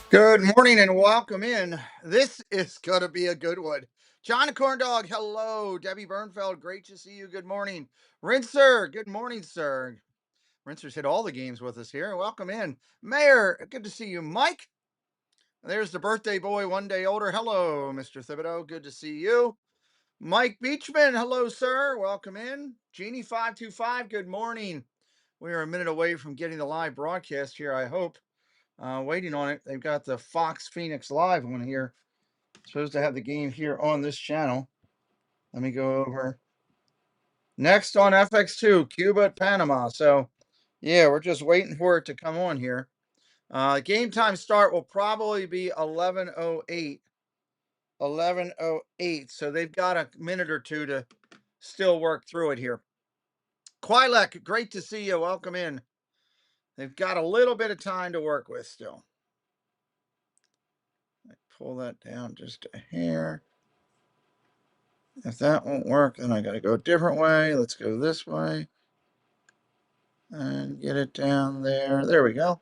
Good morning and welcome in. This is going to be a good one. John Corndog, hello. Debbie Bernfeld, great to see you. Good morning. Rinser, good morning, sir. Rinser's hit all the games with us here. Welcome in. Mayor, good to see you. Mike, there's the birthday boy, one day older. Hello, Mr. Thibodeau, good to see you. Mike Beachman, hello, sir. Welcome in. Genie525, good morning. We are a minute away from getting the live broadcast here, I hope. Waiting on it. They've got the Fox Phoenix Live one here. Supposed to have the game here on this channel. Let me go over. Next on FX2, Cuba at Panama. So, yeah, we're just waiting for it to come on here. Game time start will probably be 11:08. 11:08. So they've got a minute or two to still work through it here. Quilek, great to see you. Welcome in. They've got a little bit of time to work with still. Pull that down just a hair. If that won't work, then I got to go a different way. Let's go this way and get it down there. There we go.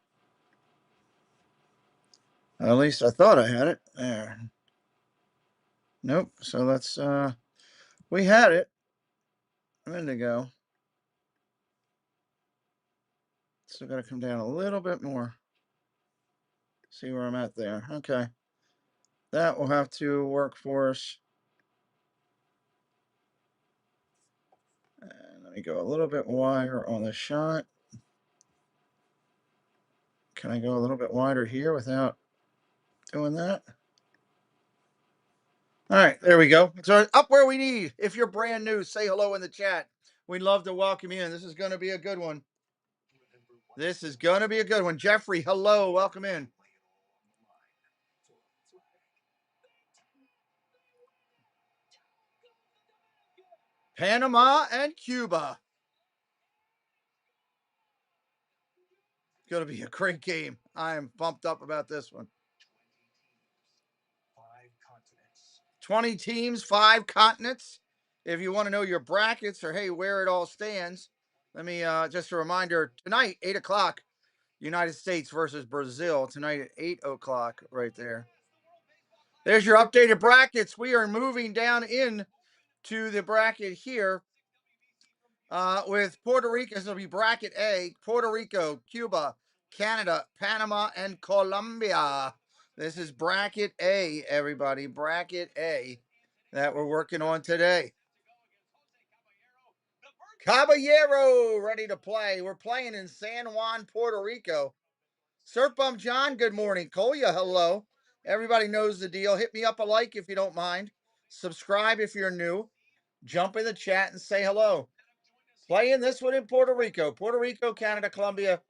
At least I thought I had it. There. Nope. So let's, we had it a minute ago. Still got to come down a little bit more. See where I'm at there. Okay. That will have to work for us. And let me go a little bit wider on the shot. Can I go a little bit wider here without doing that? All right, there we go. It's up where we need. If you're brand new, say hello in the chat. We'd love to welcome you in. This is going to be a good one. This is going to be a good one. Jeffrey, hello. Welcome in. Panama and Cuba. Going to be a great game. I am pumped up about this one. 20 teams, 5 continents. If you want to know your brackets or, hey, where it all stands, let me just a reminder tonight, 8 o'clock, United States versus Brazil. Tonight at 8 o'clock, right there. There's your updated brackets. We are moving down in to the bracket here with Puerto Rico. This will be bracket A, Puerto Rico, Cuba, Canada, Panama, and Colombia. This is bracket A, everybody. Bracket A that we're working on today. Caballero ready to play. We're playing in San Juan, Puerto Rico. Surf Bum John, good morning. Kolya, hello. Everybody knows the deal. Hit me up a like if you don't mind. Subscribe if you're new. Jump in the chat and say hello. Playing this one in Puerto Rico. Puerto Rico, Canada, Colombia,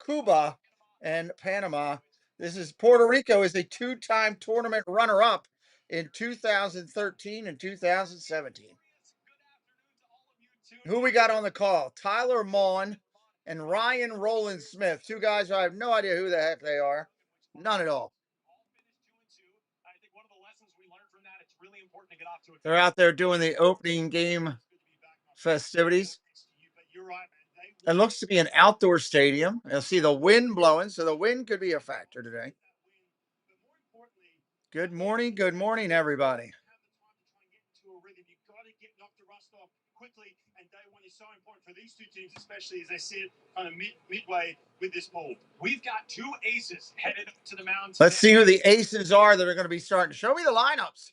Cuba, and Panama. This is Puerto Rico is a 2-time tournament runner-up in 2013 and 2017. Who we got on the call? Tyler Maughan and Ryan Roland Smith. 2 guys I have no idea who the heck they are. None at all. They're out there doing the opening game festivities. It looks to be an outdoor stadium. You'll see the wind blowing, so the wind could be a factor today. Good morning, everybody. Quickly, and day one is so important for these 2 teams, especially as they sit kind of midway with this pool. We've got 2 aces headed to the mound. Let's see who the aces are that are going to be starting. Show me the lineups.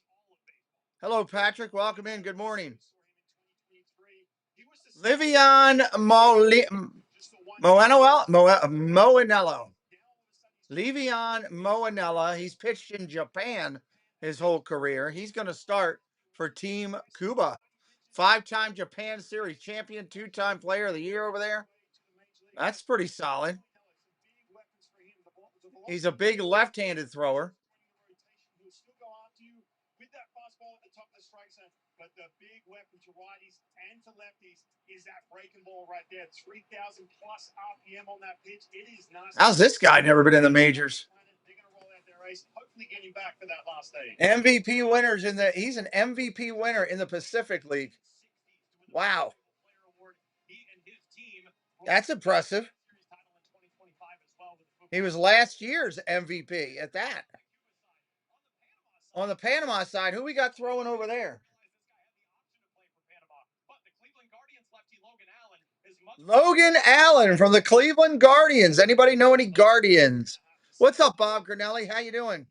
Hello, Patrick. Welcome in. Good morning. Livian Moanello. Livian Moanella. He's pitched in Japan his whole career. He's going to start for Team Cuba. 5-time Japan Series champion, 2-time player of the year over there. That's pretty solid. He's a big left-handed thrower. But the big weapon to righties and to lefties is that breaking ball right there. 3,000 plus RPM on that pitch. It is nice. How's this guy never been in the majors? They're going to roll out their race, hopefully getting back for that last day. MVP winners in the. He's an MVP winner in the Pacific League. Wow. That's impressive. He was last year's MVP at that. On the Panama side, who we got throwing over there? Logan Allen from the Cleveland Guardians. Anybody know any Guardians? What's up, Bob Granelli? How you doing?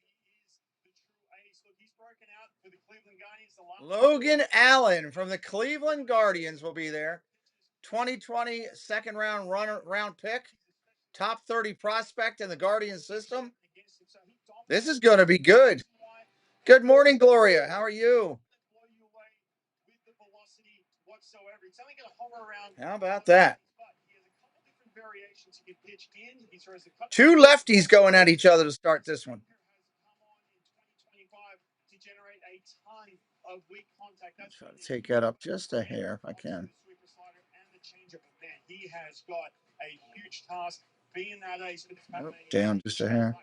Logan Allen from the Cleveland Guardians will be there. 2020 second round pick, top 30 prospect in the Guardian system. This is going to be good. Good morning, Gloria. How are you? How about that? Two lefties going at each other to start this one. Try to take that up just a hair if I can. Nope, down just a hair.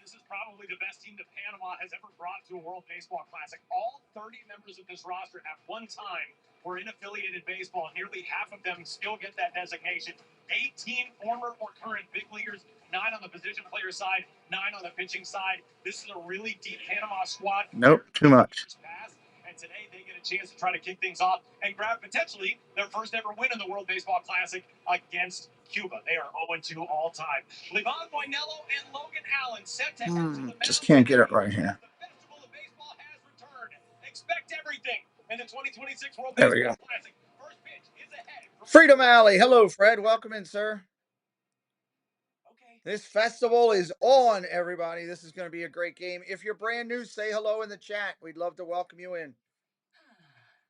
This is probably the best team that Panama has ever brought to a World Baseball Classic. All 30 members of this roster at one time were in affiliated baseball. Nearly half of them still get that designation. 18 former or current big leaguers, 9 on the position player side, 9 on the pitching side. This is a really deep Panama squad. Nope, too much. And today they get a chance to try to kick things off and grab potentially their first ever win in the World Baseball Classic against Cuba. They are 0-2 all time. Levon Moinello and Logan Allen set to head to the mound. Just can't get it right here. The Festival of Baseball has returned. Expect everything in the 2026 World There we Baseball go. Classic. First pitch is ahead. Freedom Alley. Hello, Fred. Welcome in, sir. This festival is on, everybody. This is going to be a great game. If you're brand new, say hello in the chat. We'd love to welcome you in.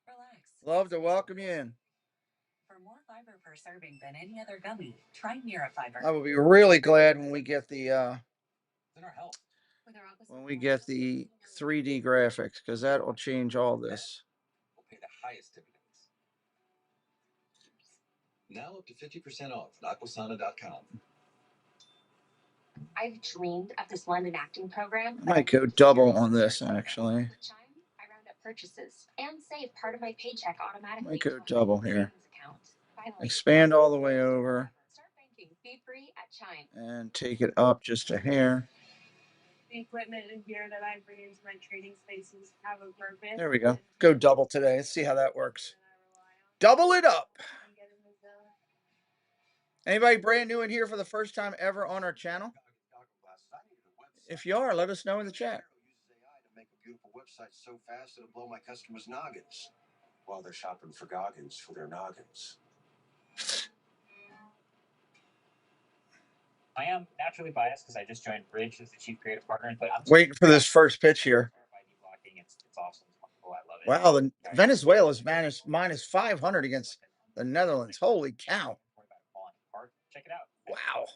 Relax. Love to welcome you in. For more fiber per serving than any other gummy, try Mira Fiber. I will be really glad when we get the 3D graphics, because that will change all this. We'll pay the highest dividends. Now up to 50% off at aquasana.com. I've dreamed of this London acting program. I might go double on this, actually. I round up purchases and save part of my paycheck automatically. Might go double here. Expand all the way over. Start banking fee-free at Chime. And take it up just a hair. The equipment and gear that I bring into my training spaces have a purpose. There we go. Go double today. Let's see how that works. Double it up. Anybody brand new in here for the first time ever on our channel? If you are, let us know in the chat. To make a beautiful website so fast it'll blow my customers' noggins while they're shopping for goggins for their noggins. I am naturally biased because I just joined Bridge as the chief creative partner, but I'm waiting for this first pitch here. It's awesome. I love it. Wow, the Venezuela's minus 500 against the Netherlands. Holy cow. Check it out. Wow.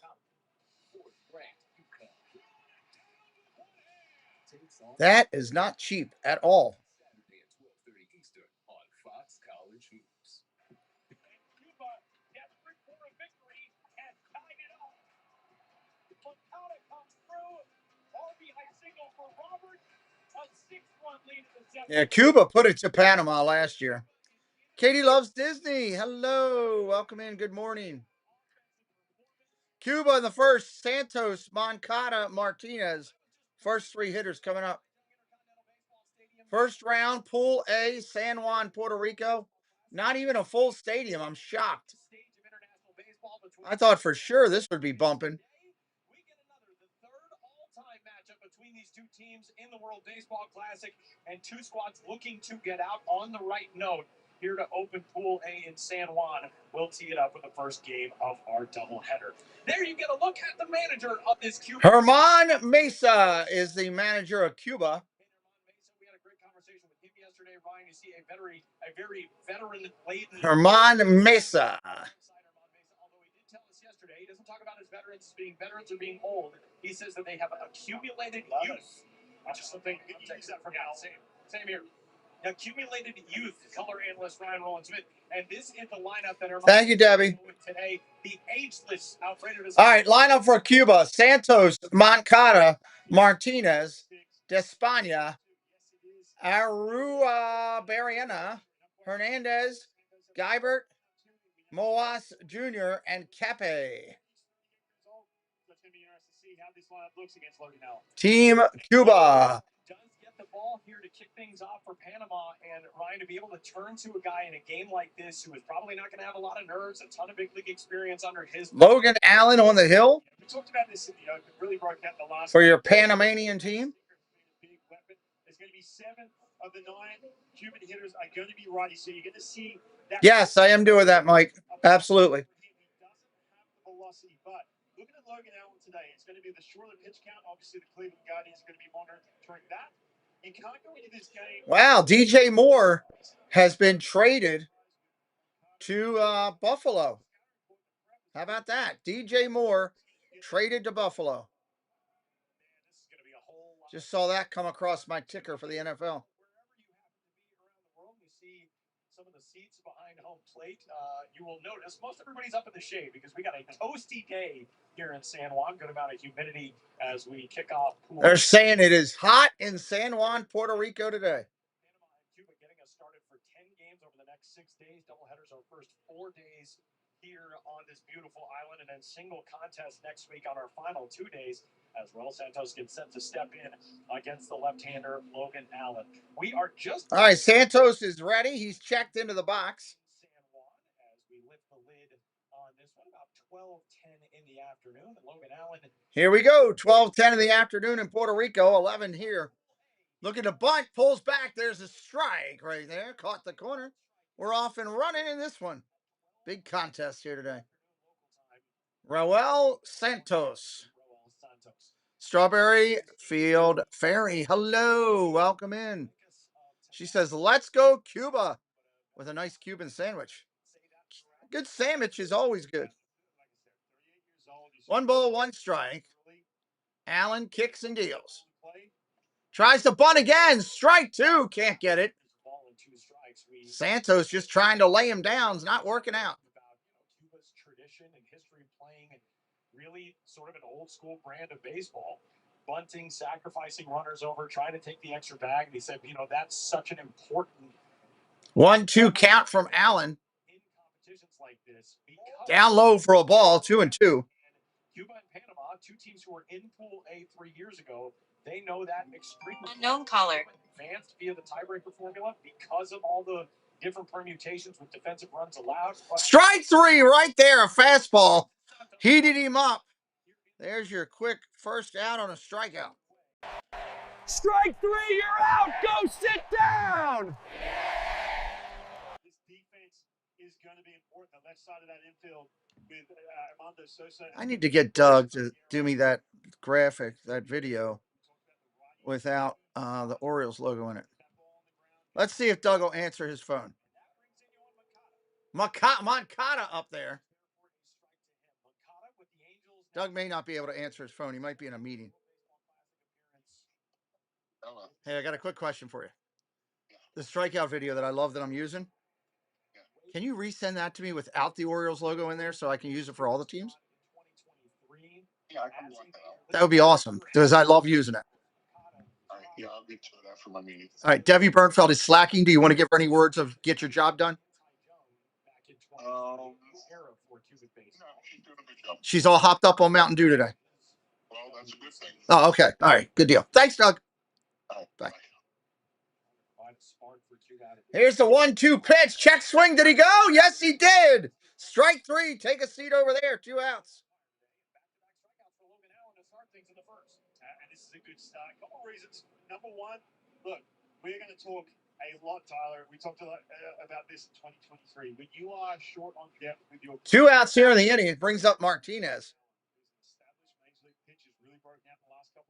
That is not cheap at all. Yeah, Cuba put it to Panama last year. Katie loves Disney. Hello. Welcome in. Good morning. Cuba in the first. Santos, Moncada, Martinez. First 3 hitters coming up. First round, Pool A, San Juan, Puerto Rico. Not even a full stadium. I'm shocked. I thought for sure this would be bumping. Between these two teams in the World Baseball Classic, and two squads looking to get out on the right note here to open Pool A in San Juan. We'll tee it up with the first game of our doubleheader. There you get a look at the manager of this Cuba. Herman Mesa is the manager of Cuba. We had a great conversation with him yesterday, Ryan. You see a very veteran-laden Herman Mesa. Although he did tell us yesterday, he doesn't talk about his veterans being veterans or being old. He says that they have accumulated youth, which is something I'll take that from now. Same here. Accumulated youth, color analyst Ryan Rowland-Smith. And this is the lineup that are. Thank you, Debbie. Today, the ageless Alfredo. All right, lineup for Cuba. Santos, Moncada, Martinez, Despana, Arua Barriena, Hernandez, Guibert, Moas Jr., and Cape. Team Cuba. Does get the ball here to kick things off for Panama, and Ryan, to be able to turn to a guy in a game like this who is probably not going to have a lot of nerves, a ton of big league experience under his. Logan Allen on the hill. We talked about this, really broke out the last for your Panamanian team. big weapon. There's going to be 7 of the 9 Cuban hitters are going to be righty, so you're going to see that. Yes, I am doing that, Mike. Absolutely. He doesn't have the velocity, but looking at Logan Allen today, it's going to be the shorter pitch count. Obviously, the Cleveland Guardians are going to be monitoring that. You can't go into this game. Wow, DJ Moore has been traded to Buffalo. How about that? DJ Moore traded to Buffalo. Just saw that come across my ticker for the NFL. Some of the seats behind home plate, you will notice most everybody's up in the shade because we got a toasty day here in San Juan. Good amount of humidity as we kick off. They're saying it is hot in San Juan, Puerto Rico today. Panama and Cuba getting us started for 10 games over the next 6 days. Doubleheaders our first 4 days here on this beautiful island, and then single contest next week on our final 2 days as Raul Santos gets set to step in against the left-hander Logan Allen. We are just all right. Santos is ready. He's checked into the box. San Juan as we lift the lid on this one about 12:10 in the afternoon. Logan Allen. Here we go. 12:10 in the afternoon in Puerto Rico. 11 here. Looking to bunt, pulls back. There's a strike right there. Caught the corner. We're off and running in this one. Big contest here today. Raul Santos. Strawberry Field Fairy. Hello. Welcome in. She says, let's go Cuba with a nice Cuban sandwich. Good sandwich is always good. 1 ball, 1 strike. Allen kicks and deals. Tries to bunt again. Strike 2. Can't get it. Santos just trying to lay him down. It's not working out. Cuba's tradition and history playing really sort of an old school brand of baseball. Bunting, sacrificing runners over, trying to take the extra bag. And he said, that's such an important 1-2 count from Allen. In competitions like this. Down low for a ball, 2-2. Cuba and Panama, 2 teams who were in Pool A 3 years ago, they know that extremely. Unknown caller. Advanced via the tiebreaker formula because of all the different permutations with defensive runs allowed. Strike 3 right there, a fastball. Heated him up. There's your quick first out on a strikeout. Strike 3, you're out. Go sit down. This defense is going to be important. The left side of that infield with Armando Sosa. I need to get Doug to do me that graphic, that video, without the Orioles logo in it. Let's see if Doug will answer his phone. Moncada up there. Doug may not be able to answer his phone. He might be in a meeting. Hey, I got a quick question for you. The strikeout video that I love that I'm using. Can you resend that to me without the Orioles logo in there so I can use it for all the teams? Yeah, I can want that out. That would be awesome because I love using it. All right, yeah, I'll get to that for my meeting. All right, Debbie Bernfeld is slacking. Do you want to give her any words of get your job done? No, she's doing a good job. She's all hopped up on Mountain Dew today. Well, that's a good thing. Oh, okay. All right, good deal. Thanks, Doug. All right, Bye. bye. Here's the 1-2 pitch. Check swing. Did he go? Yes, he did. Strike 3. Take a seat over there. 2 outs. And this is a good start. A couple of reasons. Number one, look, we're going to talk a lot, Tyler. We talked a lot about this in 2023. When you are short on depth with your 2 outs here in the inning, it brings up Martinez.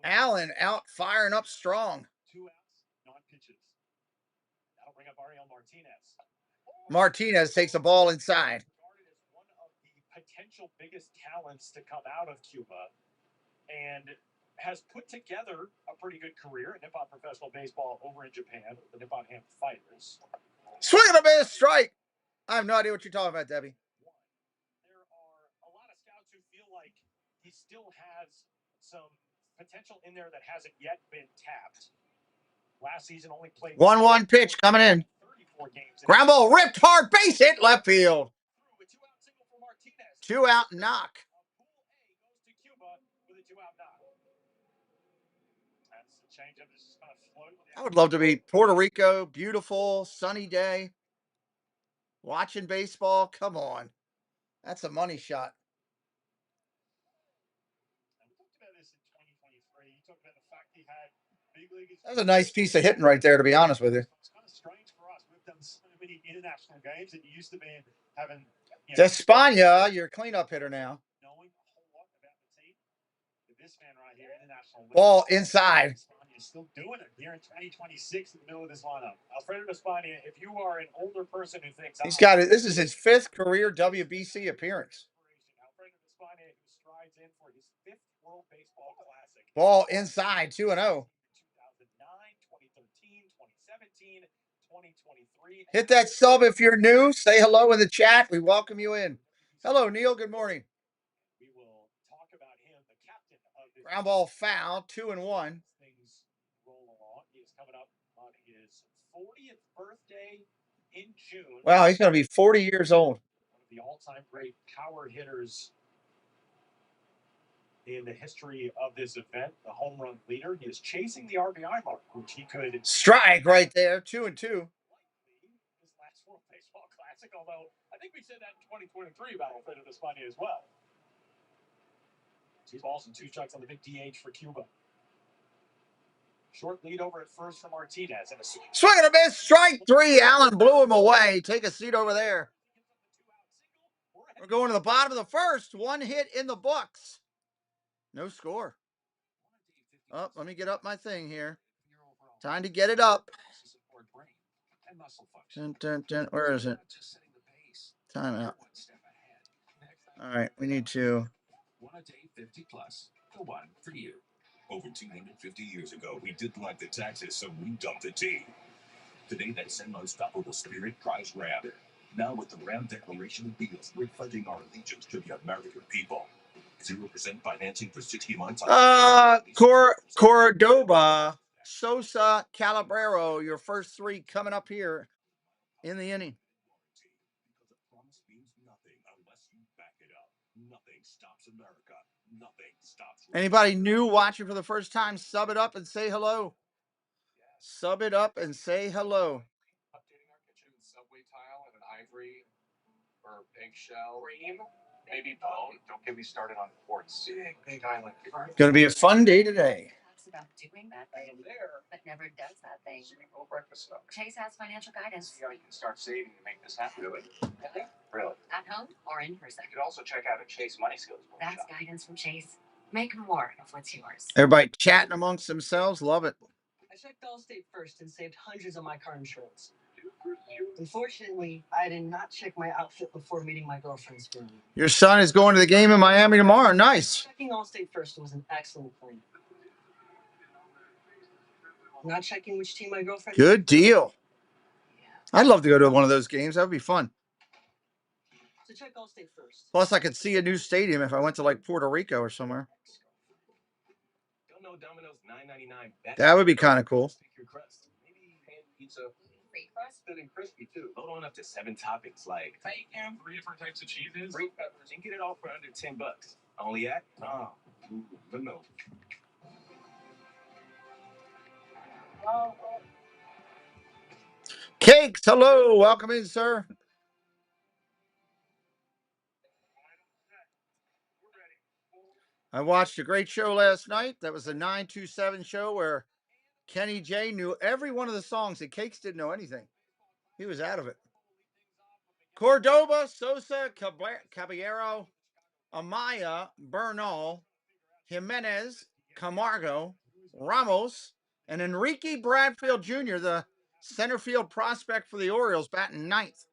Allen out firing up strong. 2 outs, 9 pitches. That'll bring up Ariel Martinez. Martinez takes the ball inside. Regarded as one of the potential biggest talents to come out of Cuba, and has put together a pretty good career in Nippon professional baseball over in Japan with the Nippon Ham Fighters. Swing and a miss, strike. I have no idea what you're talking about, Debbie. There are a lot of scouts who feel like he still has some potential in there that hasn't yet been tapped. Last season only played 1-1 pitch coming in. 34 games. Ground ball ripped hard, base hit, left field. A 2-out single for Martinez. 2 out knock. I would love to be Puerto Rico, beautiful, sunny day, watching baseball. Come on. That's a money shot. That's a nice piece of hitting right there, to be honest with you. It's kind of strange for us. We've done so many international games that used to be having. Despana, your cleanup hitter now. Knowing a whole lot about the team. This man right here, international. Ball inside. Is still doing it here in 2026 in the middle of this lineup. Alfredo Despania, if you are an older person who thinks he's got it, this is his 5th career WBC appearance. Alfredo Despania, who strides in for his 5th World Baseball Classic. Ball inside, 2-0. 2009, 2013, 2017, 2023. Hit that sub if you're new. Say hello in the chat. We welcome you in. Hello, Neil. Good morning. We will talk about him, the captain of the ground ball foul, 2-1. Things roll along. He is coming up on his 40th birthday in June. Wow, he's going to be 40 years old. One of the all-time great power hitters in the history of this event, the home run leader. He is chasing the RBI mark, which he could strike right there, 2-2. His last World Baseball Classic, although I think we said that in 2023 about Alfredo Despania as well. 2 balls and 2 strikes on the big DH for Cuba. Short lead over at first for Martinez. And swing and a miss, strike 3. Allen blew him away. Take a seat over there. We're going to the bottom of the first. 1 hit in the books. No score. Oh, let me get up my thing here. Time to get it up. Dun, dun, dun. Where is it? Time out. All right, we need to. 1 a day 50 plus. The one for you. Over 250 years ago, we didn't like the taxes, so we dumped the tea. Today, that same unstoppable spirit drives Ram. Now, with the Ram Declaration deals, we're pledging our allegiance to the American people. 0% financing for 60 months. Cordoba, Sosa, Calabrero, your first 3 coming up here in the inning. Because a promise means nothing unless you back it up. Nothing stops America. Nothing stops. Anybody new watching for the first time, sub it up and say hello. Sub it up and say hello. Updating our kitchen with subway tile and an ivory or eggshell. Cream. Maybe bone. Don't get me started on quartz. Big island. Going to be a fun day today. Talks about doing that thing, but never does that thing. Simple breakfast stuff. Chase has financial guidance. See how you can start saving to make this happen. Really? Really? At home or in person. You could also check out a Chase Money Skills workshop. That's guidance from Chase. Make more of what's yours. Everybody chatting amongst themselves. Love it. I checked Allstate first and saved hundreds on my car insurance. Unfortunately, I did not check my outfit before meeting my girlfriend's family. Your son is going to the game in Miami tomorrow. Nice. Checking Allstate first was an excellent plan. Not checking which team my girlfriend. Good deal. I'd love to go to one of those games. That would be fun. So check Allstate first. Plus, I could see a new stadium if I went to like Puerto Rico or somewhere. Don't know Domino's $9.99. That would be kind of cool. Your crust. Maybe pan pizza. Free crust, good and crispy too. Load on up to 7 toppings like bacon, 3 different types of cheeses, 3 peppers, and get it all for under $10. Only at no. Cakes, hello. Welcome in, sir. I watched a great show last night. That was the 927 show where Kenny J knew every one of the songs and Cakes didn't know anything. He was out of it. Cordoba, Sosa, Caballero, Amaya, Bernal, Jimenez, Camargo, Ramos, and Enrique Bradfield Jr., the center field prospect for the Orioles, batting 9th.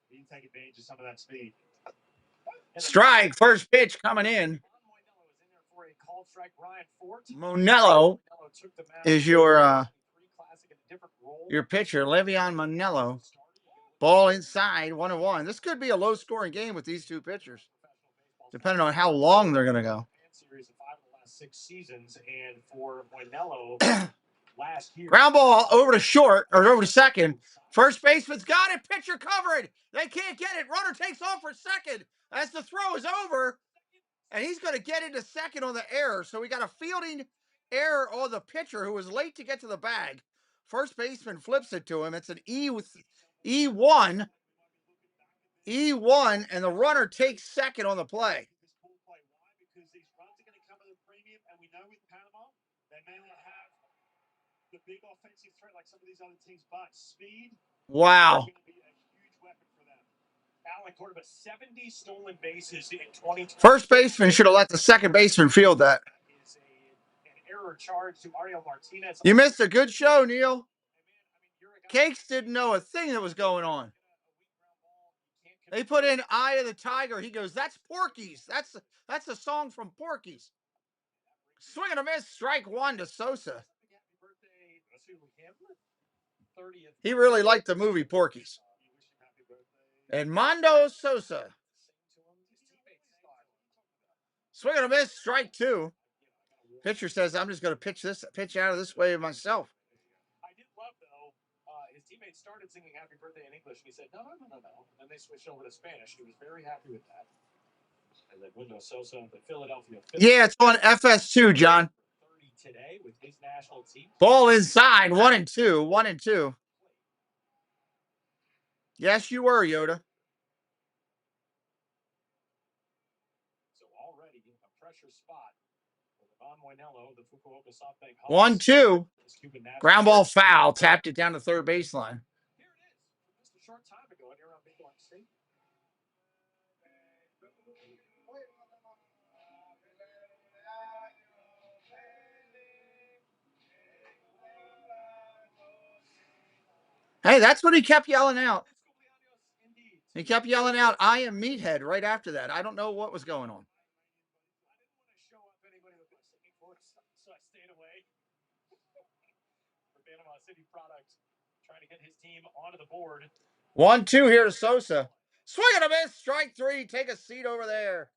He didn't take advantage of some of that speed. Strike, first pitch coming in. Monello is your pitcher, Le'Veon Monello. Ball inside, 1-1. This could be a low-scoring game with these 2 pitchers, depending on how long they're going to go. Series of 5 of the last 6 seasons, and for Monello, last year. Ground ball over to short, or over to second. First baseman's got it. Pitcher covered. They can't get it. Runner takes off for second as the throw is over. And he's going to get into second on the error. So we got a fielding error on the pitcher who was late to get to the bag. First baseman flips it to him. It's an E1. E1, and the runner takes second on the play. Because these runs are going to come at a premium, and we know with Panama, they may not have the big offensive threat like some of these other teams, but speed Wow. is going to be a huge weapon for them. Alan Cordova, 70 stolen bases in 2020. First baseman should have let the second baseman field that. Is an error charge to Ariel Martinez. You missed a good show, Neil. Cakes didn't know a thing that was going on. They put in Eye of the Tiger. He goes, that's Porky's. That's a song from Porky's. Swing and a miss, strike one to Sosa. He really liked the movie Porky's. And Mondo Sosa. Swing and a miss, strike two. Pitcher says, I'm just going to pitch out of this way myself. I did love, though, his teammates started singing happy birthday in English, and he said, no. And they switched over to Spanish. He was very happy with that. And then Mundo Sosa, the Philadelphia Phillies. Yeah, it's on FS2, John. Today with his national team. Ball inside, 1-2, 1-2. Yes, you were, Yoda. So already a pressure spot for the Fukuoka SoftBank Hawks. 1-2. Ground ball foul. Tapped it down the third baseline. Here it is. Just a short time ago here on Big One State. Hey, that's what he kept yelling out. He kept yelling out, I am Meathead right after that. I don't know what was going on. I didn't want to show up anybody with my singing voice, so I stayed away. For Panama City Product, trying to get his team onto the board. 1-2 here to Sosa. Swing and a miss, strike three. Take a seat over there.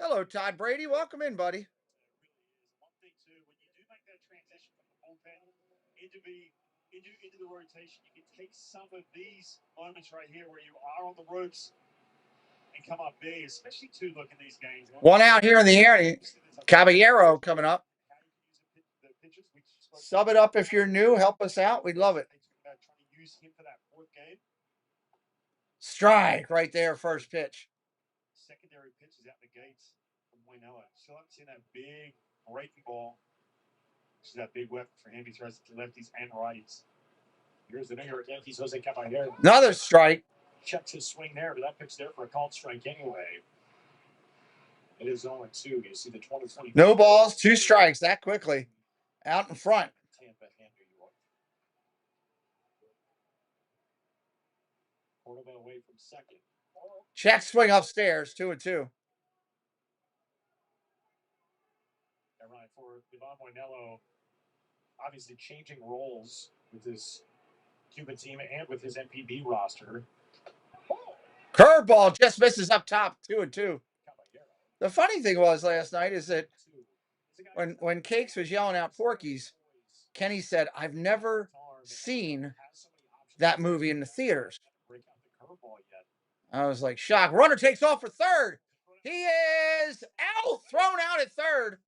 Hello, Todd Brady. Welcome in, buddy. One thing too, when you do make that transition from the bullpen into the rotation, you can take some of these moments right here where you are on the ropes and come up big, especially too. Look in these games. One out here in the air. Caballero coming up. Sub it up if you're new. Help us out. We'd love it. Trying to use him for that fourth game. Strike right there, first pitch. Secondary pitches out the gates from Moinella. Still haven't seen that big breaking ball. Which is that big weapon for him. He throws it to lefties and righties. Here's the New York Yankees, Jose Caballero. Another strike. Checks his swing there, but that pitch there for a called strike anyway. It is 0-2. You see the 2020. No balls, 2 strikes that quickly. Out in front. Tampa and New York. Cordova away from second. Check swing upstairs, 2-2. And right for Ivan Moinello, obviously changing roles with his Cuban team and with his MPB roster. Curveball just misses up top, 2-2. The funny thing was last night is that when Cakes was yelling out Porky's, Kenny said, I've never seen that movie in the theaters. I was like, shocked. Runner takes off for third. He is out, thrown out at third.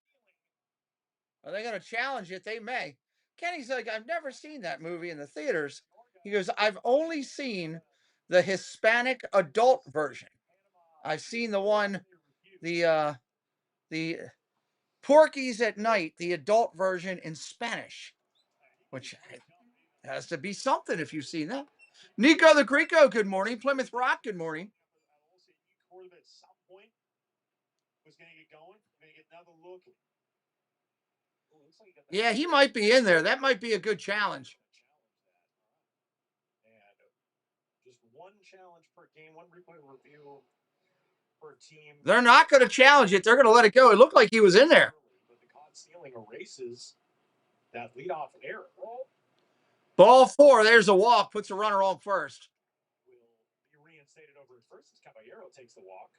Are they going to challenge it? They may. Kenny's like, I've never seen that movie in the theaters. He goes, I've only seen the Hispanic adult version. I've seen the one, the Porky's at Night, the adult version in Spanish, which has to be something if you've seen that. Nico the Greco, good morning. Plymouth Rock, good morning. Yeah, he might be in there. That might be a good challenge. Just one challenge per game, one replay review per team. They're not going to challenge it. They're going to let it go. It looked like he was in there. But the caught stealing erases that leadoff error. Ball 4. There's a walk. Puts a runner on first. Will be reinstated over at first as Caballero takes the walk.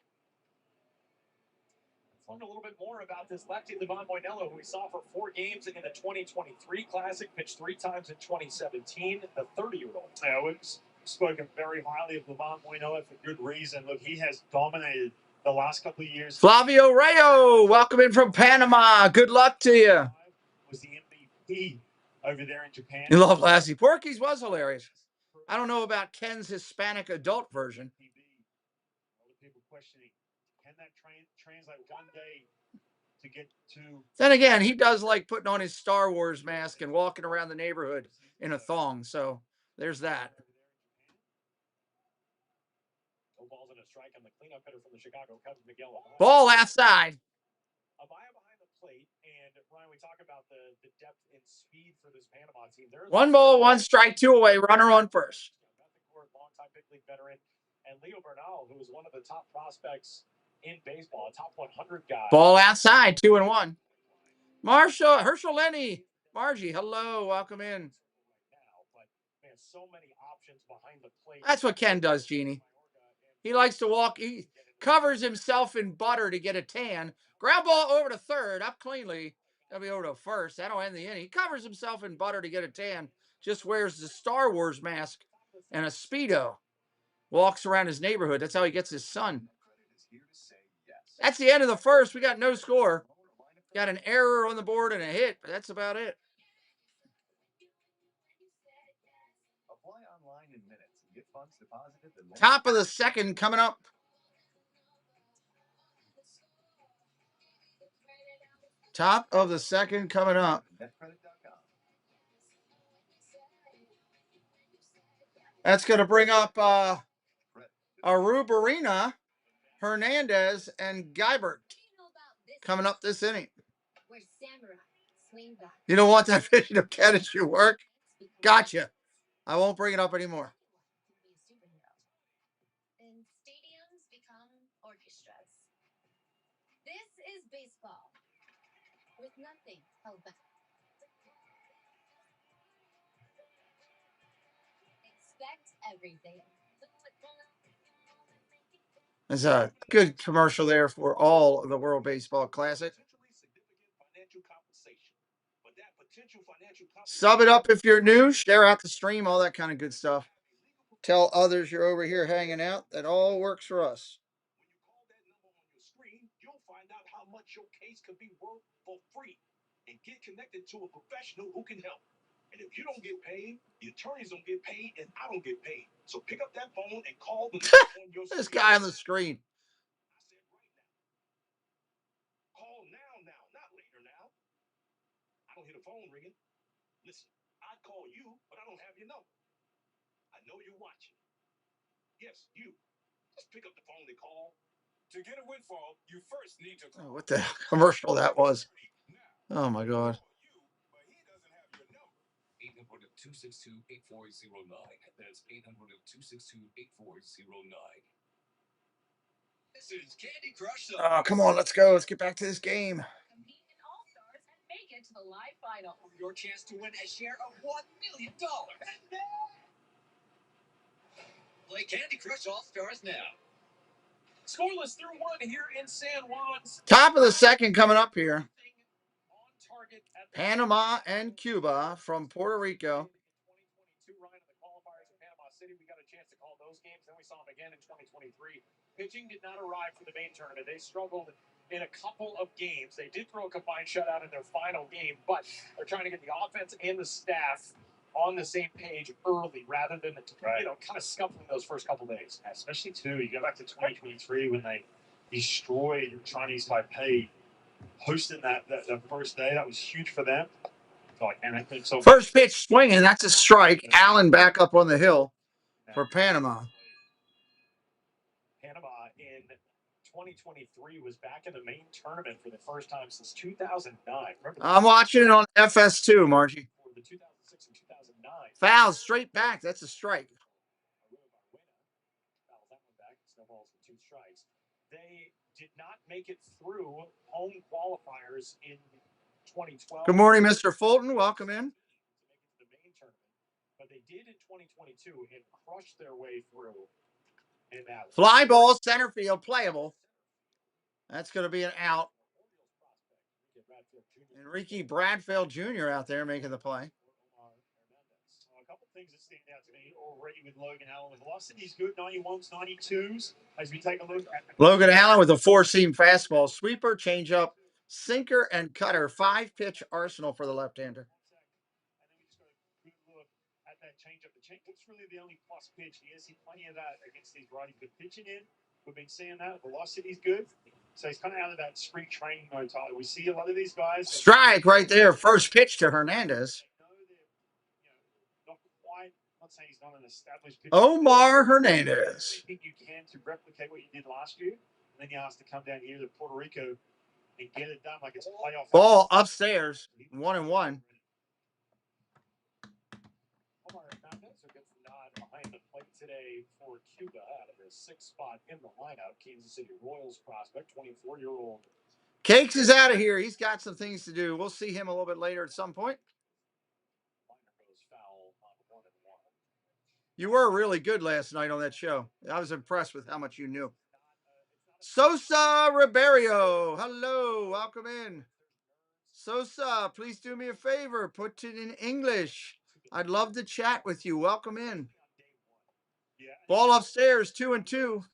Learned a little bit more about this lefty Levon Moinello, who we saw for 4 games in the 2023 Classic, pitched 3 times in 2017. The 30-year-old. Yeah, we've spoken very highly of Levon Moinello for good reason. Look, he has dominated the last couple of years. Flavio Rayo, welcome in from Panama. Good luck to you. Was the MVP over there in Japan. You love Lassie. Porky's was hilarious. I don't know about Ken's Hispanic adult version. People questioning, can that translate one day to get to... Then again, he does like putting on his Star Wars mask and walking around the neighborhood in a thong. So there's that. No balls and a strike on the cleanup hitter from the Chicago Cubs, Miguel. Ball outside. Abaya behind the plate, and Ryan, we talk about the depth and speed for this Panama team. There's 1 ball, 1 strike, 2 away. Runner on first. Long-time big league veteran, and Leo Bernal, who is one of the top prospects in baseball, a top 100 guy. Ball outside, 2-1. Herschel Lenny. Margie, hello, welcome in. But man, so many options behind the plate. That's what Ken does, Jeannie. He likes to walk. He covers himself in butter to get a tan. Ground ball over to third, up cleanly. That'll be over to first. That'll end the inning. He covers himself in butter to get a tan. Just wears the Star Wars mask and a Speedo. Walks around his neighborhood. That's how he gets his sun. That's the end of the first. We got no score. Got an error on the board and a hit, but that's about it. Top of the second coming up. Top of the second coming up. That's going to bring up Arubarina, Hernandez, and Geibert coming up this inning. You don't want that vision of Ken at your work? Gotcha. I won't bring it up anymore. And stadiums become orchestras. This is baseball with nothing held back. Expect everything. There's a good commercial there for all of the World Baseball Classic. Sub it up if you're new. Share out the stream, all that kind of good stuff. Tell others you're over here hanging out. That all works for us. You'll find out how much your case could be worth for free and get connected to a professional who can help. And if you don't get paid, the attorneys don't get paid, and I don't get paid. So pick up that phone and call the on your This guy on the screen. Call now, not later now. I don't hear the phone ringing. Listen, I'd call you, but I don't have your number. I know you're watching. Yes, you. Just pick up the phone and call. To get a windfall, you first need to... Oh, what the commercial that was. Oh, my God. 800-262-8409. That's 800-262-8409. This is Candy Crush. Oh, come on, let's go. Let's get back to this game. Compete in All-Stars and make it to the live final. Your chance to win a share of $1 million. Play Candy Crush All-Stars now. Scoreless through 1 here in San Juan. Top of the second coming up here. Panama and Cuba from Puerto Rico. 2022 Ryan of the qualifiers in Panama City. We got a chance to call those games. Then we saw them again in 2023. Pitching did not arrive for the main tournament. They struggled in a couple of games. They did throw a combined shutout in their final game, but they're trying to get the offense and the staff on the same page early rather than kind of scuffling those first couple days. Especially too, you go back to 2023 when they destroyed Chinese Taipei. Hosting that first day, that was huge for them. And I think so. First pitch swinging, that's a strike. Allen back up on the hill for Panama. Panama in 2023 was back in the main tournament for the first time since 2009. I'm watching it on FS2, Margie. For the 2006 and 2009. Foul straight back. That's a strike. Fouls that one back. Snowballs for 2 strikes. They did not make it through home qualifiers in 2012. Good morning, Mr. Fulton. Welcome in. The main tournament, but they did in 2022 and crushed their way through. Fly ball, center field, playable. That's going to be an out. Enrique Bradfield Jr. out there making the play. A couple things that stand out to me already with Logan Allen. With velocity, he's good, 91s, 92s. As we take a look at Logan Allen with a four-seam fastball, sweeper, changeup, sinker, and cutter. 5-pitch arsenal for the left-hander. And then we just got a good look at that changeup. The changeup's really the only plus pitch. He has seen plenty of that against these righties. Good pitching in. We've been seeing that. Velocity's good. So he's kind of out of that spring training mode, Tyler. We see a lot of these guys. Strike right there. First pitch to Hernandez. Not quite. I'm not saying he's not an established pitcher. Omar Hernandez. I think you can to replicate what you did last year. And then you asked to come down here to Puerto Rico and get it done like it's a playoff. Ball upstairs. 1-1. Omar Hernandez gets the nod behind the plate today for Cuba out of his 6th spot in the lineup. Kansas City Royals prospect, 24-year-old. Cakes is out of here. He's got some things to do. We'll see him a little bit later at some point. You were really good last night on that show. I was impressed with how much you knew. Sosa Ribeiro. Hello. Welcome in. Sosa, please do me a favor. Put it in English. I'd love to chat with you. Welcome in. Ball upstairs, 2-2.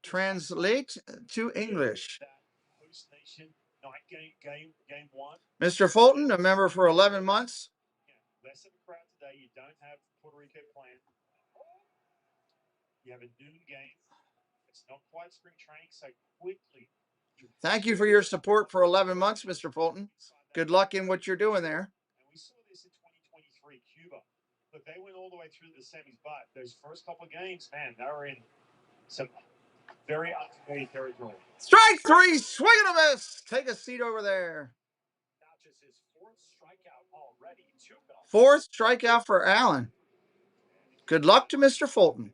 Translate to English. Mr. Fulton, a member for 11 months. Less of a crowd today. You don't have Puerto Rico playing. You have a noon game. It's not quite spring training, so quickly. Thank you for your support for 11 months, Mr. Fulton. Good luck in what you're doing there. And we saw this in 2023, Cuba. Look, they went all the way through the semis, but those first couple of games, man, they were in some very unfamiliar territory. Strike 3, swing and a miss. Take a seat over there. Notches his 4th strikeout already. 4th strikeout for Allen. Good luck to Mr. Fulton. And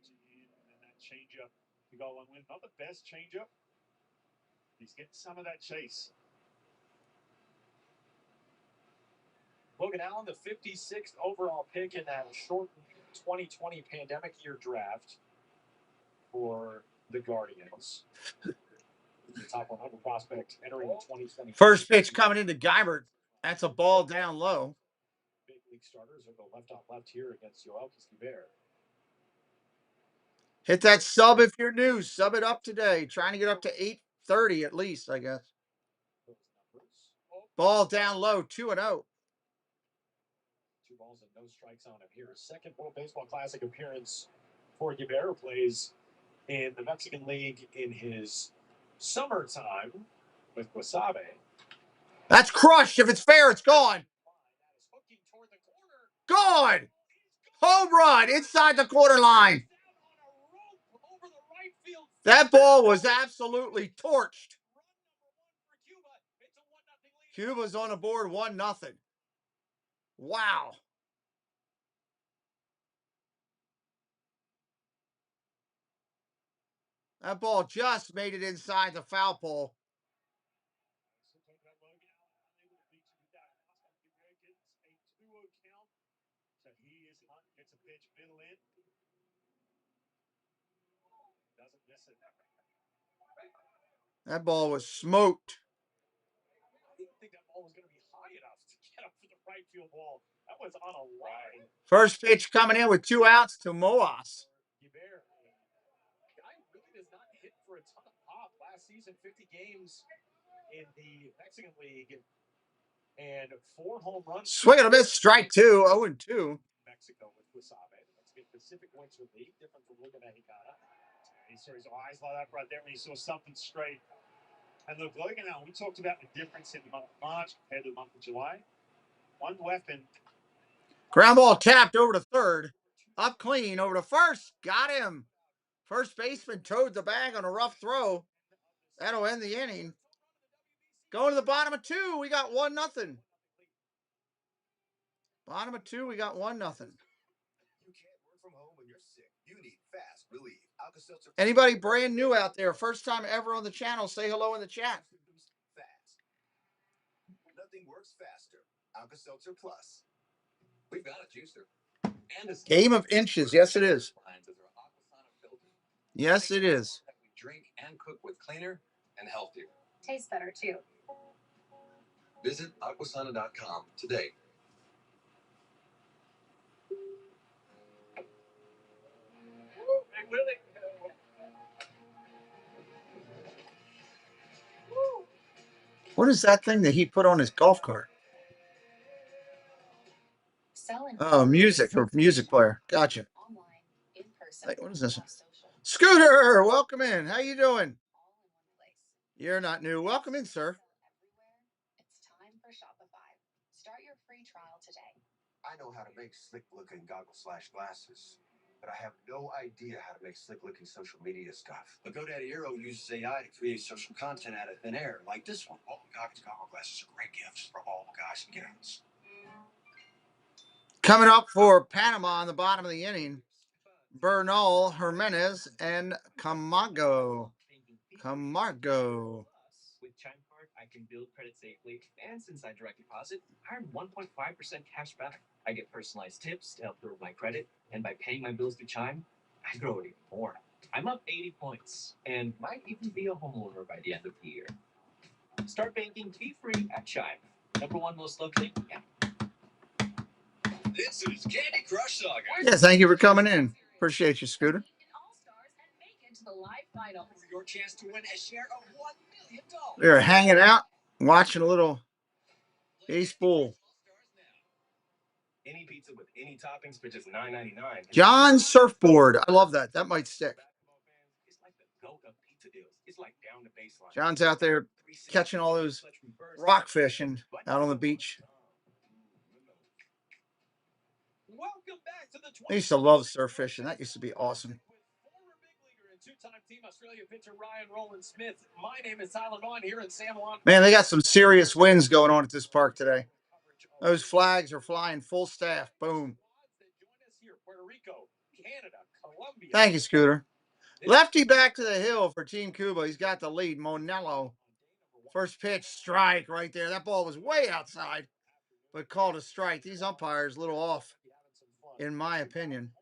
that changeup, you got one win. Not the best changeup. He's getting some of that chase. Logan Allen, the 56th overall pick in that shortened 2020 pandemic year draft for the Guardians. The top 100 prospect entering the 2020. First pitch coming into Geibert. That's a ball down low. Big league starters will go left on left here against Yoel Escobar. Hit that sub if you're new. Sub it up today. Trying to get up to 830 at least, I guess. Ball down low, 2-0. 2 balls and no strikes on him here. Second World Baseball Classic appearance for Guevara, plays in the Mexican League in his summertime with Wasabe. That's crushed. If it's fair, it's gone. Gone. Home run inside the quarter line. That ball was absolutely torched. Cuba's on the board 1-0. Wow. That ball just made it inside the foul pole. That ball was smoked. I didn't think that ball was going to be high enough to get up for the right field wall. That was on a line. First pitch coming in with 2 outs to Moas. Guevara, guy really does not hit for a ton of pop. Last season, 50 games in the Mexican League and 4 home runs. Swing and a miss, strike 2, 0-2. Mexico with Wasabe. The Mexican Pacific Winter League, different from Liga Mexicana. He saw his eyes light up right there when he saw something straight. And look, Logan Allen, we talked about the difference in the month of March compared to the month of July. One weapon. Ground ball tapped over to third. Up clean over to first. Got him. First baseman towed the bag on a rough throw. That'll end the inning. Going to the bottom of 2. We got 1-0. Bottom of 2. We got 1-0. You can't work from home when you're sick. You need fast relief. Alka-Seltzer. Anybody brand new out there, first time ever on the channel, say hello in the chat. Fast. Nothing works faster. Alka-Seltzer Plus. We've got a juicer. And a Game of inches. Yes, it is. Yes, it is. We drink and cook with cleaner and healthier. Tastes better too. Visit aquasana.com today. What is that thing that he put on his golf cart? Oh, music or music player. Gotcha. Like, what is this? Scooter, welcome in. How you doing? You're not new. Welcome in, sir. It's time for Shopify. Start your free trial today. I know how to make slick-looking goggles/glasses, but I have no idea how to make slick-looking social media stuff. But GoDaddy Hero uses AI to create social content out of thin air, like this one. All goggles glasses are great gifts for all guys and gals. Coming up for Panama on the bottom of the inning, Bernal, Jimenez, and Camargo. With Chime Card, I can build credit safely, and since I direct deposit, I earn 1.5% cash back. I get personalized tips to help grow my credit, and by paying my bills through Chime, I grow it even more. I'm up 80 points, and might even be a homeowner by the end of the year. Start banking fee-free at Chime. #1 most locally. Yeah. This is Candy Crush Saga. Yeah, thank you for coming in. Appreciate you, Scooter. Your chance to win a share of $1 million. We were hanging out, watching a little baseball. Any pizza with any toppings for just $9.99. John Surfboard. I love that. That might stick. It's like the goat of pizza deals. It's like down the baseline. John's out there catching all those rockfish and out on the beach. Welcome back to the I used to love surf fishing. That used to be awesome. former big leaguer and two-time Team Australia pitcher Ryan Roland Smith. My name is Tyler Vaughn here in San Juan. Man, they got some serious winds going on at this park today. Those flags are flying full staff. Boom. Puerto Rico, Canada, Colombia. Thank you, Scooter. Lefty back to the hill for Team Cuba. He's got the lead. Monello. First pitch, strike right there. That ball was way outside, but called a strike. These umpires a little off, in my opinion.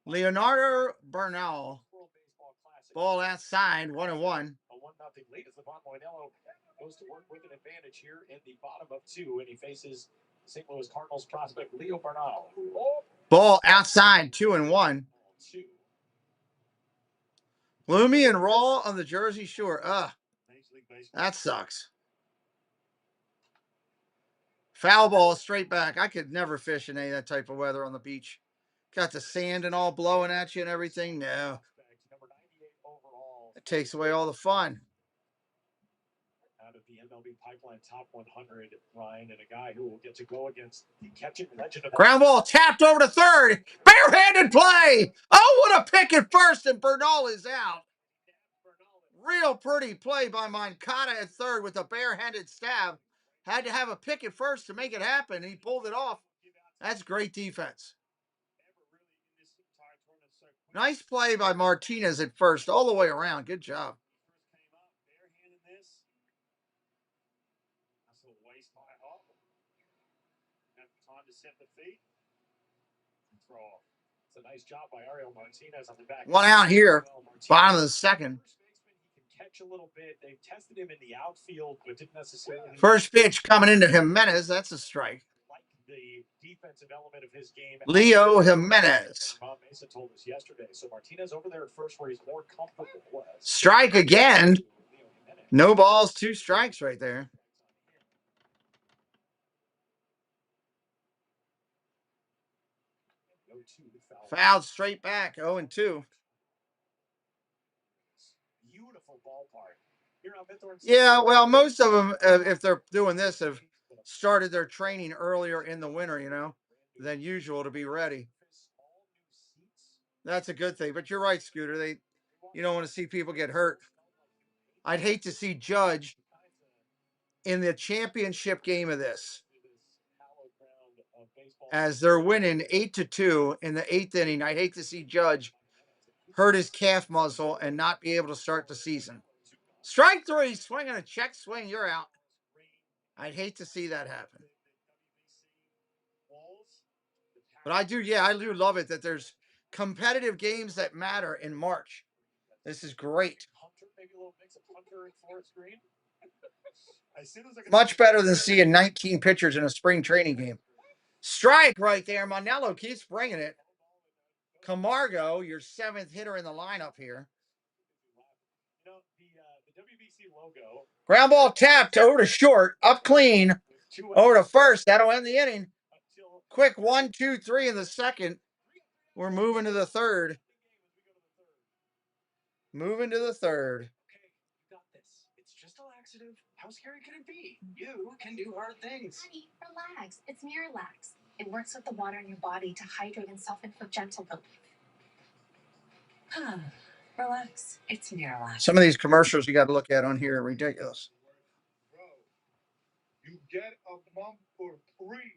Leonardo Bernal. Ball outside, 1-1. A 1-0 lead as LeBron Monello goes to work with an advantage here in the bottom of 2, and he faces St. Louis Cardinals prospect Leo Bernal. Oh. Ball outside, 2-1. Gloomy and raw on the Jersey Shore. That sucks. Foul ball straight back. I could never fish in any of that type of weather on the beach. Got the sand and all blowing at you and everything. No. It takes away all the fun. Out of the MLB Pipeline Top 100, Ryan, and a guy who will get to go against the catching legend of ground ball tapped over to third. Barehanded play. Oh, what a pick at first, and Bernal is out. Real pretty play by Moncada at third with a barehanded stab. Had to have a pick at first to make it happen. He pulled it off. That's great defense. Nice play by Martinez at first, all the way around. Good job. Time to set the feet. Throw off. It's a nice job by Ariel Martinez on the back. One out here, bottom of the second. He can catch a little bit. They tested him in the outfield, but didn't necessarily. First pitch coming into Jimenez. That's a strike. Like the defensive element of his game. Leo Jimenez. Bob Mason told us yesterday. So Martinez over there at first, where he's more comfortable. Strike again. No balls, 2 strikes right there. Fouled straight back, 0-2. Beautiful ballpark. Yeah, well, most of them, if they're doing this, have started their training earlier in the winter, than usual to be ready. That's a good thing. But you're right, Scooter. You don't want to see people get hurt. I'd hate to see Judge in the championship game of this, as they're winning 8-2 in the 8th inning. I'd hate to see Judge hurt his calf muscle and not be able to start the season. Strike 3, swinging a check swing, you're out. I'd hate to see that happen. But I do love it that there's competitive games that matter in March. This is great. Much better than seeing 19 pitchers in a spring training game. Strike right there. Monello keeps bringing it. Camargo, your 7th hitter in the lineup here. The WBC logo. Ground ball tapped over to short, up clean, over to first. That'll end the inning. Quick 1, 2, 3 in the second. We're moving to the third. Moving to the third. Okay, you got this. It's just a laxative. How scary can it be? You can do hard things. Honey, relax. It's Miralax. It works with the water in your body to hydrate and self-inflict gentle relief. Relax. It's Miralax. Some of these commercials you got to look at on here are ridiculous. Bro, you get a month for free.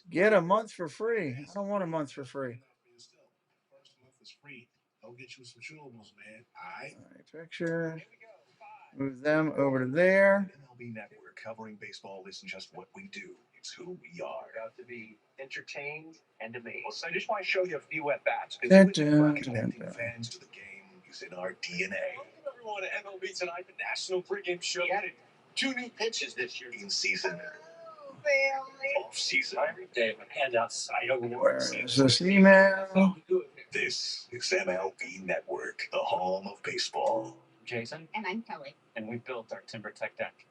Get a month for free. I don't want a month for free. First month is free. Go get you some chewables, man. All right. Picture. Move them over to there. MLB Network, covering baseball isn't just what we do, it's who we are. Got to be entertained and amazed. So I just want to show you a few at bats. Connecting fans to the game is in our DNA. Welcome everyone to MLB Tonight, the national pregame show. We added 2 new pitches this year. In season, off season. Every day, my hand outside over Where is this email? This is MLB Network, the home of baseball. Jason. And I'm Kelly. And we built our Timber Tech deck.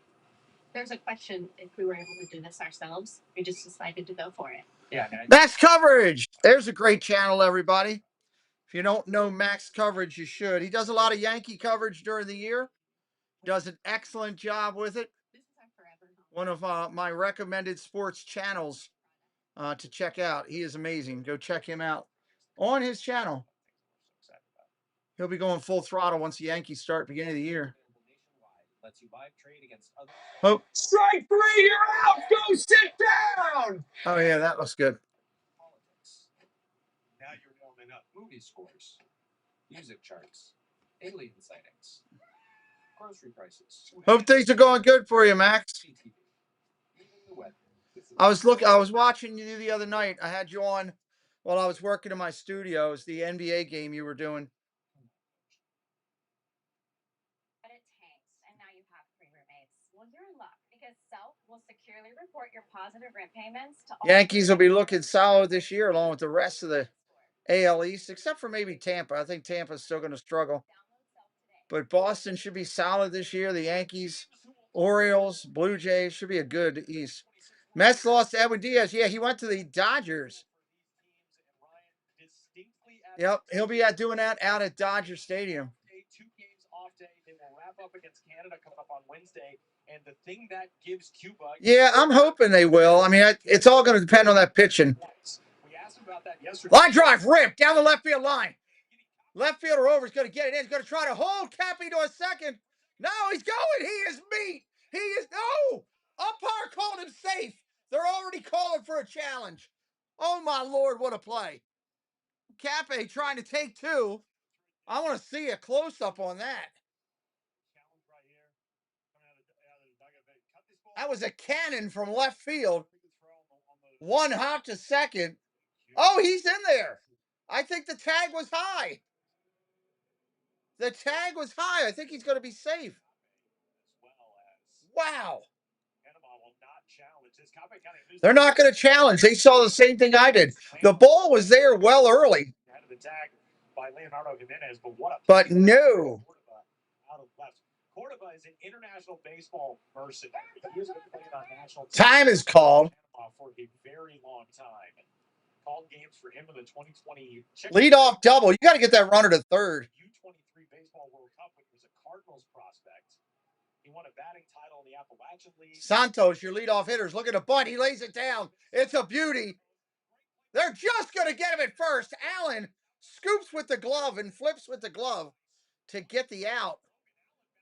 There's a question if we were able to do this ourselves. We just decided to go for it. Yeah, guys. Max Coverage. There's a great channel, everybody. If you don't know Max Coverage, you should. He does a lot of Yankee coverage during the year. Does an excellent job with it. This is our forever home. One of my recommended sports channels to check out. He is amazing. Go check him out on his channel. He'll be going full throttle once the Yankees start beginning of the year. Oh, Strike 3, you're out. Go sit down. oh yeah, that looks good. Now you're warming up. Movie scores, music charts, alien sightings, grocery prices. Hope things are going good for you, Max. I was watching you the other night. I had you on while I was working in my studio. It was the NBA game you were doing. But it tanks, and now you have 3 roommates. Well, you're in luck because Self will securely report your positive rent payments to all. Yankees will be looking solid this year along with the rest of the AL East, except for maybe Tampa. I think Tampa's still going to struggle. But Boston should be solid this year. The Yankees, Orioles, Blue Jays should be a good East. Mets lost to Edwin Diaz. Yeah, he went to the Dodgers. Yep, he'll be doing that out at Dodger Stadium. 2 games off day. They will wrap up against Canada coming up on Wednesday. And the thing that gives Cuba. Yeah, I'm hoping they will. I mean, it's all going to depend on that pitching. We asked him about that yesterday. Line drive, rip down the left field line. Left fielder over is going to get it in. He's going to try to hold Cappy to a second. No, he's going. He is meat. He is. No. Umpire called him safe. They're already calling for a challenge. Oh, my Lord, what a play. Cappy trying to take 2. I want to see a close-up on that. That was a cannon from left field. 1 hop to second. Oh, he's in there. I think the tag was high. The tag was high. I think he's going to be safe. Wow. They're not going to challenge. They saw the same thing I did. The ball was there well early. But no. Cordoba is an international baseball person. He has been playing on national Time is called. For a very long time. Called games for him in the 2020 lead off double. You got to get that runner to third. U23 Baseball World Cup, which was a Cardinals prospect. He won a batting title in the Appalachian League. Santos, your leadoff hitters. Look at the bunt. He lays it down. It's a beauty. They're just going to get him at first. Allen scoops with the glove and flips with the glove to get the out.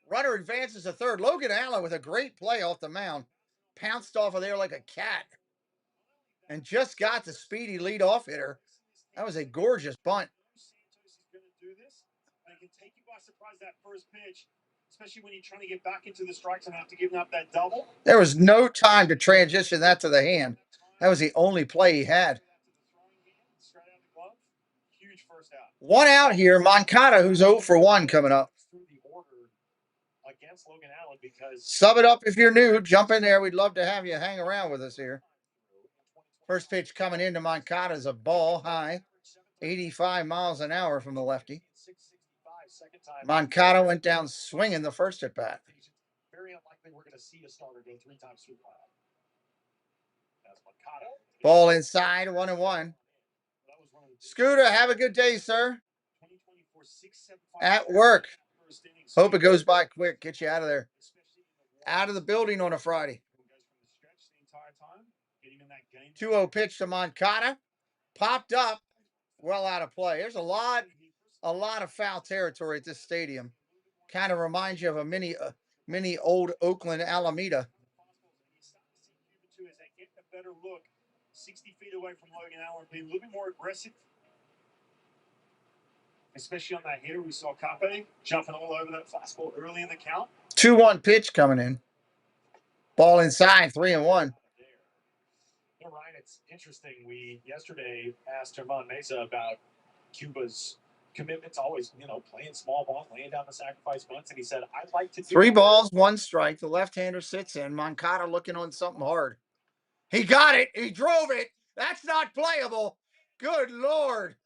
Runner advances to third. Logan Allen with a great play off the mound. Pounced off of there like a cat. And just got the speedy leadoff hitter. That was a gorgeous bunt. Santos is going to do this. They can take you by surprise that first pitch, especially when you're trying to get back into the strikes and after giving up that double. There was no time to transition that to the hand. That was the only play he had. Huge first out. 1 out here. Moncada, who's 0 for 1 coming up. Through the order against Logan Allen because Sub it up if you're new. Jump in there. We'd love to have you hang around with us here. First pitch coming into Moncada is a ball high, 85 miles an hour from the lefty. Moncada went down swinging the first at bat. very unlikely we're going to see a starter go 3 times through the lineup. That's Moncada. Ball inside, 1-1. Scooter, have a good day, sir. At work. Hope it goes by quick. Get you out of there. Out of the building on a Friday. 2-0 pitch to Moncada. Popped up. Well out of play. There's a lot of foul territory at this stadium. Kind of reminds you of a mini old Oakland Alameda. As they get a better look 60 feet away from Logan Allen, being a little bit more aggressive, especially on that hitter. We saw Cape jumping all over that fastball early in the count. 2-1 pitch coming in. Ball inside, 3-1. You know, Ryan, it's interesting. We yesterday asked Herman Mesa about Cuba's commitment to always, playing small ball, laying down the sacrifice bunts, and he said, "I'd like to do 3 balls, 1 strike. The left-hander sits in. Moncada looking on something hard. He got it. He drove it. That's not playable. Good Lord.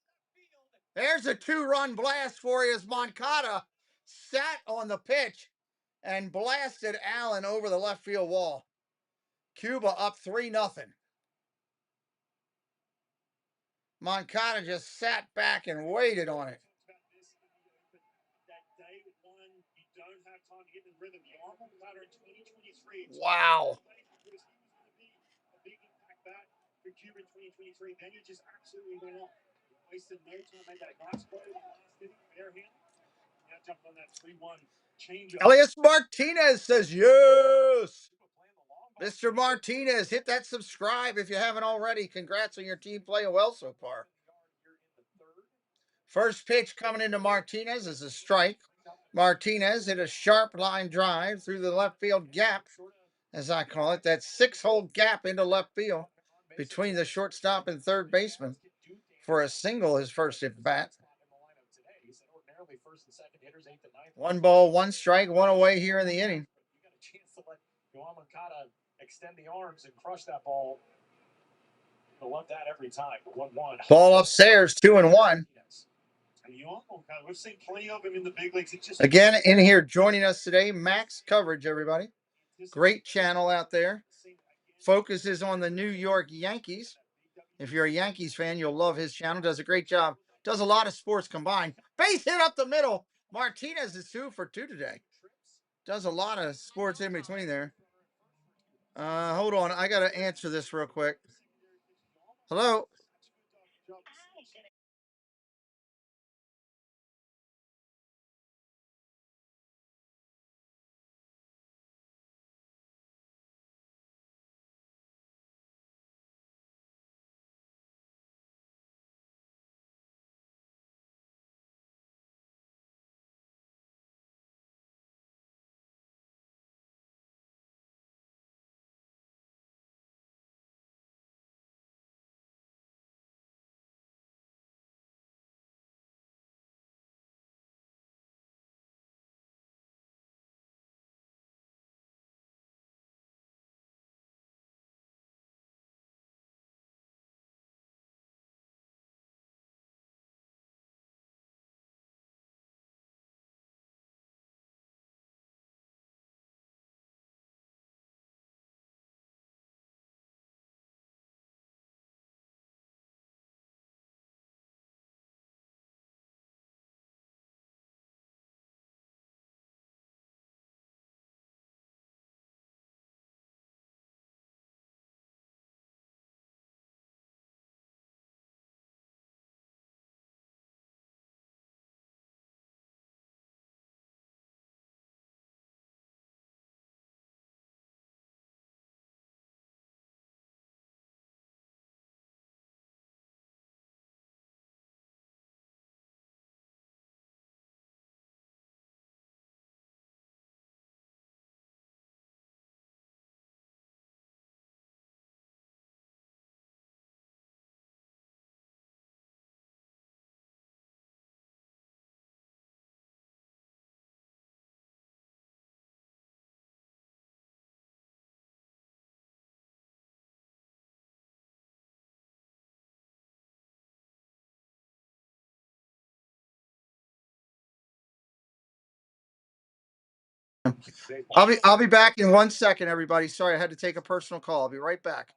There's a 2-run blast for you as Moncada sat on the pitch and blasted Allen over the left field wall. Cuba up 3-0. Moncada just sat back and waited on it. Wow. For Cuba in 2023, then he just absolutely went off. Wasted no time, made that nice play in the last inning, barehand. Now jumped on that 3-1 changeup. Elias Martinez says yes. Mr. Martinez, hit that subscribe if you haven't already. Congrats on your team playing well so far. First pitch coming into Martinez is a strike. Martinez hit a sharp line drive through the left field gap, as I call it, that 6-hole gap into left field between the shortstop and third baseman for a single his first at bat. 1 ball, 1 strike, 1 away here in the inning. You got a chance to let Moncada extend the arms and crush that ball. You'll love that every time. 1-1. Ball upstairs, 2-1. We've seen plenty of him in the big leagues. Again, in here joining us today, Max Coverage, everybody. Great channel out there. Focuses on the New York Yankees. If you're a Yankees fan, you'll love his channel. Does a great job. Does a lot of sports combined. Base hit up the middle. Martinez is 2 for 2 today. Does a lot of sports in between there. Hold on. I got to answer this real quick. Hello? I'll be back in 1 second, everybody. Sorry, I had to take a personal call. I'll be right back.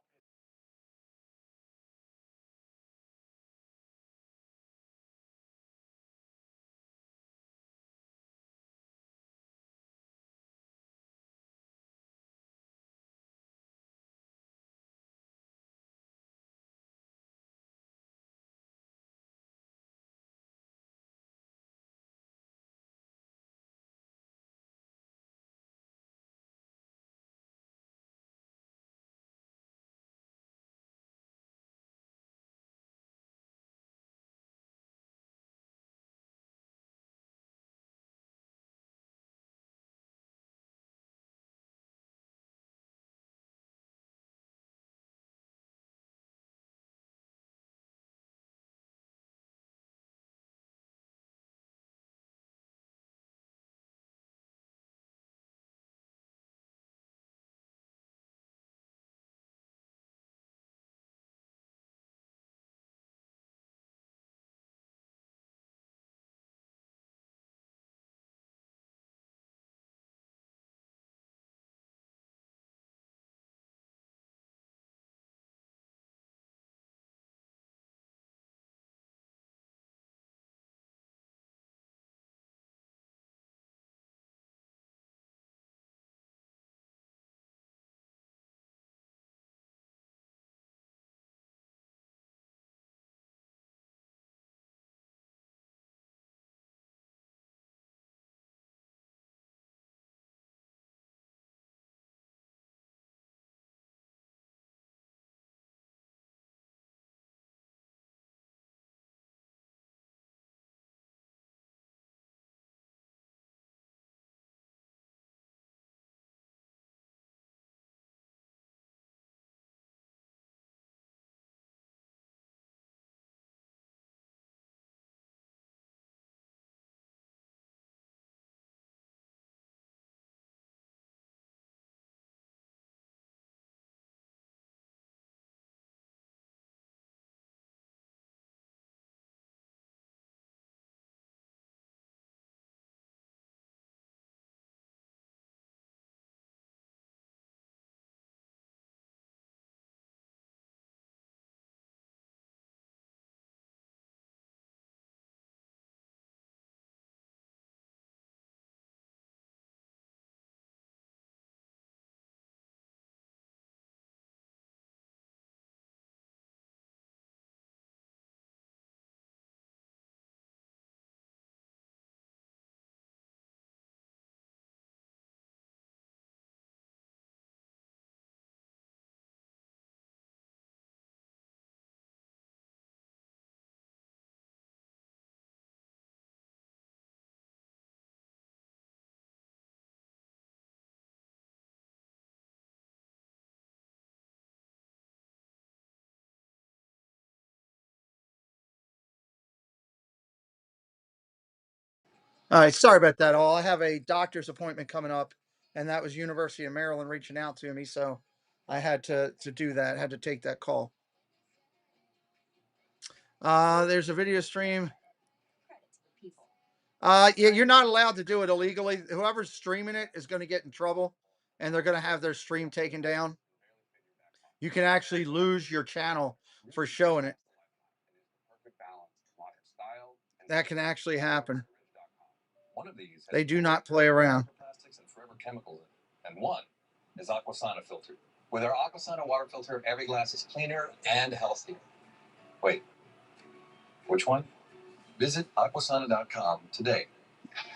All right, sorry about that. All I have a doctor's appointment coming up, and that was University of Maryland reaching out to me, so I had to do that. Had to take that call. There's a video stream. Yeah, you're not allowed to do it illegally. Whoever's streaming it is going to get in trouble, and they're going to have their stream taken down. You can actually lose your channel for showing it. That can actually happen. One of these They do not play around. Plastics and forever chemicals in, and one is Aquasana filter. With our Aquasana water filter, every glass is cleaner and healthier. Wait, which one? Visit aquasana.com today.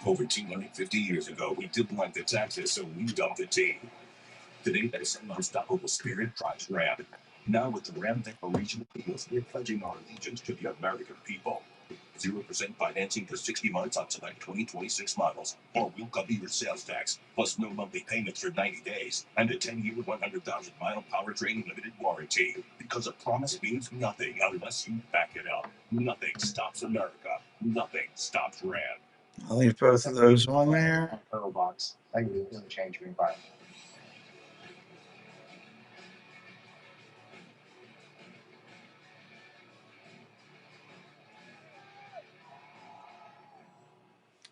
Over 250 years ago, we didn't like the taxes, so we dumped the tea. Today, that same unstoppable spirit drives Ram. Now, with the Ram Declaration of Deals, we're pledging our allegiance to the American people. 0% financing for 60 months on select 2026 models, or we'll cover your sales tax, plus no monthly payments for 90 days, and a 10-year, 100,000-mile powertrain limited warranty. Because a promise means nothing unless you back it up. Nothing stops America. Nothing stops Ram. I'll leave both of those on there. Turtle box. I can really change your environment.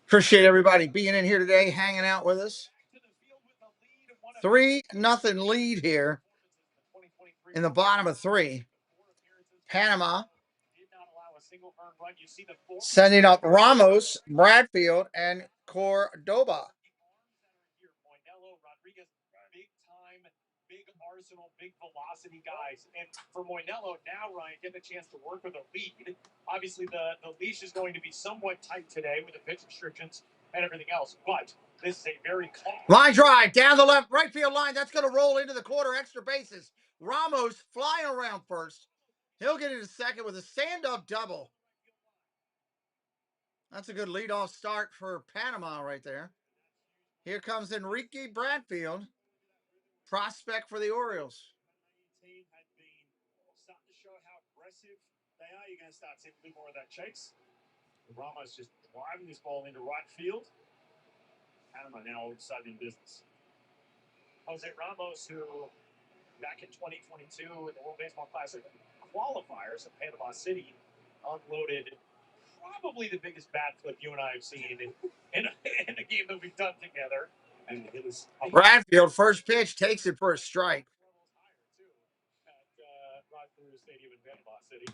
Appreciate everybody being in here today, hanging out with us. 3-0 lead here in the bottom of 3. Panama sending up Ramos, Bradfield, and Cordoba. Big arsenal, big velocity guys. And for Moinello, now, Ryan, getting a chance to work with a lead. Obviously, the leash is going to be somewhat tight today with the pitch restrictions and everything else. But this is a very line drive down the left right field line. That's going to roll into the quarter, extra bases. Ramos flying around first. He'll get into second with a stand-up double. That's a good leadoff start for Panama right there. Here comes Enrique Bradfield, prospect for the Orioles. team had been starting to show how aggressive they are. You're going to start seeing a bit more of that chase. Ramos just driving this ball into right field. Panama now all of a sudden in business. Jose Ramos, who back in 2022 in the World Baseball Classic qualifiers at Panama City, unloaded probably the biggest bat flip you and I have seen in a game that we've done together. And it was Bradfield, first pitch, takes it for a strike. At Rod Stadium in Panama City.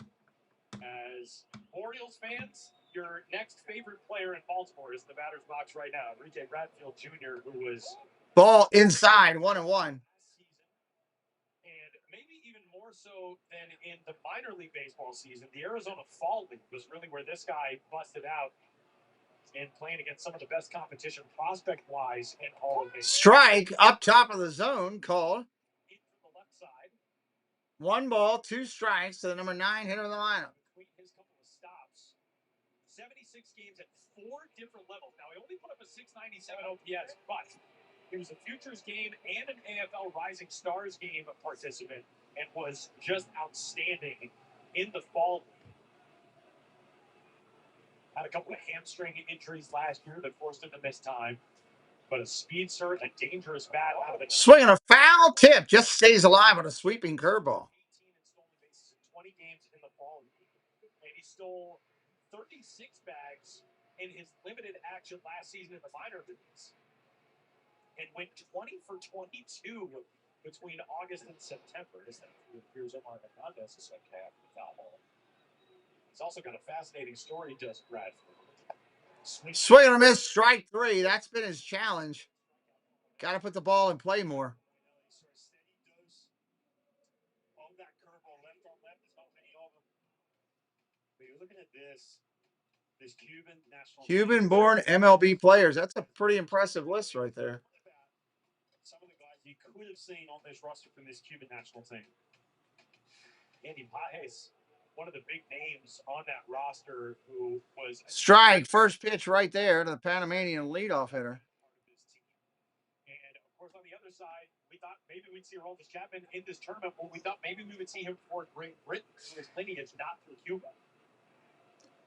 As Orioles fans, your next favorite player in Baltimore is in the batter's box right now, Enrique Bradfield Jr., who was ball inside, 1-1. And maybe even more so than in the minor league baseball season, the Arizona Fall League was really where this guy busted out and playing against some of the best competition prospect-wise in all of baseball. Strike up top of the zone called. 1 ball, 2 strikes to the number 9 hitter of the lineup. His couple of stops. 76 games at 4 different levels. Now, he only put up a 697 OPS, but he was a Futures game and an AFL Rising Stars game participant and was just outstanding in the fall. Had a couple of hamstring injuries last year that forced him to miss time. But a speed surge, a dangerous bat out of the swinging a foul tip, just stays alive on a sweeping curveball. 20 games in the fall. And he stole 36 bags in his limited action last season in the minor leagues. And went 20 for 22 between August and September. He's also got a fascinating story, does Bradford. Swing and a miss, strike 3. That's been his challenge. Got to put the ball in play more. You're looking at this Cuban national Cuban-born MLB players. That's a pretty impressive list right there. Some of the guys you could have seen on this roster from this Cuban national team. Andy Pajes, one of the big names on that roster, who was strike, first pitch right there to the Panamanian leadoff hitter. And of course, on the other side, we thought maybe we'd see Aroldis Chapman in this tournament. Well, we thought maybe we would see him for Great Britain. His lineage not through Cuba.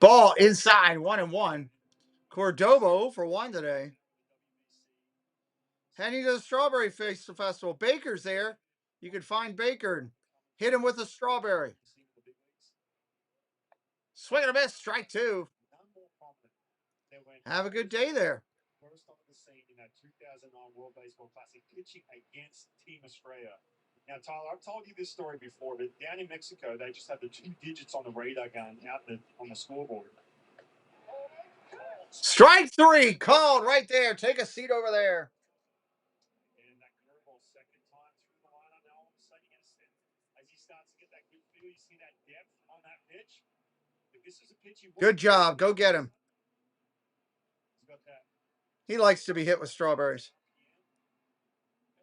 Ball inside, 1-1. Cordoba for 1 today. Heading to the Strawberry Festival. Baker's there. You could find Baker. Hit him with a strawberry. Swing and a miss, strike 2. Have a good day there. First on the scene in that 2009 World Baseball Classic, pitching against Team Australia. Now, Tyler, I've told you this story before, but down in Mexico, they just have the 2 digits on the radar gun out on the scoreboard. Strike 3 called right there. Take a seat over there. And that curveball second time through the lineup. Now all of a sudden you get a step. As he starts to get that good feel, you see that depth on that pitch. If this is a pitch you good job. Go get him. He's got that. He likes to be hit with strawberries.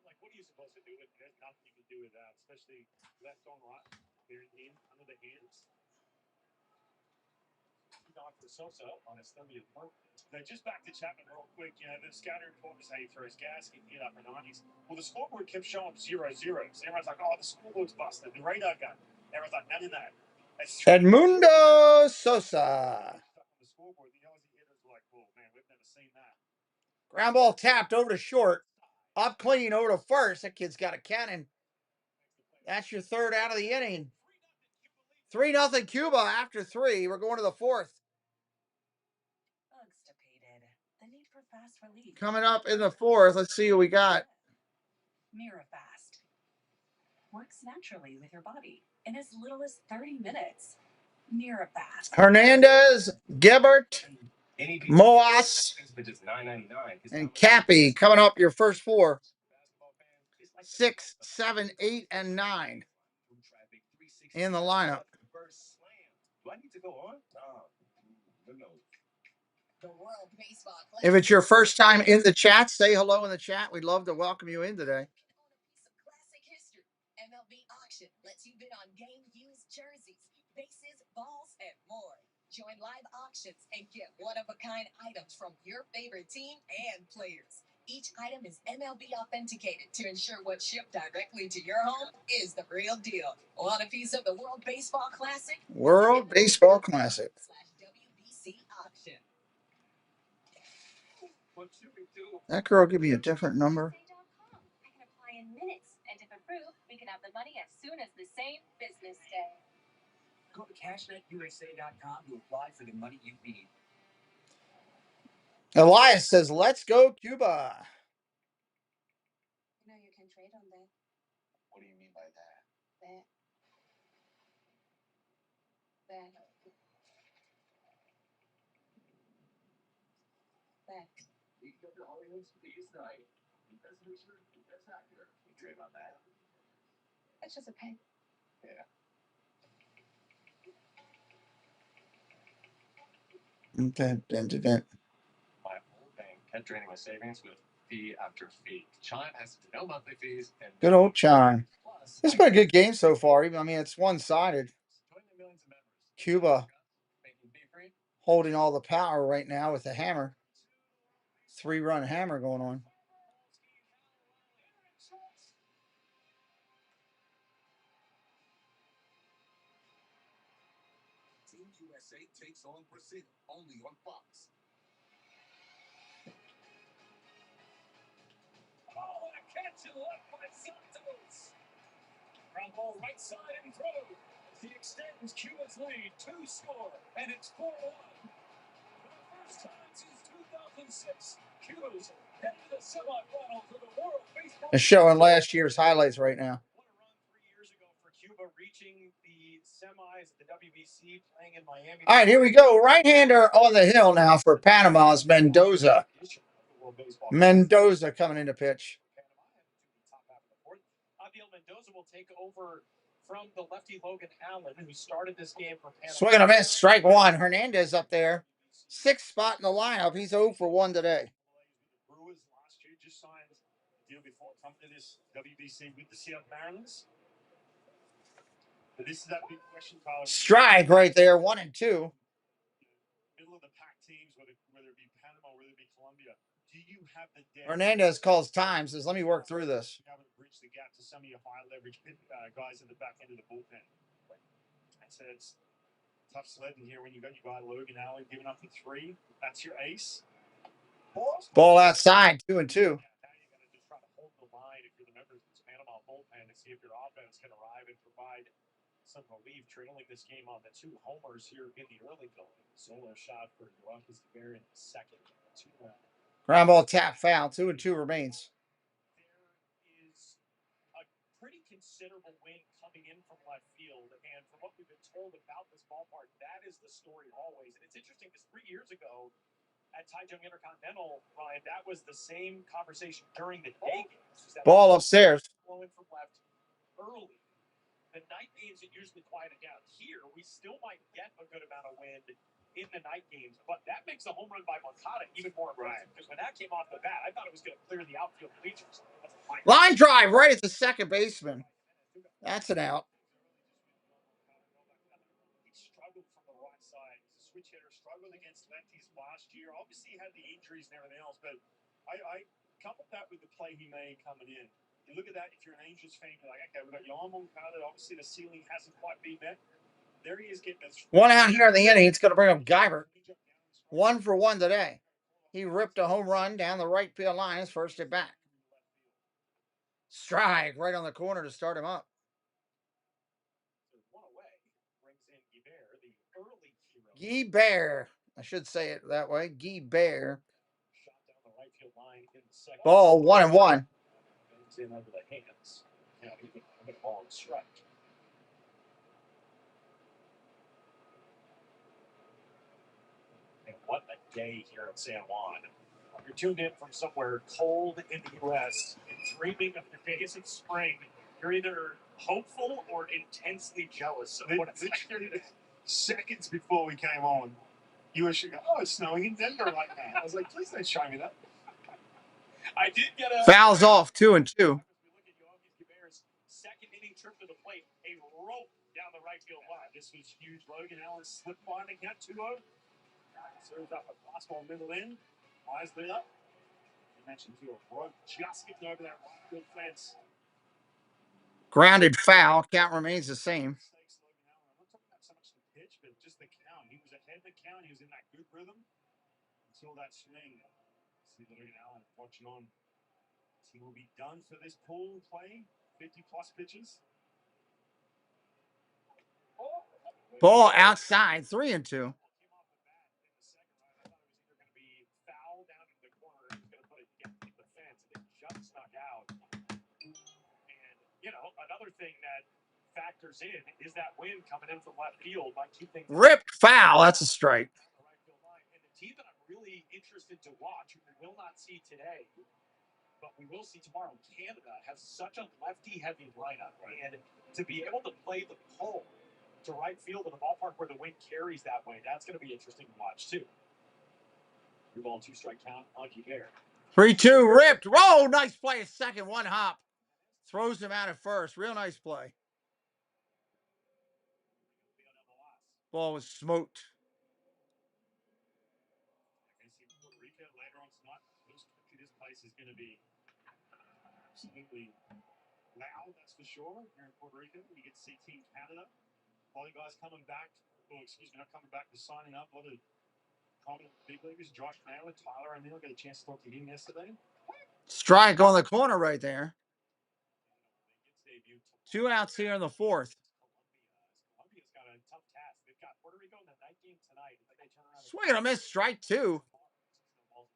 Like, what are you supposed to do with it? There's nothing you can do with that, especially left on right. They're in under the hands. For Sosa on his 30th birthday. Now, just back to Chapman real quick. You know, the scouting report was how he throws gas, he hit up in 90s. Well, the scoreboard kept showing 0-0. So everyone's like, oh, the scoreboard's busted. The radar gun. Everyone's like, none of that. Edmundo Sosa. The scoreboard, the Aussie hitters were like, oh, man, we've never seen that. Ground ball tapped over to short. Up clean over to first. That kid's got a cannon. That's your 3rd out of the inning. 3-0 Cuba after 3. We're going to the 4th. The need for fast relief. Coming up in the 4th, let's see what we got. Mirror Fast. Works naturally with your body in as little as 30 minutes. Mirror Fast. Hernandez, Gebert, Moas, and Cappy coming up your first four. 6, 7, 8, and 9 in the lineup. Do I need to go on? If it's your first time in the chat, say hello in the chat. We'd love to welcome you in today. Classic history. MLB auction lets you bid on game used jerseys, bases, balls, and more. Join live auctions and get one-of-a-kind items from your favorite team and players. Each item is MLB authenticated to ensure what's shipped directly to your home is the real deal. Want a piece of the World Baseball Classic? World Baseball Classic. /WBC auction. What should we do? That girl give me a different number. I can apply in minutes, and if approved, we can have the money as soon as the same business day. Go to cashnetusa.com to apply for the money you need. Elias says, let's go, Cuba. You know you can trade on that. What do you mean by that? That. You got the audience please night. Best picture, best actor. You trade on that. That's just a pen. Yeah. My old bank kept draining my savings with fee after fee. Chime has no monthly fees and Good old Chime. plus. It's been a good game so far. Even I mean, it's one-sided. Join the millions of members. Cuba Making fee free. holding all the power right now with the hammer. 3-run hammer going on. Team USA takes on Brazil only on Fox. Oh, and a catch and left by Santos. Ground ball right side and through. He extends Cuba's lead, 2 score, and it's 4-1. For the first time since 2006, Cuba's headed to the semifinals of the World Baseball. It's showing last year's highlights right now. What a run 3 years ago for Cuba, reaching the semis at the WBC, playing in Miami. All right, here we go. Right-hander on the hill now for Panama's Mendoza. Mendoza coming into pitch. Abiel Mendoza will take over from the lefty Logan Allen, who started this game for Panama. Swing and a miss, strike one. Hernandez up there. 6th spot in the lineup. He's 0 for 1 today. Brewers last year just signed a deal before coming to this WBC with the Seattle Mariners. But this is that big question, Tyler. Strike right there, 1 and 2. Middle of the pack teams, whether it be Panama, whether it be Colombia, do you have the depth? Hernandez calls time, says, let me work through this. You haven't bridged the gap to some of your high leverage guys at the back end of the bullpen. It's tough sledding here when you got your guy Logan Allen giving up the 3. That's your ace. Ball outside, 2 and 2. Now you got to just try to hold the line if you're the members of this Panama bullpen to see if your offense can arrive and provide some relief, trailing this game on the 2 homers here in the early going. Solo shot for Yoakis Bear in the second. 2-1. Ground ball tap foul, 2 and 2 remains. There is a pretty considerable wind coming in from left field, and from what we've been told about this ballpark, that is the story always. And it's interesting because 3 years ago at Taichung Intercontinental, Ryan, that was the same conversation during the day games. Ball upstairs. Blowing from left early. The night games, it usually quieted down. Here, we still might get a good amount of wind in the night games, but that makes the home run by Moncada even more impressive. Because when that came off the bat, I thought it was going to clear the outfield bleachers. Line drive right at the second baseman. That's an out. He struggled from the right side. He's a switch hitter, struggled against lefties last year. Obviously, he had the injuries and everything else, but I coupled that with the play he made coming in. You look at that, if you're an Angels fan, you're like, okay, we've got Yohan Moncada. Obviously, the ceiling hasn't quite been met. There he is getting this. 1 out here in the inning. It's going to bring up Geibert. 1 for 1 today. He ripped a home run down the right field line his first at bat. Strike right on the corner to start him up. Guibert. I should say it that way. Guibert. Ball 1 and 1. comes in over the hands. Now he's going to ball and strike. And what a day here in San Juan. You're tuned in from somewhere cold in the U.S. and dreaming of the days of spring. You're either hopeful or intensely jealous of what it's like. Seconds before we came on, you were showing, oh, it's snowing in Denver right now. I was like, please don't show me that. I did get a fouls off 2-2. Second inning trip to the plate, a rope down the right field line. This was huge. Logan Allen slip finding that 2-0. Serves up a fastball middle in. Wisely up. You mentioned too, a rope just getting over that right field fence. Grounded foul. Count remains the same. I'm not talking about so much the pitch, but just the count. He was ahead of the count. He was in that good rhythm until that swing. See Logan Allen watching on. He will be done for this pool play. 50-plus pitches. Ball outside. 3-2. You know, another thing that factors in is that wind coming in from left field might keep things Ripped foul. That's a strike. And the team that I'm really interested to watch, we will not see today, but we will see tomorrow. Canada has such a lefty-heavy lineup, and to be able to play the pole to right field in the ballpark where the wind carries that way, that's going to be interesting to watch too. 2-ball, 2-strike count. Lucky there. 3-2 ripped. Whoa, nice play at second. One hop. Throws him out at first. Real nice play. Ball was smoked. Later on tonight, this place is going to be absolutely loud, that's for sure. Here in Puerto Rico, you get to see Team Canada. A lot of guys coming back, not coming back, but signing up. A lot of prominent big leaguers. Josh Naylor, Tyler O'Neill, got a chance to talk to him yesterday. Strike on the corner right there. 2 outs here in the fourth. Colombia's got a tough task. They've got Puerto Rico in the night game tonight. Swing and a miss, strike 2.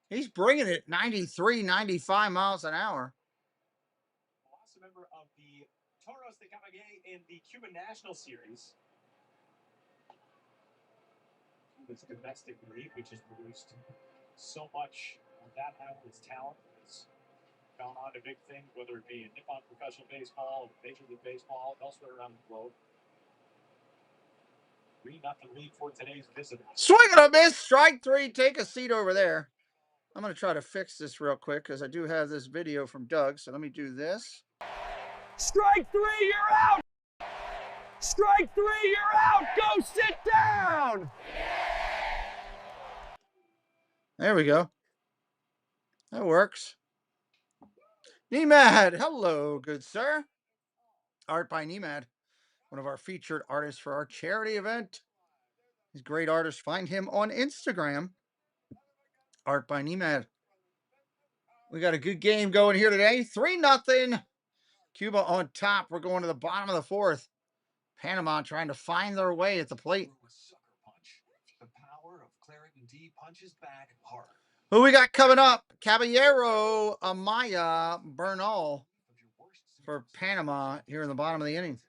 He's bringing it 93, 95 miles an hour. Also a member of the Toros de Cavalier in the Cuban National Series. Cuba's domestic league, which has produced so much of that athlete's talent, has gone on to big things, whether it be in Nippon professional baseball, Major League Baseball, elsewhere around the globe. 3-0 lead for today's visitor. Swing and a miss, strike 3. Take a seat over there. I'm going to try to fix this real quick because I do have this video from Doug. So let me do this. Strike 3, you're out! Strike 3, you're out! Go sit down! There we go. That works. Nemad, hello, good sir. Art by Nemad, one of our featured artists for our charity event. He's a great artist. Find him on Instagram. Art by Nemad. We got a good game going here today. 3-0. Cuba on top. We're going to the bottom of the fourth. Panama trying to find their way at the plate. The power of Claret D punches back hard. Who we got coming up? Caballero Amaya Bernal for Panama here in the bottom of the inning.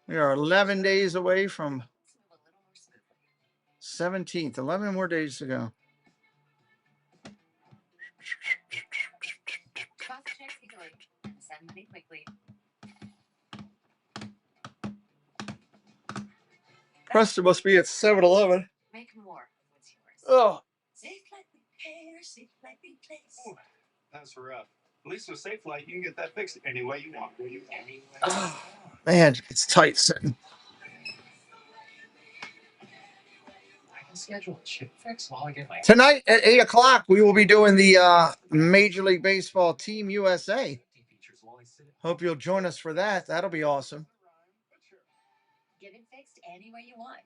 We are 11 days away from 17th. 11 more days to go. Preston must be at 7-Eleven. Make more. What's yours? Oh. Safe Flight Repair, Safe Flight Replace. That's rough. At least with Safe Flight, you can get that fixed any way you want. Oh, man, it's tight sitting. I can schedule a chip fix while I get my... Tonight at 8 o'clock, we will be doing the Major League Baseball Team USA. Hope you'll join us for that. That'll be awesome. Get it fixed any way you want.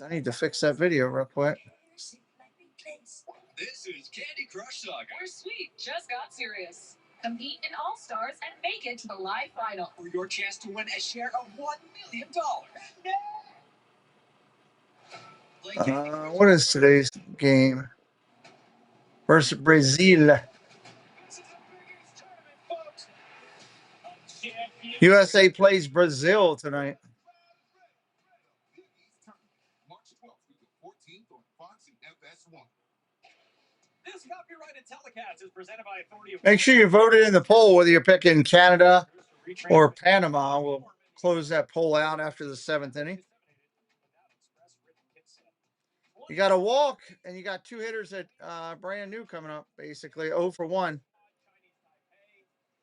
I need to fix that video real quick. This is Candy Crush Saga. We're sweet, just got serious. Compete in All-Stars and make it to the live final. For your chance to win a share of $1 million. What is today's game? Versus Brazil. USA plays Brazil tonight. March 12th through the 14th on Fox and FS1. This copyrighted telecast is presented by Authority of Make sure you voted in the poll whether you're picking Canada or Panama. We'll close that poll out after the 7th inning. You got a walk, and you got 2 hitters at brand new coming up, basically 0 for 1.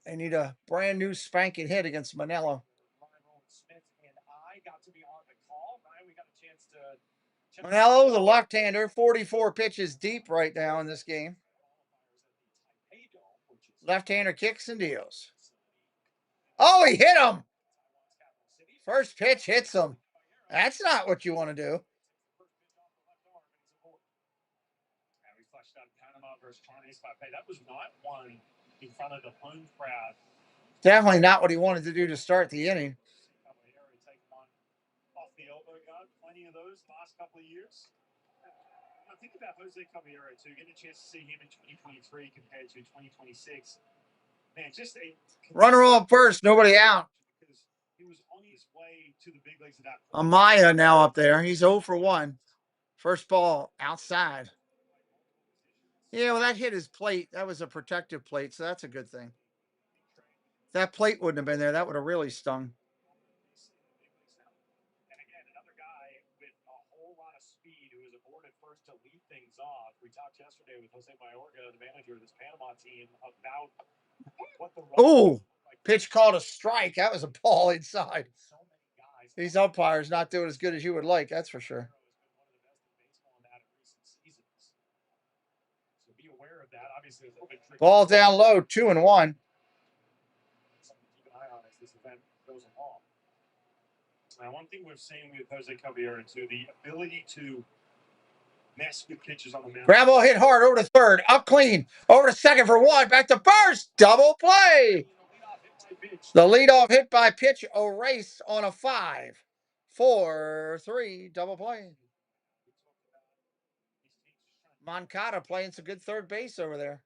They need a brand new spanking hit against Manello. Manello, the left-hander, 44 pitches deep right now in this game. Left-hander kicks and deals. Oh, he hit him. First pitch hits him. That's not what you want to do. That was not one in front of the home crowd. Definitely not what he wanted to do to start the inning. Off the elbow guard, plenty of those last couple of years. I think about Jose Caballero too. Getting a chance to see him in 2023 compared to 2026. Man, just a runner on first, nobody out. Because he was on his way to the big leagues at that point. Amaya now up there. He's 0 for 1. First ball outside. Yeah, well, that hit his plate. That was a protective plate, so that's a good thing. If that plate wouldn't have been there, that would have really stung. And again, another guy with a whole lot of speed who was aboard at first to lead things off. We talked yesterday with Jose Mayorga, the manager of this Panama team, about what the ooh, pitch called a strike. That was a ball inside. These umpires not doing as good as you would like, that's for sure. Ball down low, 2-1. Now, one thing we've seen with Jose Caballero too, the ability to mess with pitches on the mound. Grab ball hit hard over to third, up clean, over to second for 1, back to first, double play. The leadoff hit by pitch erased on a 5-4-3 double play. Moncada playing some good third base over there.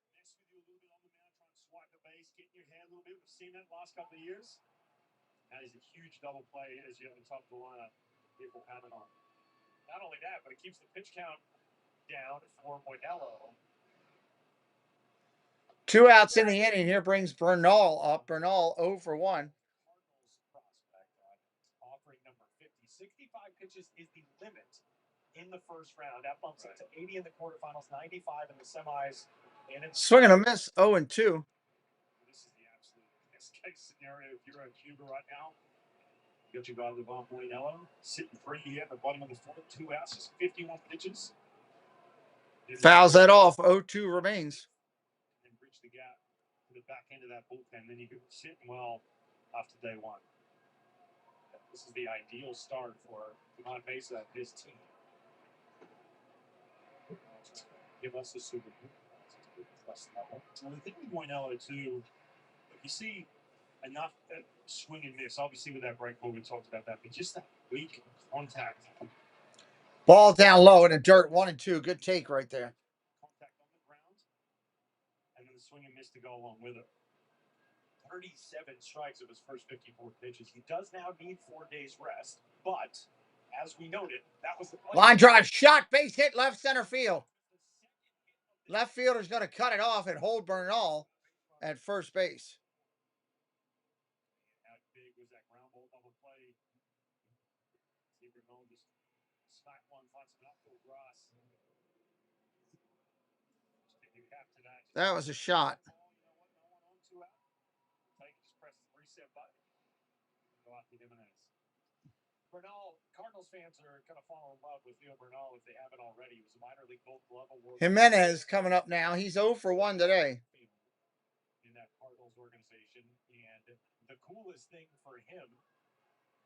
Seen that last couple of years. That is a huge double play as you're on top of the lineup. People pounding on. Not only that, but it keeps the pitch count down for Manello. 2 outs in the inning. Here brings Bernal up. Bernal 0 for 1. Offering number 50. 65 pitches is the limit in the first round. That bumps up to 80 in the quarterfinals, 95 in the semis. Swing and a miss, 0-2. This is the absolute best case scenario if you're in Cuba right now. You got your guy Manello sitting pretty here at the bottom of the fourth, 2 outs, just 51 pitches. Fouls that off, 0-2 remains. And bridge the gap to the back end of that bullpen. Then you could sit well after day 1. This is the ideal start for Juan Mesa and his team. Give us the super level. And the thing with Manello too, you see enough swing and miss. Obviously, with that break ball, we talked about that, but just that weak contact. Ball down low in the dirt, 1-2. Good take right there. Contact on the ground, and then the swing and miss to go along with it. 37 strikes of his first 54 pitches. He does now need 4 days rest, but as we noted, that was the play. Line drive shot, base hit, left center field. Left fielder's going to cut it off and hold Bernal at first base. How big was that ground ball double play? See Bernal just smack one, finds an outfield grass. That was a shot. Bernal, Cardinals fans are going to fall in love with Leo Bernal if they haven't already. He was a minor league Gold Glove award. Jimenez coming up now. He's 0 for 1 today. In that Cardinals organization, and the coolest thing for him,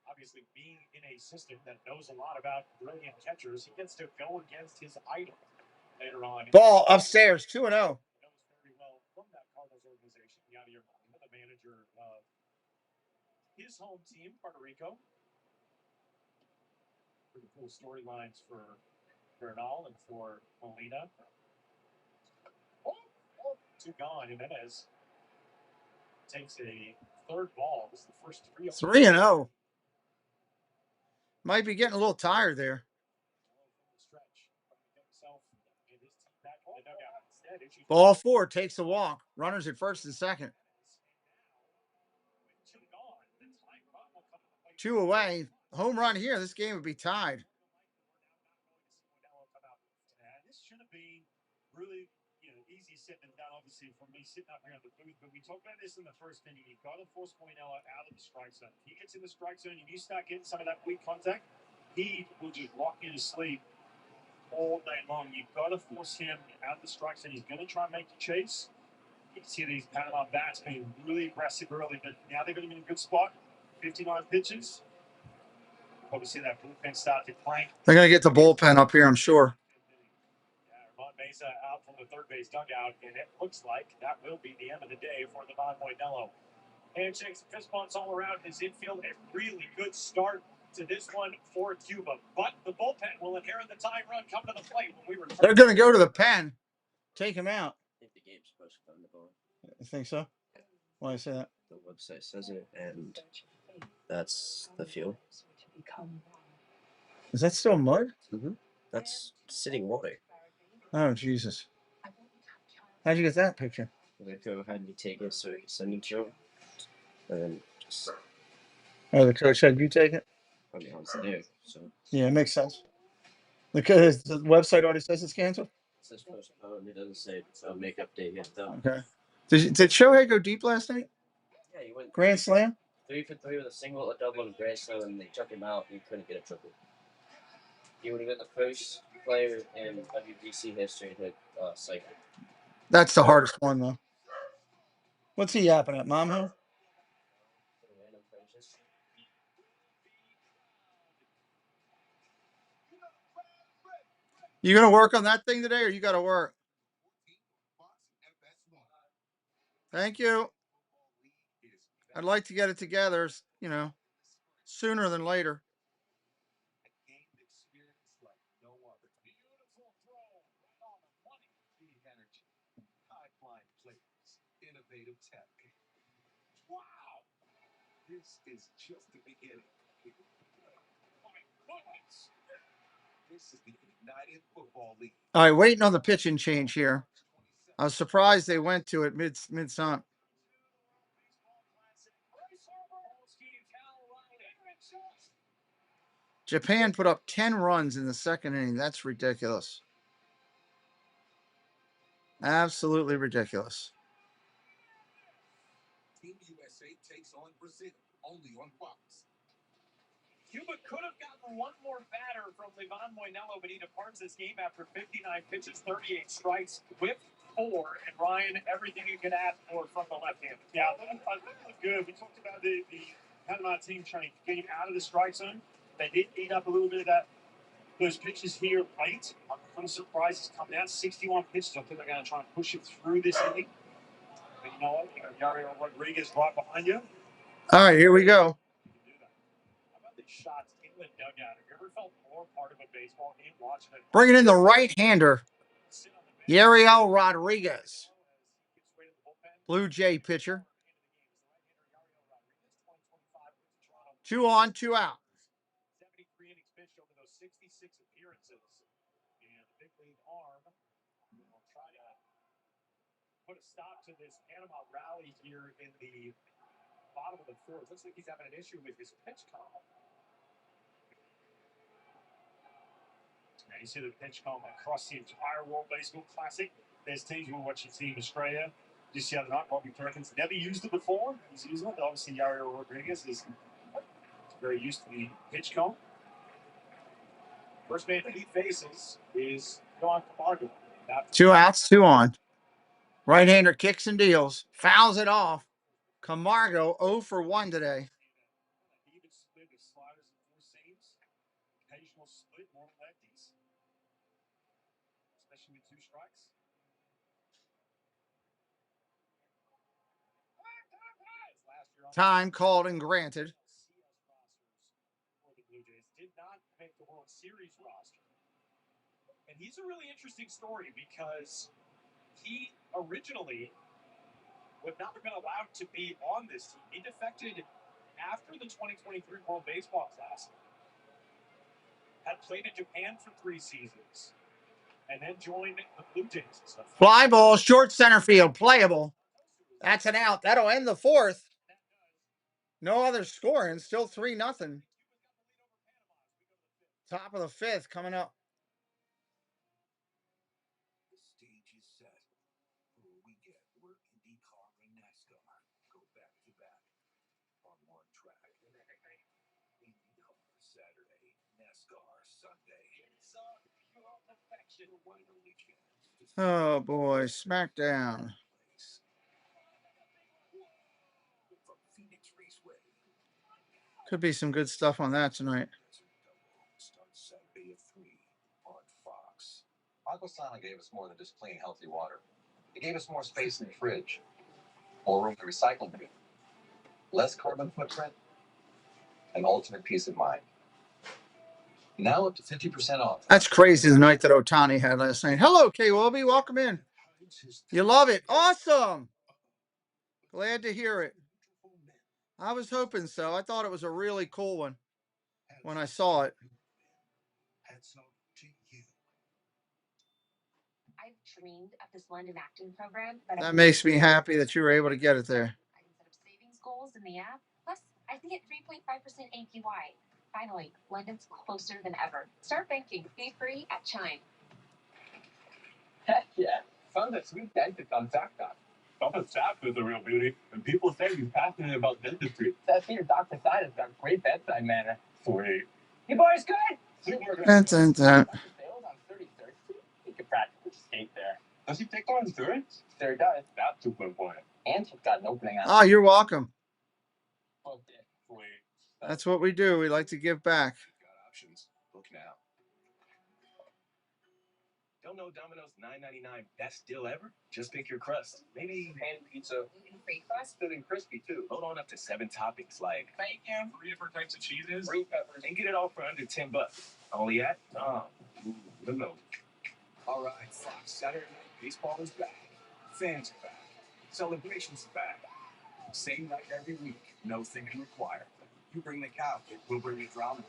obviously being in a system that knows a lot about brilliant catchers, he gets to go against his idol later on. Ball upstairs, 2-0. Knows very well from that Cardinals organization, Yadier Molina, the manager of his home team, Puerto Rico. Pretty cool storylines for Bernal and for Molina. Two gone. Jimenez takes a third ball. This is the first 3-0. Might be getting a little tired there. Ball 4 takes a walk. Runners at first and second. 2 away. Home run here. This game would be tied. This should have been really, easy sitting down, obviously, from me sitting up here in the booth. But we talked about this in the first inning. You've got to force Moinella out of the strike zone. If he gets in the strike zone and you start getting some of that weak contact, he will just lock you to sleep all day long. You've got to force him out of the strike zone. He's going to try and make you chase. You can see these Panama bats being really aggressive early, but now they're going to be in a good spot. 59 pitches. Obviously, that bullpen started playing. They're going to get the bullpen up here, I'm sure. Mesa out from the third base dugout, and it looks like that will be the end of the day for the Moinella. Handshakes and fist bumps all around his infield. A really good start to this one for Cuba, but the bullpen will inherit the tying run. Come to the plate when we return. They're going to go to the pen, take him out. I think the game's supposed to come to ball. You think so? Why do you say that? The website says it, and that's the field. Is that still mud? Mm-hmm. That's sitting water. Oh, Jesus. How'd you get that picture? They go ahead and take it so we can send it to him. And then just. Oh, the coach had you take it? I mean, obviously there, so. Yeah, it makes sense. Because the website already says it's canceled? It says postponed. It doesn't say a make-up date yet, though. Okay. Did Shohei go deep last night? Yeah, he went. Grand slam? 3 for 3 with a single, a double, and a grand slam, and they took him out. He couldn't get a triple. He would have been the first player in WBC history to cycle. That's the hardest one, though. What's he yapping at, Mom? Who? You gonna work on that thing today, or you got to work? Thank you. I'd like to get it together, sooner than later. Innovative tech. Wow! This is just the beginning. This is the United Football League. All right, waiting on the pitching change here. I was surprised they went to it mid-sump. Japan put up 10 runs in the second inning. That's ridiculous. Absolutely ridiculous. Team USA takes on Brazil, only on Fox. Cuba could have gotten one more batter from Moinella, but he departs this game after 59 pitches, 38 strikes, whipped 4. And Ryan, everything you can ask for from the left hand. Yeah, I thought it looked good. We talked about the Panama team trying to get him out of the strike zone. They did eat up a little bit of those pitches here late. I'm kind of surprised he's coming out 61 pitches. I think they're going to try and push it through this inning. But you know what? Yariel Rodriguez right behind you. All right, here we go. Shots in the dugout. Have you ever felt more part of a baseball game watching it? Bringing in the right-hander, Yariel Rodriguez, Blue Jay pitcher. 2 on, 2 out. 73 innings pitched over those 66 appearances. And the big league arm will try to put a stop to this Panama rally here in the bottom of the 4th. Looks like he's having an issue with his pitch column. Now you see the pitch column across the entire World Baseball Classic. There's teams we're watching Team Australia. Just the other night, Bobby Perkins never used it before. He's using it. Obviously, Yariel Rodriguez is very used to the pitch column. First man that he faces is Don Camargo. 2 outs, 2 on. Right-hander kicks and deals. Fouls it off. Camargo 0 for 1 today. Even split with sliders and 4 seams. Occasional split, more lefties. Especially with 2 strikes. Time called and granted. The Blue Jays did not make the World Series roster. And he's a really interesting story because he originally would not have been allowed to be on this team. He defected after the 2023 World Baseball Classic. Had played in Japan for 3 seasons. And then joined the Blue Jays. Fly ball, short center field, playable. That's an out. That'll end the fourth. No other scoring. Still 3-0. Top of the fifth coming up. The stage is set for a weekend where IndyCar and NASCAR go back to back on one track. IndyCar Saturday, NASCAR Sunday. It's pure perfection. One and only chance to see Oh boy, SmackDown. from Phoenix Raceway. Could be some good stuff on that tonight. Starts Saturday at 3 on Fox. Aquasana gave us more than just clean, healthy water. It gave us more space in the fridge, more room to recycle bin, less carbon footprint, and ultimate peace of mind. Now up to 50% off. That's crazy, the night that Otani had last night. Hello, K-Wobby. Welcome in. You love it. Awesome. Glad to hear it. I was hoping so. I thought it was a really cool one when I saw it. Hats off to you. I've dreamed of this London acting program, but That makes me happy that you were able to get it there. I can set up savings goals in the app. Plus, I can get 3.5% APY. Finally, London's closer than ever. Start banking fee-free at Chime. Heck yeah. Found a sweet dentist on TikTok. Dr. Staff is a real beauty, and people say he's passionate about dentistry. Says here, Dr. Side has got great bedside manner. Sweet. You boys good? Dun, dun, dun. Dr. Sales on 33rd Street? He could practically skate there. Does he take on insurance? Sure he does. That's super important. And she's got an opening on. Oh, you're welcome. Okay. Sweet. That's what we do. We like to give back. Got options. Book now. Don't know Domino's $9.99 best deal ever? Just pick your crust. Maybe pan pizza. Gluten-free crust. Good and crispy too. Load on up to 7 toppings like Bacon, 3 different types of cheeses, green peppers, and get it all for under $10. Only at no. All right, Fox. Saturday night baseball is back. Fans are back. Celebrations are back. Same night every week. No thinking required. You bring the cow, we'll bring the drama.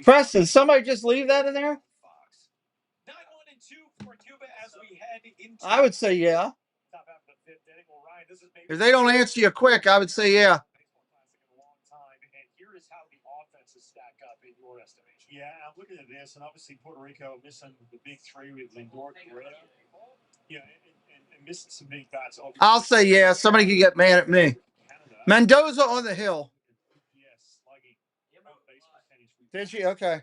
Preston, somebody just leave that in there? Fox. 9-1-2 for Cuba as we head into. I would say yeah. Top half of the 5th inning. Well, Ryan, this is maybe If they don't answer you quick, I would say yeah. baseball classic in a long time, and here is how the offenses stack up in your estimation. Yeah, I'm looking at this, and obviously Puerto Rico missing the big 3 with Lindor, Guerrero. Yeah, and missing some big bats. Obviously. I'll say yeah. Somebody could get mad at me. Canada. Mendoza on the hill. Yes, slugging. Base percentage. Did she? Okay.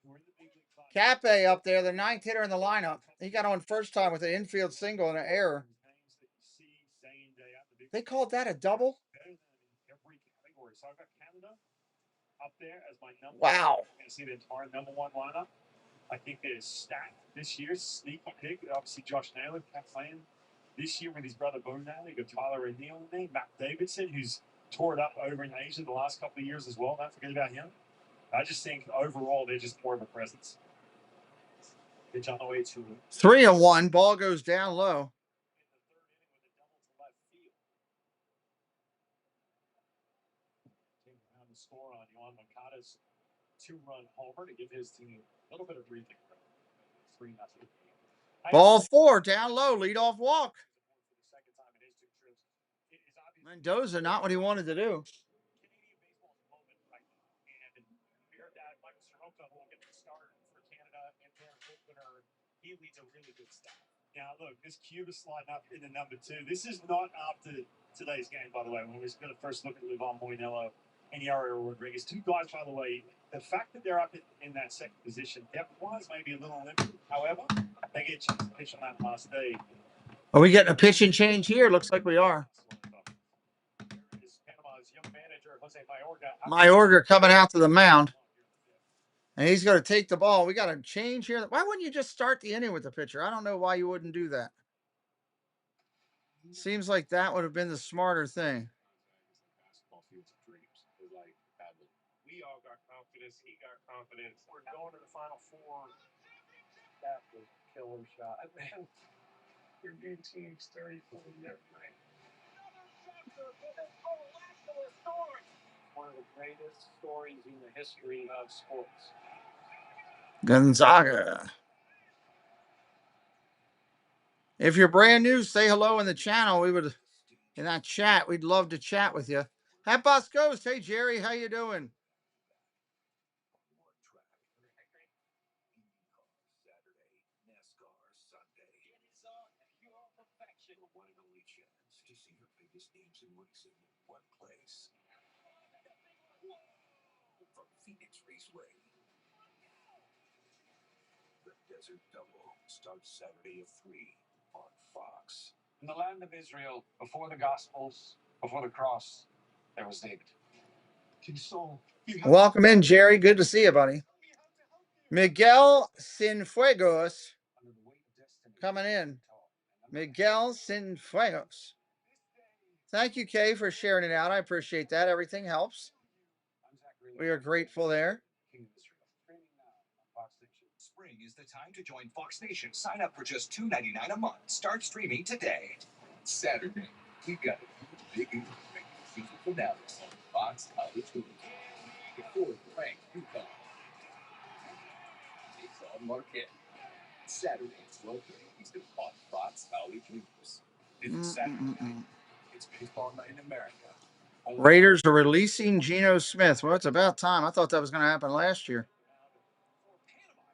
We're in the big league fight. Cape up there, the 9th hitter in the lineup. He got on first time with an infield single and an error. Names that you see day in, day out, the big They called that a double? better than in every category. So I've got Canada up there as my number. Wow. I'm going to see the entire number 1 lineup. I think they're stacked this year. Sneaky pick. Obviously, Josh Naylor kept playing this year with his brother Bo Naylor. You got Tyler O'Neill in there. Matt Davidson, who's tore it up over in Asia the last couple of years as well. Don't forget about him. I just think overall they're just more of a presence. Pitch on the way to 3-1. Ball goes down low. in the 3rd inning with a double to left field. Came around the score on Yohan Moncada's 2-run homer to give his team a little bit of breathing room. 3-0. Ball 4 down low. Leadoff walk. For the second time in his 2 trips. It is obvious Mendoza, not what he wanted to do. Canadian baseball's moment right now. And we're that Michael Soroka will get the start for Canada and their opener. He leads a really good staff. Now, look, this Cuba sliding up in the number 2. This is not after today's game, by the way, when we're going to first look at Livan Moinello and Yariel Rodriguez. 2 guys, by the way, the fact that they're up in that second position, depth-wise, maybe a little limited. However, they get a chance to pitch on that last day. Are we getting a pitching change here? Looks like we are. There is Panama's young manager, Jose Mayorga. Mayorga coming out to the mound. And he's going to take the ball. We got a change here. Why wouldn't you just start the inning with the pitcher? I don't know why you wouldn't do that. Seems like that would have been the smarter thing. Basketball fields of dreams. We all got confidence. He got confidence. We're going to the Final Four That was a killer shot, man. Your new team's 34 every night. One of the greatest stories in the history of sports. Gonzaga. If you're brand new, say hello in the channel. We would, in that chat, we'd love to chat with you. Hat Boss Ghost. Hey, Jerry, how you doing? One and only chance to see the biggest names in racing in one place. From Phoenix Raceway, the Desert Double starts Saturday at 3 on Fox. In the land of Israel, before the Gospels, before the cross, there was David. Welcome in, Jerry. Good to see you, buddy. Miguel Cienfuegos coming in. Miguel Cienfuegos. Thank you, Kay, for sharing it out. I appreciate that. Everything helps. We are grateful there. Spring is the time to join Fox Nation. Sign up for just $2.99 a month. Start streaming today. Saturday, we got a big season finale on Fox College Hoops. Before the ranked UConn. It's on Marquette. Saturday, 12:30 Eastern on Fox College Hoops. It's Saturday. It's baseball night in America. Raiders are releasing Geno Smith. Well, it's about time. I thought that was going to happen last year.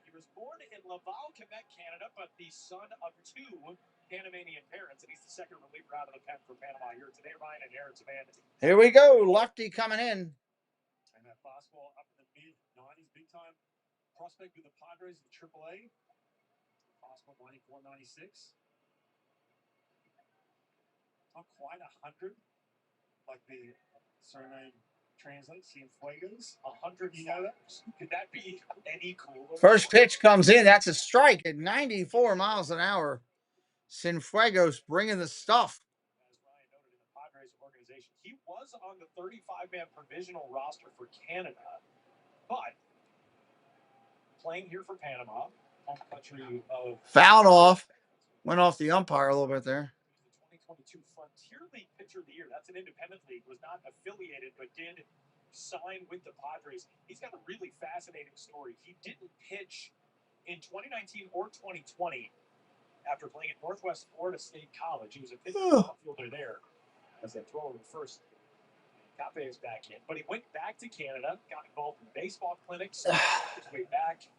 He was born in Laval, Quebec, Canada, but the son of two Panamanian parents, and he's the second reliever out of the pen for Panama here today. Ryan and Aaron's man. Here we go. Lefty coming in. And that fastball up in the mid-90s, big-time prospect with the Padres in AAA. Fastball 94, 96. Not quite 100, like the surname translates, Cienfuegos. 100, you know that? Could that be any cooler? First pitch comes in. That's a strike at 94 miles an hour. Cienfuegos bringing the stuff. As Ryan noted in the Padres organization, he was on the 35-man provisional roster for Canada, but playing here for Panama, home country of... Fouled off. Went off the umpire a little bit there. The 2022 Frontier League Pitcher of the Year. That's an independent league. Was not affiliated, but did sign with the Padres. He's got a really fascinating story. He didn't pitch in 2019 or 2020 after playing at Northwest Florida State College. He was a pitcher outfielder there as they throw over first. Cafe is back in. But he went back to Canada, got involved in baseball clinics, his way back.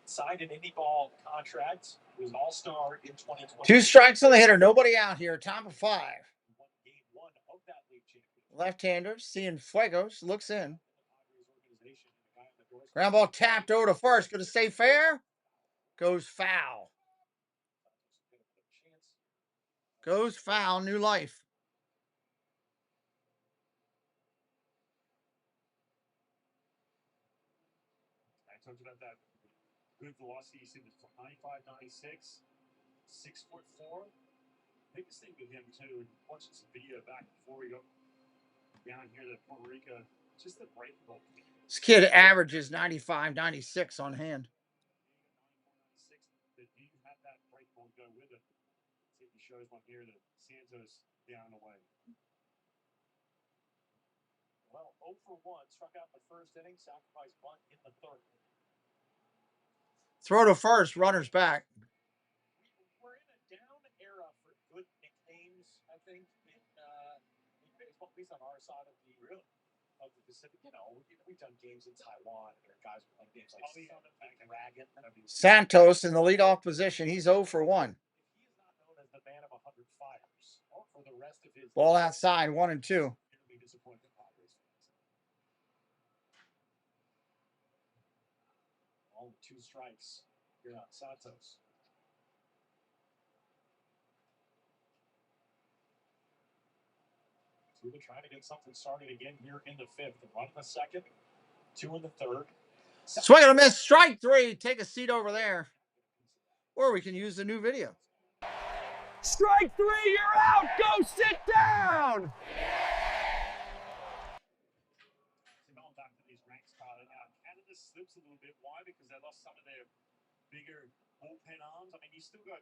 Signed an indie ball contract. He was an all-star in 2020. 2 strikes on the hitter. Nobody out here. Top of 5. Game 1 of that league championship. Left-hander. Cienfuegos looks in. Ground ball tapped over to first. Going to stay fair. Goes foul. Goes foul. New life. I talked about that good velocity. You see the 95, 96, 6'4". Biggest thing with him too, and watching some video back before we go down here to Puerto Rico, just the break ball. This kid averages 95, 96 on hand. But you have that break ball go with it. See if he shows one here to Santos down the way. Well, 0 for 1, struck out in the first inning, sacrificed bunt in the third. Throw to first, runners back. We're in a down era for good nicknames, I think, in baseball, at least on our side of the Pacific. You know, we've done games in Taiwan, and there are guys with names like Dragon. Santos in the leadoff position. He's 0 for 1. He is not known as the man of 100 fires. Or for the rest of his ball outside, 1 and 2. Disappointed Padres fans. All 2 strikes here on Santos. Cuba trying to get something started again here in the 5th. Run in the 2nd, 2 in the 3rd. Swing and a miss. Strike 3. Take a seat over there. Or we can use the new video. Strike 3, you're out. Go sit down. Going back to these ranks, Carl. Now, Canada slips a little bit. Why? Because they lost some of their bigger bullpen arms. I mean, you still got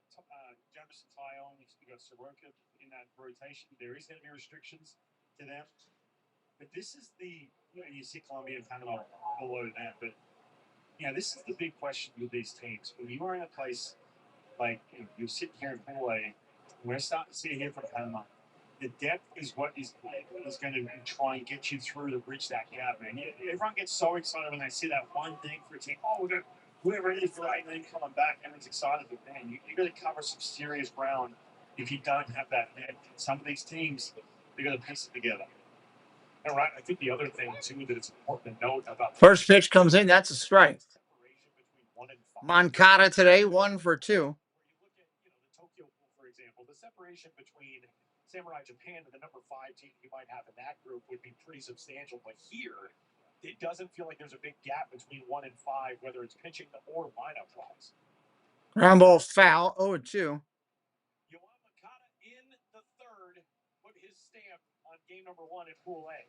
Jamison Tyone, you still got Soroka in that rotation. There is going to be restrictions to them. But this is you see Colombia and Panama below that. But, this is the big question with these teams. When you are in a place like, you're sitting here in Pool A, we're starting to see here from Panama. The depth is what is going to try and get you through to bridge that gap, man. Everyone gets so excited when they see that one thing for a team. Oh, we're going to, whoever it is, right, then coming back, everyone's excited. But, man, you got to cover some serious ground if you don't have that depth. Some of these teams, they got to piece it together. And right, I think the other thing too that it's important to note about First pitch comes in. That's a strike. Moncada today, 1 for 2. You look at the Tokyo pool, for example, the separation between Samurai Japan and the number 5 team you might have in that group would be pretty substantial. But here, it doesn't feel like there's a big gap between 1 and 5, whether it's pitching or lineup wise. Ground ball foul, 0-2. Yoan Moncada in the third put his stamp on game number 1 in Pool A.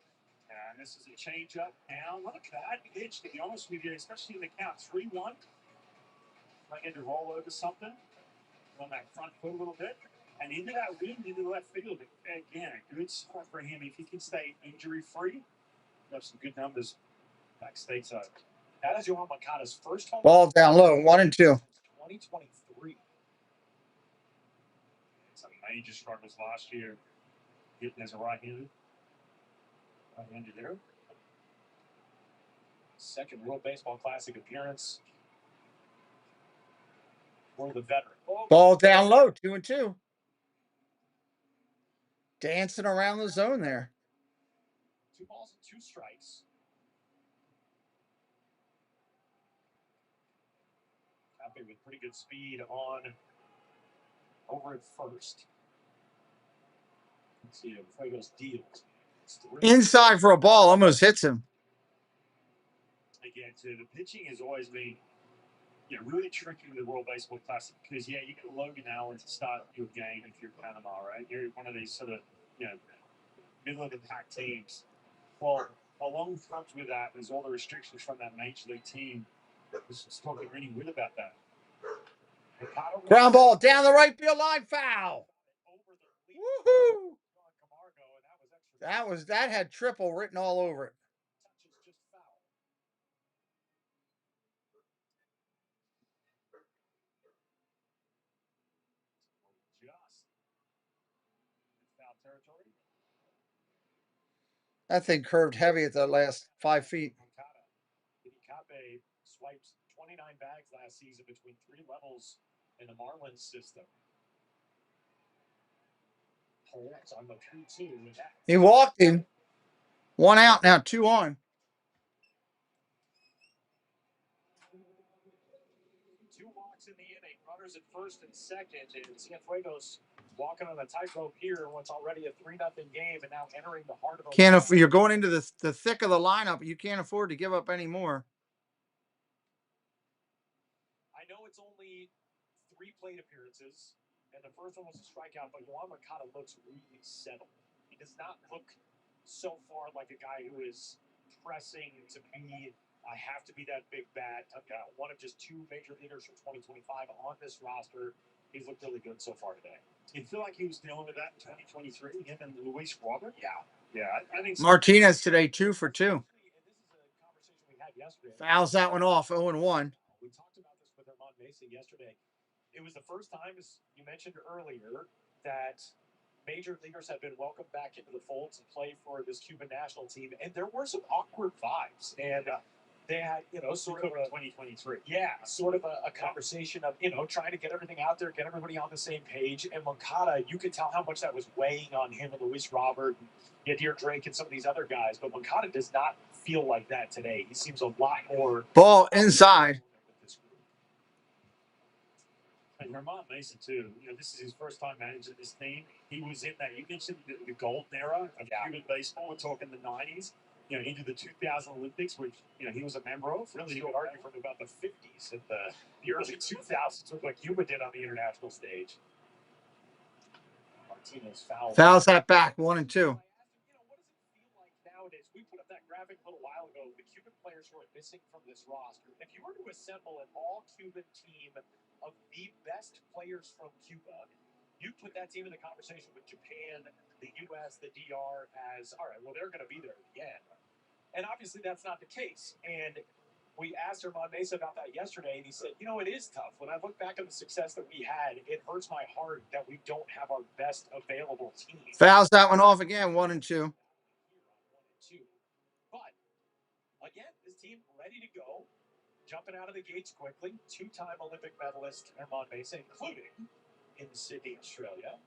And this is a changeup down. Look at that pitch, to be honest with you, especially in the count 3-1. Might get to roll over something on that front foot a little bit. And into that wind, into the left field. Again, a good spot for him. If he can stay injury-free, have some good numbers back stateside. That is Yoan Moncada's first home. Ball down low, 1-2. 2023. Some major struggles last year, hitting as a right-handed. Right-handed there. Second World Baseball Classic appearance for the veteran. Ball down low, 2-2. Dancing around the zone there. 2 balls and 2 strikes. Cappe with pretty good speed on over at first. Let's see if Fuegos deals. Inside for a ball, almost hits him. Again, so the pitching has always been really tricky with the World Baseball Classic because, you get Logan Allen to start your game if you're Panama, right? You're one of these sort of, middle of the pack teams. Well, along comes with that, there's all the restrictions from that Major League team. Let's talk to Rennie Wood about that. Ground ball down the right field line, foul. Woohoo! That had triple written all over it. Just That thing curved heavy at the last 5 feet. Cappe swiped 29 bags last season between 3 levels in the Marlins system. Pulls on the 3-2. He walked him. 1 out now, 2 on. 2 walks in the inning, runners at first and second, and Cienfuegos walking on a tightrope here. What's already a 3-0 game, and now entering the heart of the You're going into the thick of the lineup. You can't afford to give up any more. I know it's only 3 plate appearances, and the first one was a strikeout, but Yoan Moncada looks really settled. He does not look so far like a guy who is pressing to be, I have to be that big bat. I've got one of just 2 major leaguers from 2025 on this roster. He's looked really good so far today. You feel like he was dealing with that in 2023, him and Luis Robert? Yeah, I think so. Martinez today, 2 for 2. And this is a conversation we had yesterday. Fouls that one off, 0-1. We talked about this with Armand Mesa yesterday. It was the first time, as you mentioned earlier, that major leaguers have been welcomed back into the fold to play for this Cuban national team, and there were some awkward vibes. And they had, sort of a 2023. Yeah, sort of a conversation of, trying to get everything out there, get everybody on the same page. And Moncada, you could tell how much that was weighing on him and Luis Robert, and Yadir Drake, and some of these other guys. But Moncada does not feel like that today. He seems a lot more ball inside. And Armand Mesa too. This is his first time managing this team. He was in that. You mentioned the golden era of Cuban baseball. We're talking the '90s. Into the 2000 Olympics, which he was a member of. Really, you could argue from about the 50s and the early 2000s, looked like Cuba did on the international stage. Martinez fouls that back, 1-2. What does it feel like nowadays? We put up that graphic graphic a little while ago, the Cuban players who are missing from this roster. If you were to assemble an all-Cuban team of the best players from Cuba, you put that team in the conversation with Japan, the U.S., the DR as, all right, well, they're going to be there at the end. And obviously that's not the case. And we asked Herman Mesa about that yesterday, and he said, you know, it is tough. When I look back at the success that we had, it hurts my heart that we don't have our best available team. Fouls that one off again, 1 and 2. But, again, this team ready to go, jumping out of the gates quickly. Two-time Olympic medalist Herman Mesa, including in Sydney, Australia.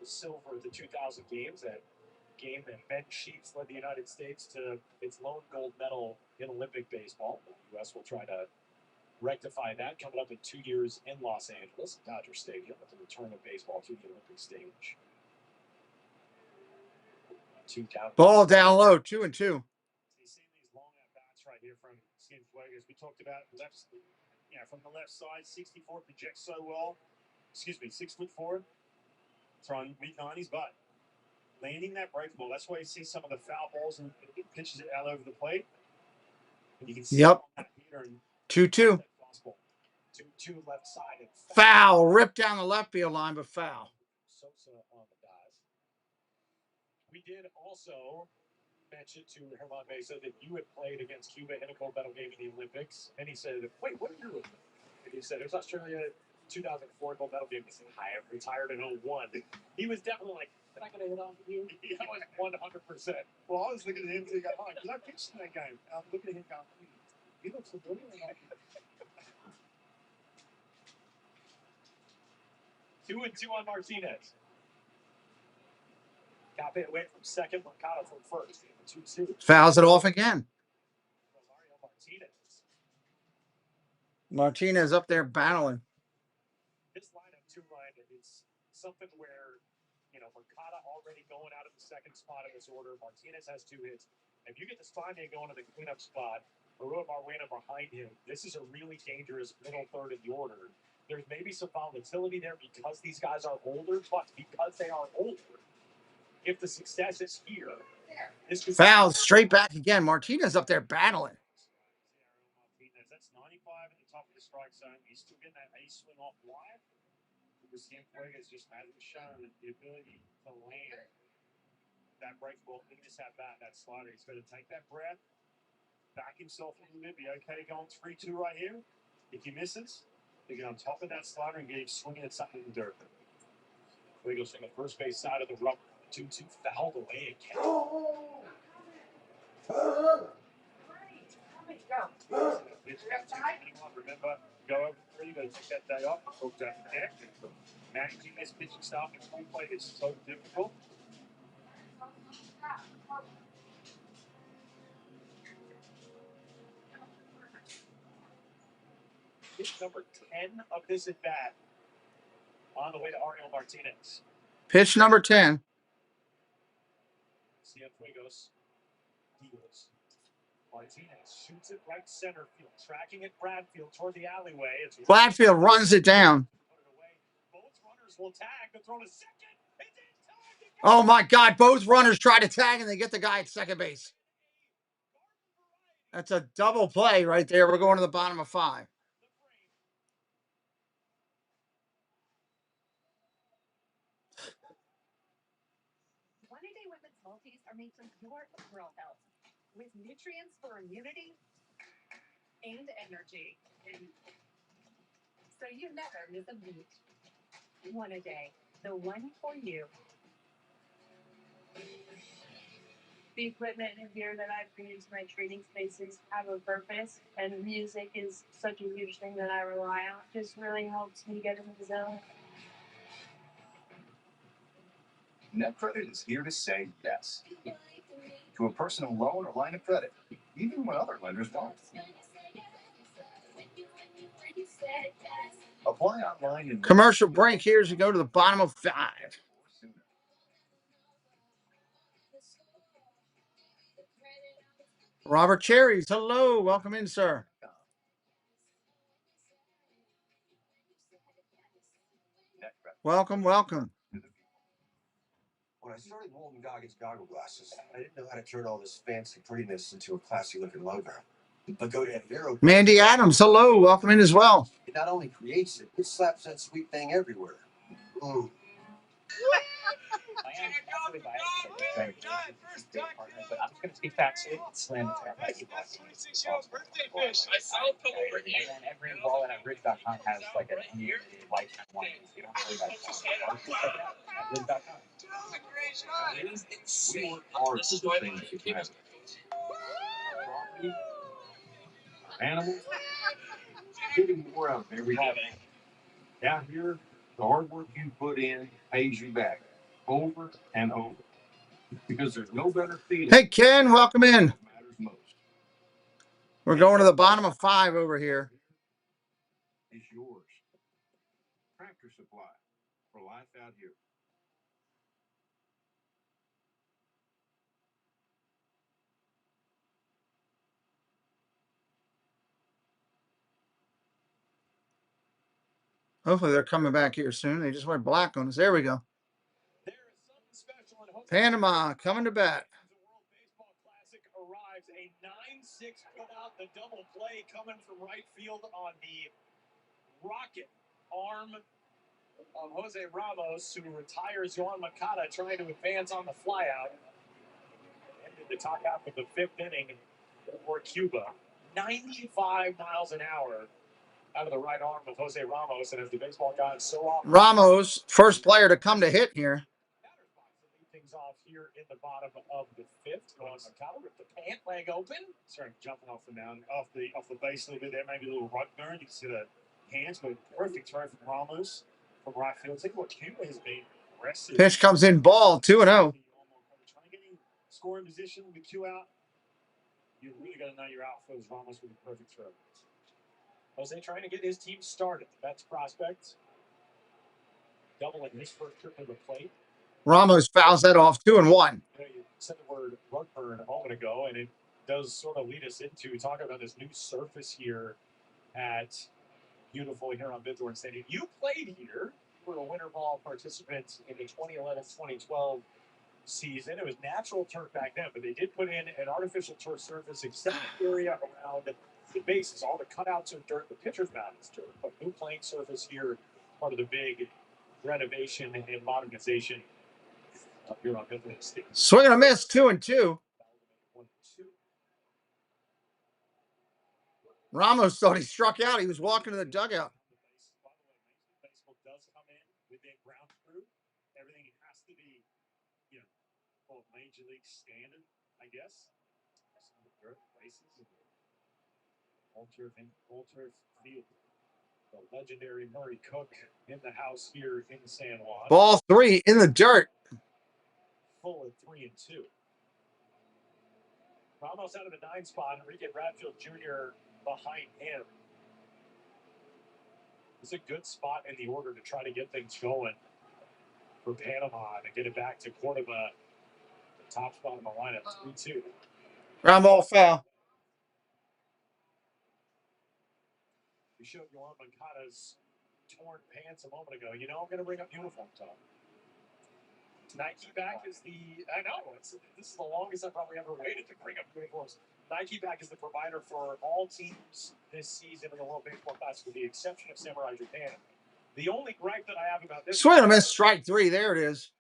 The silver at the 2000 games, that game that Ben Sheets led the United States to its lone gold medal in Olympic baseball. The U.S. will try to rectify that coming up in 2 years in Los Angeles, Dodger Stadium, with the return of baseball to the Olympic stage. Ball down low, 2 and 2. You've seen these long at-bats right here from Cienfuegos. We talked about left, from the left side, 64 projects so well. 6'4", throwing mid-90s, but landing that break ball. That's why you see some of the foul balls and pitches it out over the plate. And you can see Yep. 2-2. 2-2 left side. And Foul. Ripped down the left field line, but foul. Sosa on the dive. We did also mention to Herman Mesa that you had played against Cuba in a gold medal game in the Olympics. And he said, wait, what are you doing? And he said, it was Australia 2004 gold medal game. He said, I have retired in 01. He was definitely like, am I going to hit on you? He was 100%. Well, I was looking at him thinking, because I pitched in that game. I'm looking at him going, he looks familiar. 2 and 2 on Martinez. Cape away from second, Mercado from first. 2-2. Fouls it off again. Martinez. Martinez up there battling. This lineup, too, Ryan, it's something where, Mercado already going out of the second spot in this order. Martinez has 2 hits. If you get the Spanier going to the cleanup spot, Arua Marwena behind him, this is a really dangerous middle third of the order. There's maybe some volatility there because these guys are older, but because they are older, if the success is here, this could Fouls straight back again. Martinez up there battling. That's 95 at the top of the strike zone. He's still getting that ace swing off wide. Because Cienfuegos just hasn't shown the ability to land that break ball in this at bat, that slider. He's got to take that breath, back himself a little bit, be okay going 3-2 right here. If he misses, they get on top of that slider and get him swinging at something in the dirt. Fuegos from the first base side of the rubber. 2-2 fouled away again. Remember, go over 3, go take that day off, hook that neck. Managing this pitching staff in full play is so difficult. Pitch number 10 of this at bat on the way to Ariel Martinez. Pitch number 10. Cienfuegos deals. Martinez shoots it right center field, tracking it Bradfield toward the alleyway. Bradfield runs it down. Both runners will tag the throw to second. Oh my God! Both runners try to tag and they get the guy at second base. That's a double play right there. We're going to the bottom of 5. One-a-day women's multis are made from your oral health with nutrients for immunity and energy. So you never miss a beat. One a day, the one for you. The equipment and gear that I bring into my training spaces have a purpose, and music is such a huge thing that I rely on. It just really helps me get into the zone. NetCredit is here to say yes to a personal loan or line of credit, even when other lenders won't. Apply online and Commercial break here as we go to the bottom of 5. Robert Cherries, hello. Welcome in, sir. Welcome, welcome. When I started Walton Goggins goggle glasses, I didn't know how to turn all this fancy prettiness into a classy looking logo. But go to Vero. Mandy Adams, hello, welcome in as well. It not only creates it, it slaps that sweet thing everywhere. Mm. But I'm just going to speak back to it and slam it down. That's 26-year-old birthday fish. I saw it over here. And then every wallet at Ridge.com has like a lifetime warranty. You don't worry about that. At Ridge.com. It is insane. This is why they keep us. Animals, getting more out of every day. Down here, the hard work you put in pays you back over and over. Because there's no better feeling. Hey, Ken, welcome in. Matters most. We're going to the bottom of 5 over here. It's yours. Tractor Supply for life out here. Hopefully they're coming back here soon. They just went black on us. There we go. Panama coming to bat. The World Baseball Classic arrives. A 9-6 put out, the double play coming from right field on the rocket arm of Jose Ramos, who retires Yohan Moncada, trying to advance on the flyout. Ended the top half of the 5th inning for Cuba. 95 miles an hour out of the right arm of Jose Ramos, and as the baseball gods so often. Ramos, first player to come to hit here. Things off here in the bottom of the 5th. Moncada with the pant leg open. Starting jumping off the mound, off the base a little bit there, maybe a little rug burn. You can see the hands, but perfect throw from Ramos from right field. Think what Cuba has been aggressive. Pitch comes in, ball 2-0. Trying to get in scoring position with Q out. You really got to know your outfielders. Ramos with a perfect throw. Jose trying to get his team started. That's prospect. Doubling his first trip to the plate. Ramos fouls that off 2-1. You said the word rug burn a moment ago, and it does sort of lead us into talking about this new surface here at beautiful here on Bithorn Stadium. You played here. You were a winter ball participant in the 2011-2012 season. It was natural turf back then, but they did put in an artificial turf surface, except the area around the bases. All the cutouts are dirt. The pitcher's mound is dirt. But new playing surface here, part of the big renovation and modernization up here on Bithorn Stadium. Swing and a miss, 2-2. Ramos thought he struck out. He was walking to the dugout. Baseball does come in with a ground crew. Everything has to be, full of major league standard, I guess. Some dirt places and all turf field. The legendary Murray Cook in the house here in San Juan. Ball 3 in the dirt. Full of 3-2. Ramos out of the 9 spot. Enrique Bradfield Jr. behind him. It's a good spot in the order to try to get things going for Panama and get it back to Cordoba. The top spot in the lineup, 3-2. Ground ball foul. We showed Yohan Moncada's torn pants a moment ago. I'm going to bring up uniform talk. Nike back is I know, this is the longest I've probably ever waited to bring up uniforms. Nike back is the provider for all teams this season in the World Baseball Classic, with the exception of Samurai Japan. The only gripe that I have about this. Swing and a miss, strike 3. There it is.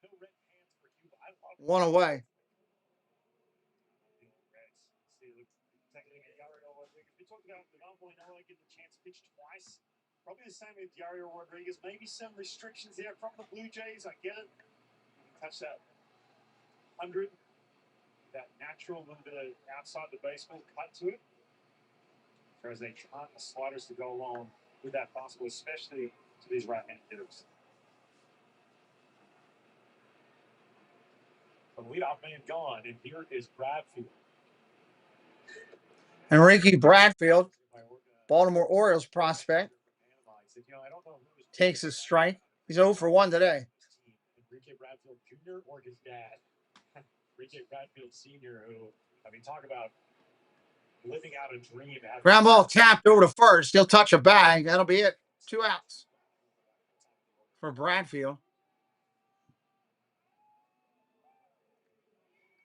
1 away. We talked about Noah getting the chance to pitch twice. Probably the same with Dario Rodriguez. Maybe some restrictions there from the Blue Jays. I get it. Touch that 100. That natural little bit of outside the basement cut to it. As they try the sliders to go along with that possible, especially to these right-handed hitters. The leadoff man gone, and here is Bradfield. Enrique Bradfield, Baltimore Orioles prospect, takes his strike. He's 0 for 1 today. Enrique Bradfield Jr. or his dad, Enrique Bradfield Sr., who, talk about living out a dream. Ground ball tapped over to first. He'll touch a bag. That'll be it. 2 outs for Bradfield.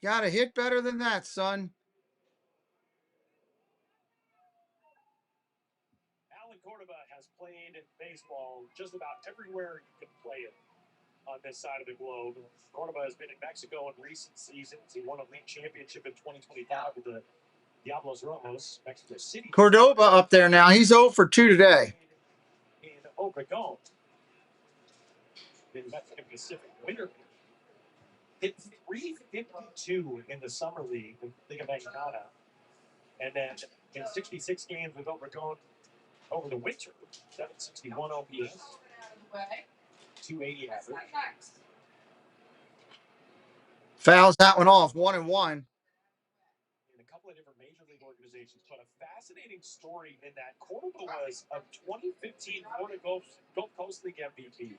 Gotta hit better than that, son. Alan Cordoba has played baseball just about everywhere you can play it on this side of the globe. Cordoba has been in Mexico in recent seasons. He won a league championship in 2025 with the Diablos Rojos, Mexico City. Cordoba up there now. He's 0 for 2 today. In Obregon, in Mexican Pacific Winter League. Hit 352 in the Summer League with Liga Mexicana. And then in 66 games with Obregon over the winter, 761 OPS, 280 average. Fouls that one off, 1-1. In a couple of different major league organizations, but a fascinating story in that Cordoba was a 2015 Florida Gulf Coast League MVP,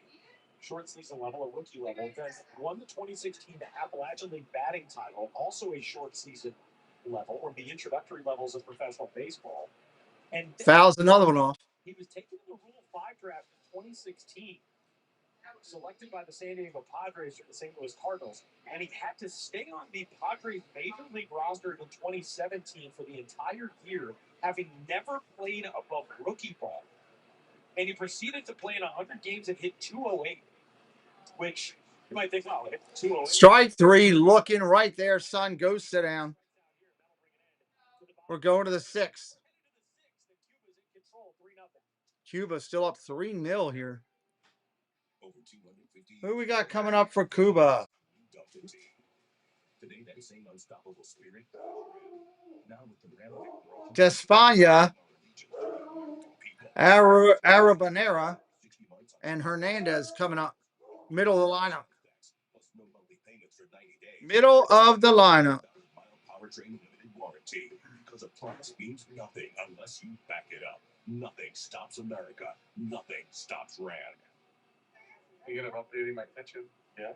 short season level, a rookie level, then won the 2016 Appalachian League batting title, also a short season level, or the introductory levels of professional baseball. And fouls another one off. He was taken in the Rule 5 draft in 2016, selected by the San Diego Padres or the St. Louis Cardinals, and he had to stay on the Padres major league roster in 2017 for the entire year, having never played above rookie ball. And he proceeded to play in 100 games and hit 208, which you might think, wow, 208. Strike 3, looking right there, son. Go sit down. We're going to the 6th. Cuba still up 3-0 here. Who we got coming up for Cuba? Despania, Arabanera, and Hernandez coming up. Middle of the lineup. Middle of the lineup. Because a promise means nothing unless you back it up. Nothing stops America. Nothing stops Rand. Are you going to updating my kitchen? Yeah.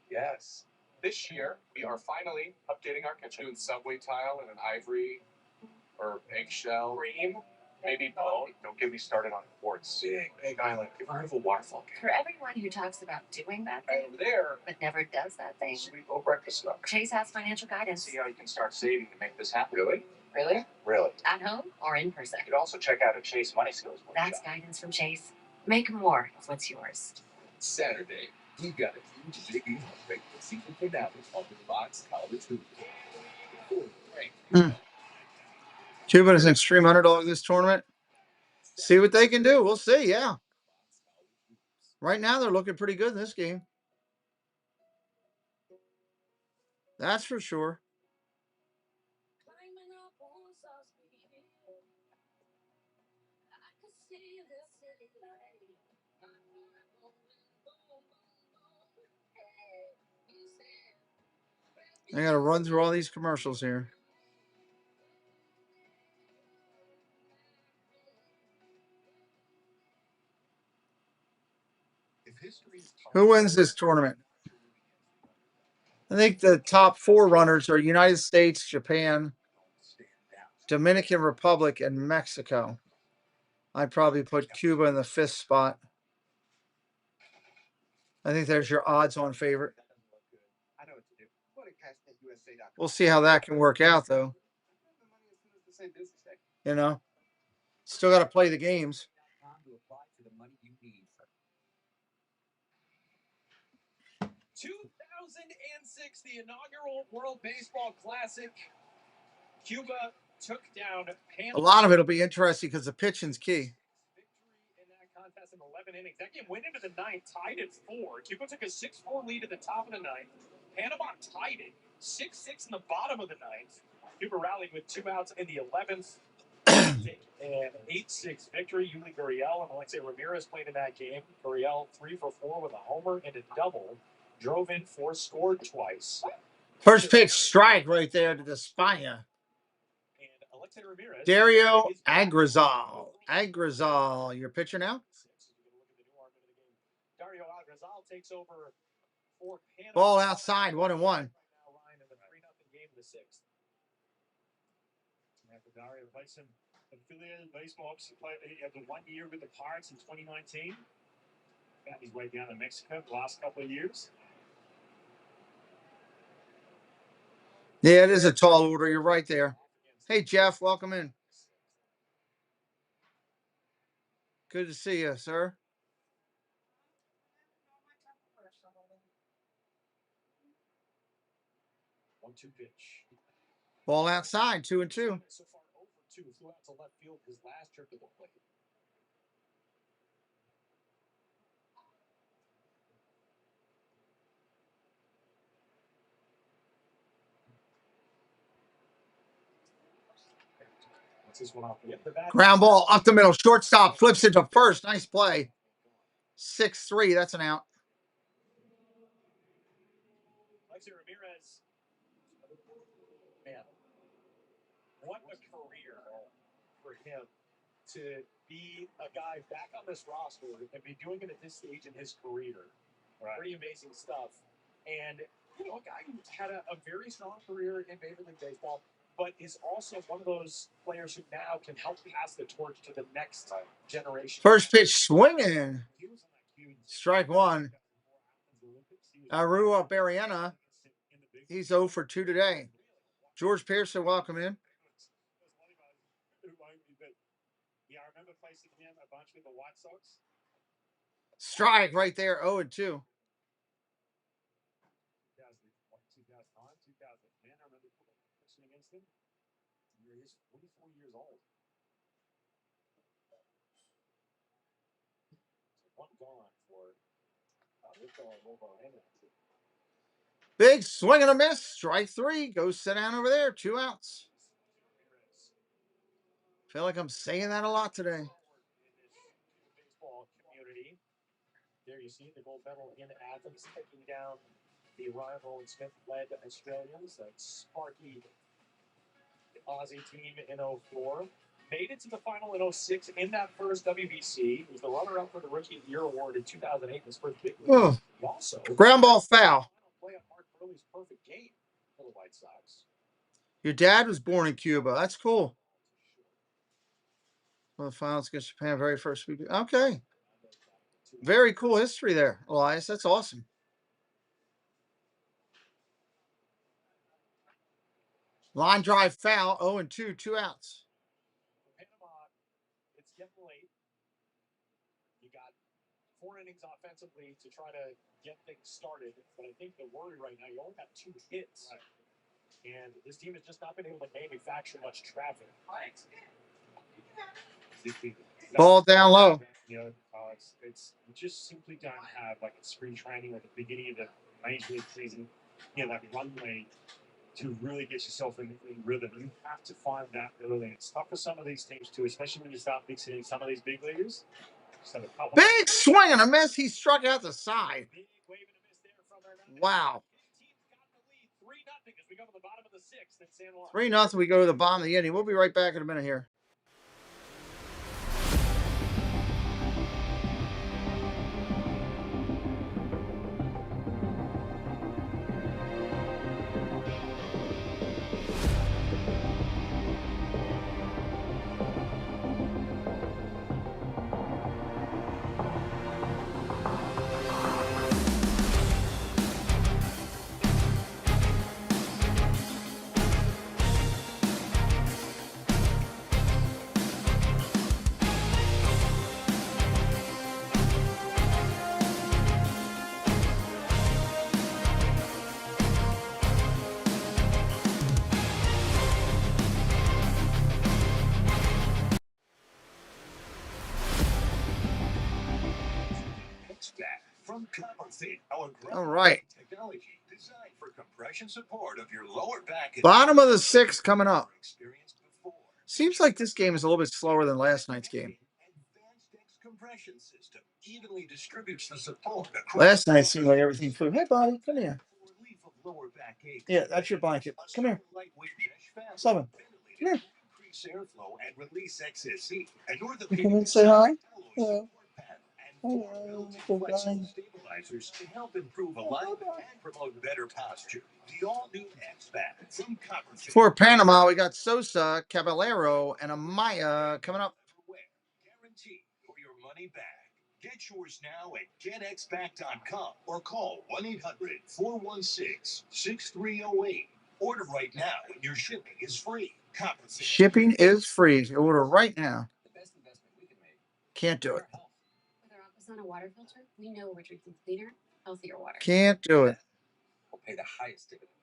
Yes. This year, we are finally updating our kitchen. Doing subway tile and an ivory or eggshell. Cream. Maybe bone. Don't get me started on quartz. Big island. You've heard of a waterfall cake? For everyone who talks about doing that Right thing, over there, but never does that thing, sweet little breakfast nook. Chase has financial guidance. See how you can start saving to make this happen. Really? Really? Really. At home or in person. You could also check out a Chase Money Skills workshop. That's guidance from Chase. Make more of what's yours. Saturday, we got a huge Big East break for season finale of the Fox College Hoops. Cuba is an extreme underdog this tournament. See what they can do. We'll see, yeah. Right now, they're looking pretty good in this game. That's for sure. I got to run through all these commercials here. Who wins this tournament? I think the top 4 runners are United States, Japan, Dominican Republic, and Mexico. I'd probably put Cuba in the 5th spot. I think there's your odds-on favorite. We'll see how that can work out, though. You know, still got to play the games. 2006, the inaugural World Baseball Classic. Cuba took down Panama. A lot of it will be interesting because the pitching's key. Victory in that contest in 11 innings. That game went into the 9th, tied at 4. Cuba took a 6-4 lead at the top of the 9th. Panama tied it 6-6 in the bottom of the 9th. Cuba rallied with 2 outs in the 11th. An 8-6 victory. Yuli Gurriel and Alexei Ramirez played in that game. Gurriel 3 for 4 with a homer and a double. Drove in 4, scored twice. First pitch strike right there to Despania. Dario Agrizal. Agrizal, your pitcher now? Dario Agrizal takes over for Panama. Ball outside, 1-1. Dario played some affiliated baseball. He had the 1 year with the Pirates in 2019. Found his way down to Mexico the last couple of years. Yeah, it is a tall order. You're right there. Hey, Jeff, welcome in. Good to see you, sir. 1-2 pitch. Ball outside, 2-2. So far, 0 for 2. Flew out to left field his last trip to the plate. That's this one off the bat. Ground ball up the middle. Shortstop flips it to first. Nice play. 6-3. That's an out. Alexi Ramirez. Man, what a career for him to be a guy back on this roster and be doing it at this stage in his career. Right. Pretty amazing stuff. And, you know, a guy who had a very strong career in Major League Baseball, but is also one of those players who now can help pass the torch to the next generation. First pitch swinging. Strike one. Arua Barriena. He's 0 for 2 today. George Pearson, welcome in. Yeah, I remember facing him a bunch with the White Sox. Strike right there, 0 and 2. 2009, 2010, I remember pitching against him. He's 44 years old. One gone for Big swing and a miss. Strike 3. Go sit down over there. 2 outs. Feel like I'm saying that a lot today. Baseball community. There you see the gold medal in Athens, taking down the Ryan Roland Smith-led Australians. That Sparky Aussie team in 04. Made it to the final in 06 in that first WBC. He was the runner-up for the Rookie of the Year award in 2008 in his first big league. Also, ground ball foul. Play on Mark Burley's perfect game for the White Sox. Your dad was born in Cuba. That's cool. Well, the finals against Japan, very first week. Okay. Very cool history there, Elias. That's awesome. Line drive foul, 0 and 2, 2 outs. Panama, it's getting late. You got 4 innings offensively to try to get things started. But I think the worry right now, you only have 2 hits. Right. And this team has just not been able to manufacture much traffic. Ball down low. You know, it's you just simply don't have like a spring training or the beginning of the major league season, you know, that runway to really get yourself in rhythm. You have to find that early. It's tough for some of these teams too, especially when you start mixing in some of these big leaguers. Big swing and a miss. He struck out the side. Wow. 3-0. We go to the bottom of the inning. We'll be right back in a minute here. From Compensate, our all right. Technology designed for compression support of your lower back. Bottom of the 6th coming up. Seems like this game is a little bit slower than last night's game. Advanced compression system evenly distributes the support. Last night seemed like everything flew. Hey, buddy, come here. Yeah, that's your blanket. Come here. Seven. Come here. Increase airflow and release excess heat. And Come in, say hi. Hello. Stabilizers to help improve alignment and promote better posture. The all-new X-Bat from Compensate. For Panama, we got Sosa, Caballero, and Amaya coming up. Guaranteed for your money back. Get yours now at getxback.com or call 1-800-416-6308. Order right now and your shipping is free. Shipping is free. Order right now. Can't do it. With our Aquasana water filter, we know we're drinking cleaner, healthier water. Can't do it. We'll pay the highest dividends.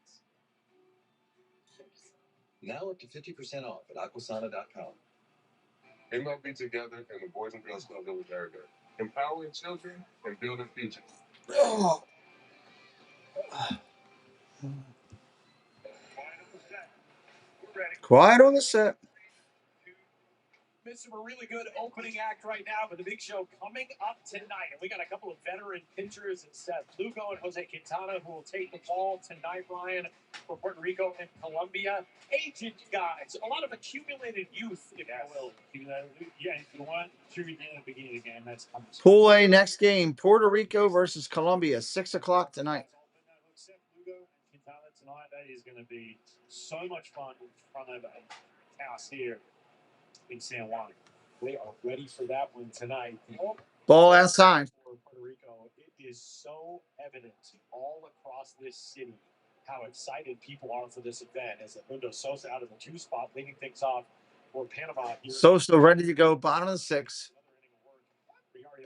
Now up to 50% off at aquasana.com. MLB together and the Boys and Girls Club Village area. Empowering children and building futures. Oh. Quiet on the set. Midst of a really good opening act right now, but the big show coming up tonight. And we got a couple of veteran pitchers. It's Lugo and Jose Quintana who will take the ball tonight, Brian, for Puerto Rico and Colombia. Agent guys, a lot of accumulated youth, if you will. Yeah, if you want to begin at the beginning of the game, that's coming. Pool A next game, Puerto Rico versus Colombia, 6 o'clock tonight. Lugo and Quintana tonight, that is going to be so much fun in front of a house here in San Juan. We are ready for that one tonight. Ball outside. For Puerto Rico, it is so evident all across this city how excited people are for this event. As Mundo Sosa out of the 2 spot, leading things off for Panama. Sosa ready to go, bottom of the 6.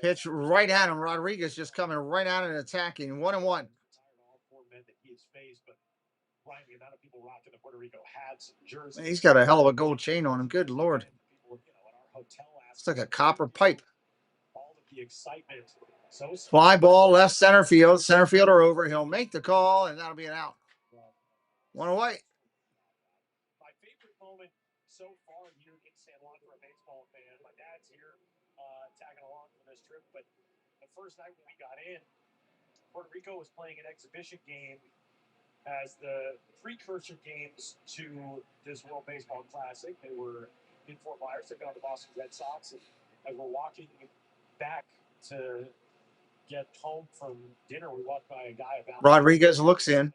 Pitch right at him. Rodriguez just coming right at it and attacking. 1-1. All 4 men that he has faced, but Brian, the amount of people rocking the Puerto Rico hats, jerseys. He's got a hell of a gold chain on him. Good Lord. It's like a copper pipe. All of the excitement. Fly ball, left center field. Center fielder over. He'll make the call, and that'll be an out. 1 away. My favorite moment so far here in San Juan for a baseball fan. My dad's here tagging along for this trip, but the first night when we got in, Puerto Rico was playing an exhibition game as the precursor games to this World Baseball Classic. They were in Fort Myers, taking on the Boston Red Sox. And as we're walking back to get home from dinner, we walked by a guy about Rodriguez looks in.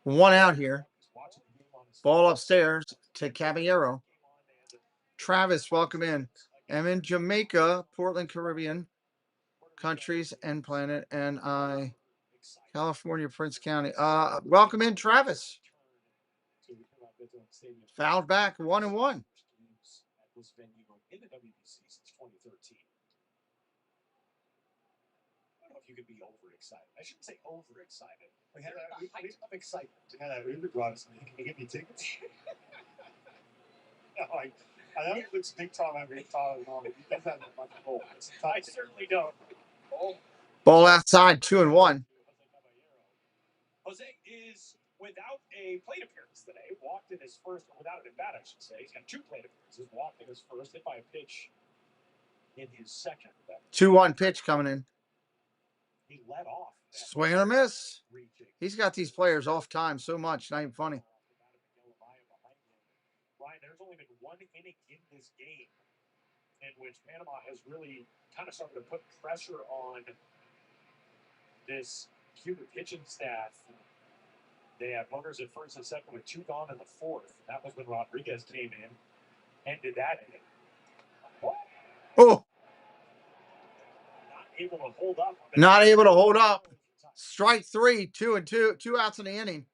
1 out here. Ball upstairs to Caballero. Travis, welcome in. I'm in Jamaica, Portland, Caribbean countries and planet, and California, Prince County. Welcome in, Travis. Fouled back, 1-1. This venue in the WBC since 2013. I don't know if you could be overexcited. I shouldn't say overexcited. We had a height of excitement. We had that Uber driver saying, "Can you get me tickets?" Like, I know it looks big time over here, Tyler, but he doesn't have that much ball. I certainly don't. Ball outside, 2-1. Jose is without a plate appearance today. Walked in his first, without an at bat, I should say. He's got 2 plate appearances. Walked in his first, hit by a pitch in his second. 2-1 pitch coming in. He let off. Swing and a miss. He's got these players off time so much. Not even funny. Ryan, there's only been 1 inning in this game in which Panama has really kind of started to put pressure on this Cuba pitching staff. They had runners at first and second with 2 gone in the 4th. That was when Rodriguez came in and did that inning. Oh. Not able to hold up. Not able to hold up. Strike 3, 2-2, 2 outs in the inning.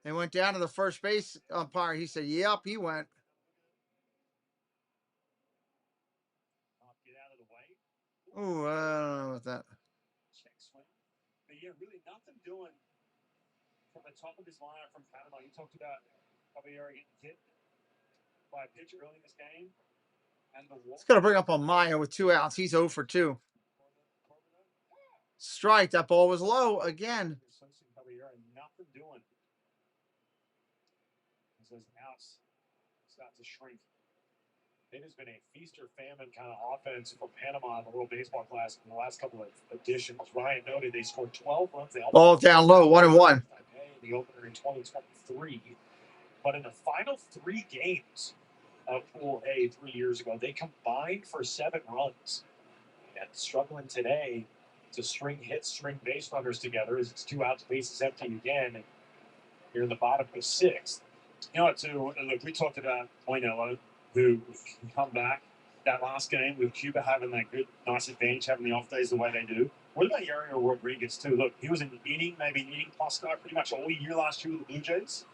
They went down to the first base umpire. He said, "Yep, he went." Get out of the way. Oh, I don't know about that. Check swing. But yeah, really nothing doing from the top of his lineup from Panama. You talked about Caballero getting hit by a pitch early in this game. And the It's going to bring up on Maya with 2 outs. He's 0 for 2. Strike. That ball was low again. Nothing doing. As those outs start to shrink. It has been a feast or famine kind of offense for Panama in the World Baseball Classic in the last couple of editions. Ryan noted they scored 12 runs. Ball down low, 1-1. The opener in 2023. But in the final 3 games of Pool A 3 years ago, they combined for 7 runs. And struggling today to string hits, string base runners together as it's 2 outs, bases empty again. And you're in the bottom of 6th. You know, too, look, we talked about Moinello, who can come back that last game with Cuba having that good, nice advantage, having the off days the way they do. What about Yariel Rodriguez too? Look, he was an maybe an inning plus guy pretty much all year last year with the Blue Jays.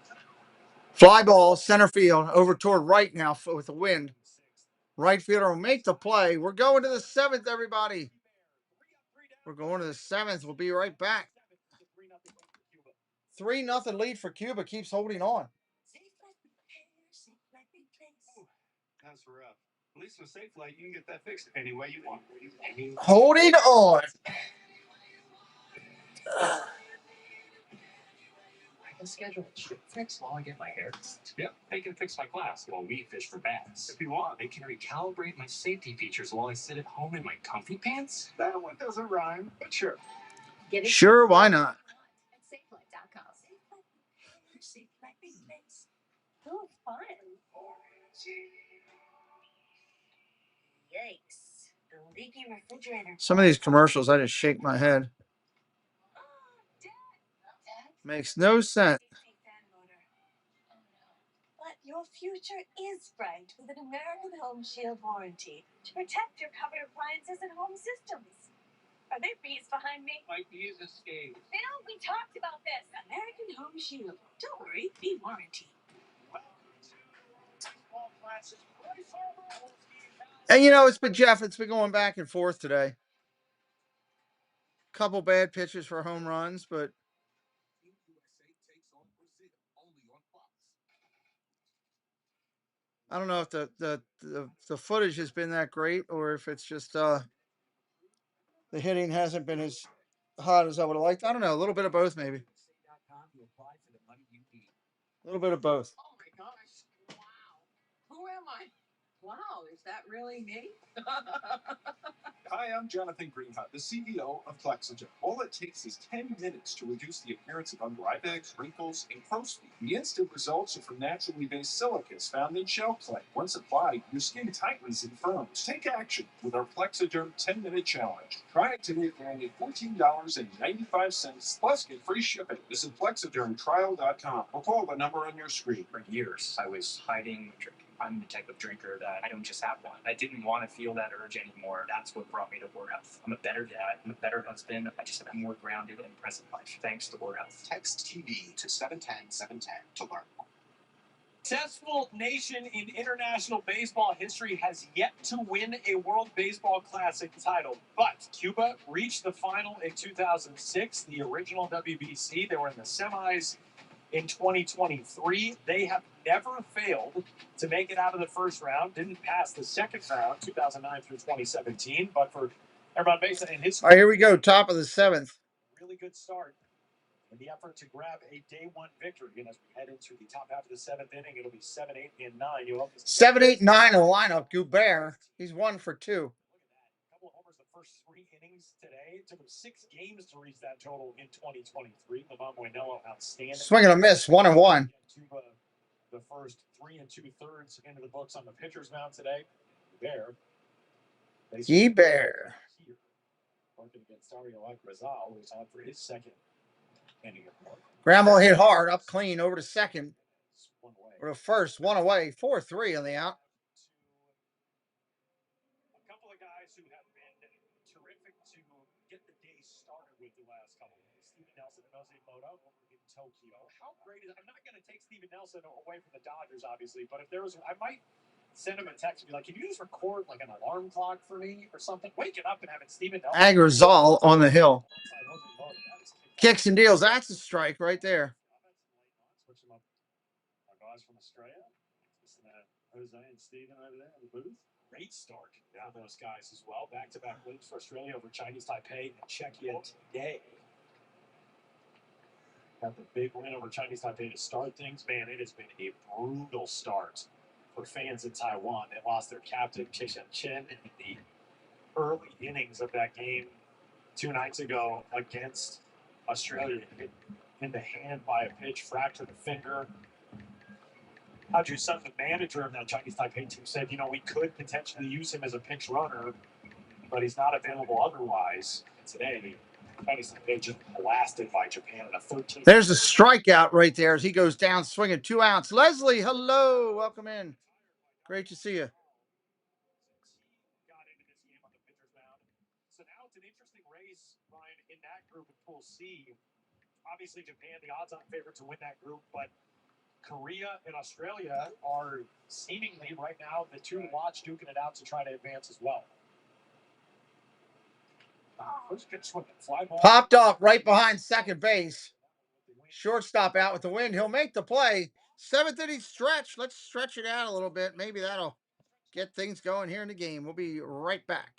Fly ball, center field, over toward right now with the wind. Right fielder will make the play. We're going to the 7th, everybody. We're going to the 7th. We'll be right back. 3-0 lead for Cuba. Keeps holding on. That's rough. At least with Safe Flight, you can get that fixed any way you want. Holding on. I can schedule a trip fix while I get my hair. Yep, they can fix my glass while we fish for bass. If you want, They can recalibrate my safety features while I sit at home in my comfy pants. that one doesn't rhyme, but sure. Sure, why not? Oh, fun. Yikes. The leaky refrigerator. Some of these commercials, I just shake my head. Makes no sense. But your future is bright with an American Home Shield warranty to protect your covered appliances and home systems. Are there bees behind me? My bees escaped. Phil, we talked about this. American Home Shield. Don't worry, be warranty. And you know, it's been Jeff. It's been going back and forth today. Couple bad pitches for home runs, but I don't know if the footage has been that great or if it's just the hitting hasn't been as hot as I would have liked. I don't know. A little bit of both, maybe. A little bit of both. Oh my gosh. Wow. Who am I? Wow, is that really me? Hi, I'm Jonathan Greenhut, the CEO of Plexagen. All it takes is 10 minutes to reduce the appearance of under eye bags, wrinkles, and crow's feet. The instant results are from naturally based silicas found in shell clay. Once applied, your skin tightens and firms. Take action with our Plexaderm 10-minute challenge. Try it today for only $14.95 plus get free shipping. Visit plexadermtrial.com or call the number on your screen. For years, I was hiding drinking. I'm the type of drinker that I don't just have one. I didn't want to feel that urge anymore. That's what brought me to Word Health. I'm a better dad. I'm a better husband. I just have a more grounded and present life thanks to Word Health. Text TV to 710-710 to learn more. Successful nation in international baseball history has yet to win a World Baseball Classic title. But Cuba reached the final in 2006, the original WBC. They were in the semis in 2023. They have never failed to make it out of the first round. Didn't pass the second round, 2009 through 2017. But for Herman Mesa and his... All right, here we go. Top of the 7th. Really good start in the effort to grab a day one victory. And as we head into the top half of the 7th inning, it'll be 7, 8, and 9. You'll have 7, 8, 9 in the lineup. Gubert. He's 1 for 2. Couple of homers the first 3 innings today. It took him 6 games to reach that total in 2023. Lamont Moinello, outstanding. Swing and a miss, 1-1. Cuba, the first 3 2/3 into the books on the pitcher's mound today. There. Gubert. Working against Dario Rizal, who's on for his second inning. Ground ball hit hard, up clean, over to second. Or to first, 1 away, 4-3 on the out. A couple of guys who have been terrific to get the day started with the last couple of days. Steven Nelson and Jose Moto over in Tokyo. How great is it? I'm not going to take Steven Nelson away from the Dodgers, obviously, but if there was, I might send him a text and be like, can you just record like an alarm clock for me or something? Waking up and having Steven Nelson. Agrizal on the hill. Kicks and deals. That's a strike right there. Switch them up. Our guys from Australia. Jose and Steven over there in the booth. Great start now those guys as well. Back-to-back wins for Australia over Chinese Taipei and Czechia today. Got the big win over Chinese Taipei to start things. Man, it has been a brutal start for fans in Taiwan. They lost their captain, Kishan Chen, in the early innings of that game 2 nights ago against Australia. In the hand by a pitch, fractured the finger. Hao-Ju Sun, the manager of that Chinese Taipei team, said, you know, we could potentially use him as a pinch runner, but he's not available otherwise. And today, Chinese Taipei just blasted by Japan in a 13. There's a strikeout right there as he goes down swinging 2 outs. Leslie, hello. Welcome in. Great to see you. So now it's an interesting race, Ryan, in that group in Pool C. Obviously, Japan, the odds-on favorite to win that group, but Korea and Australia are seemingly right now the two to watch, duking it out to try to advance as well. Popped up right behind second base. Shortstop out with the wind. He'll make the play. Seventh inning stretch. Let's stretch it out a little bit. Maybe that'll get things going here in the game. We'll be right back.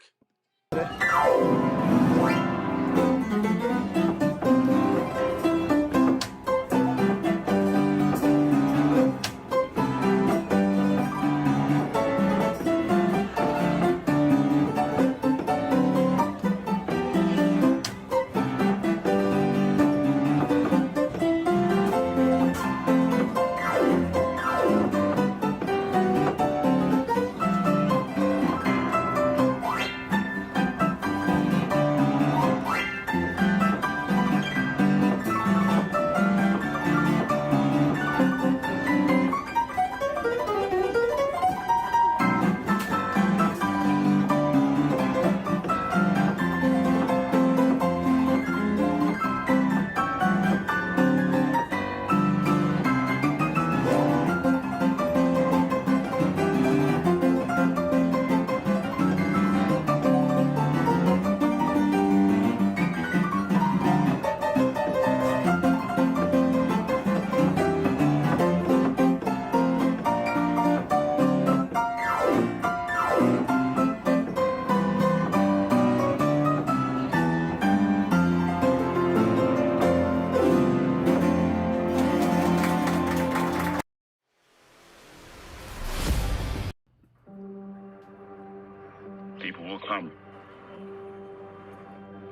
People will come,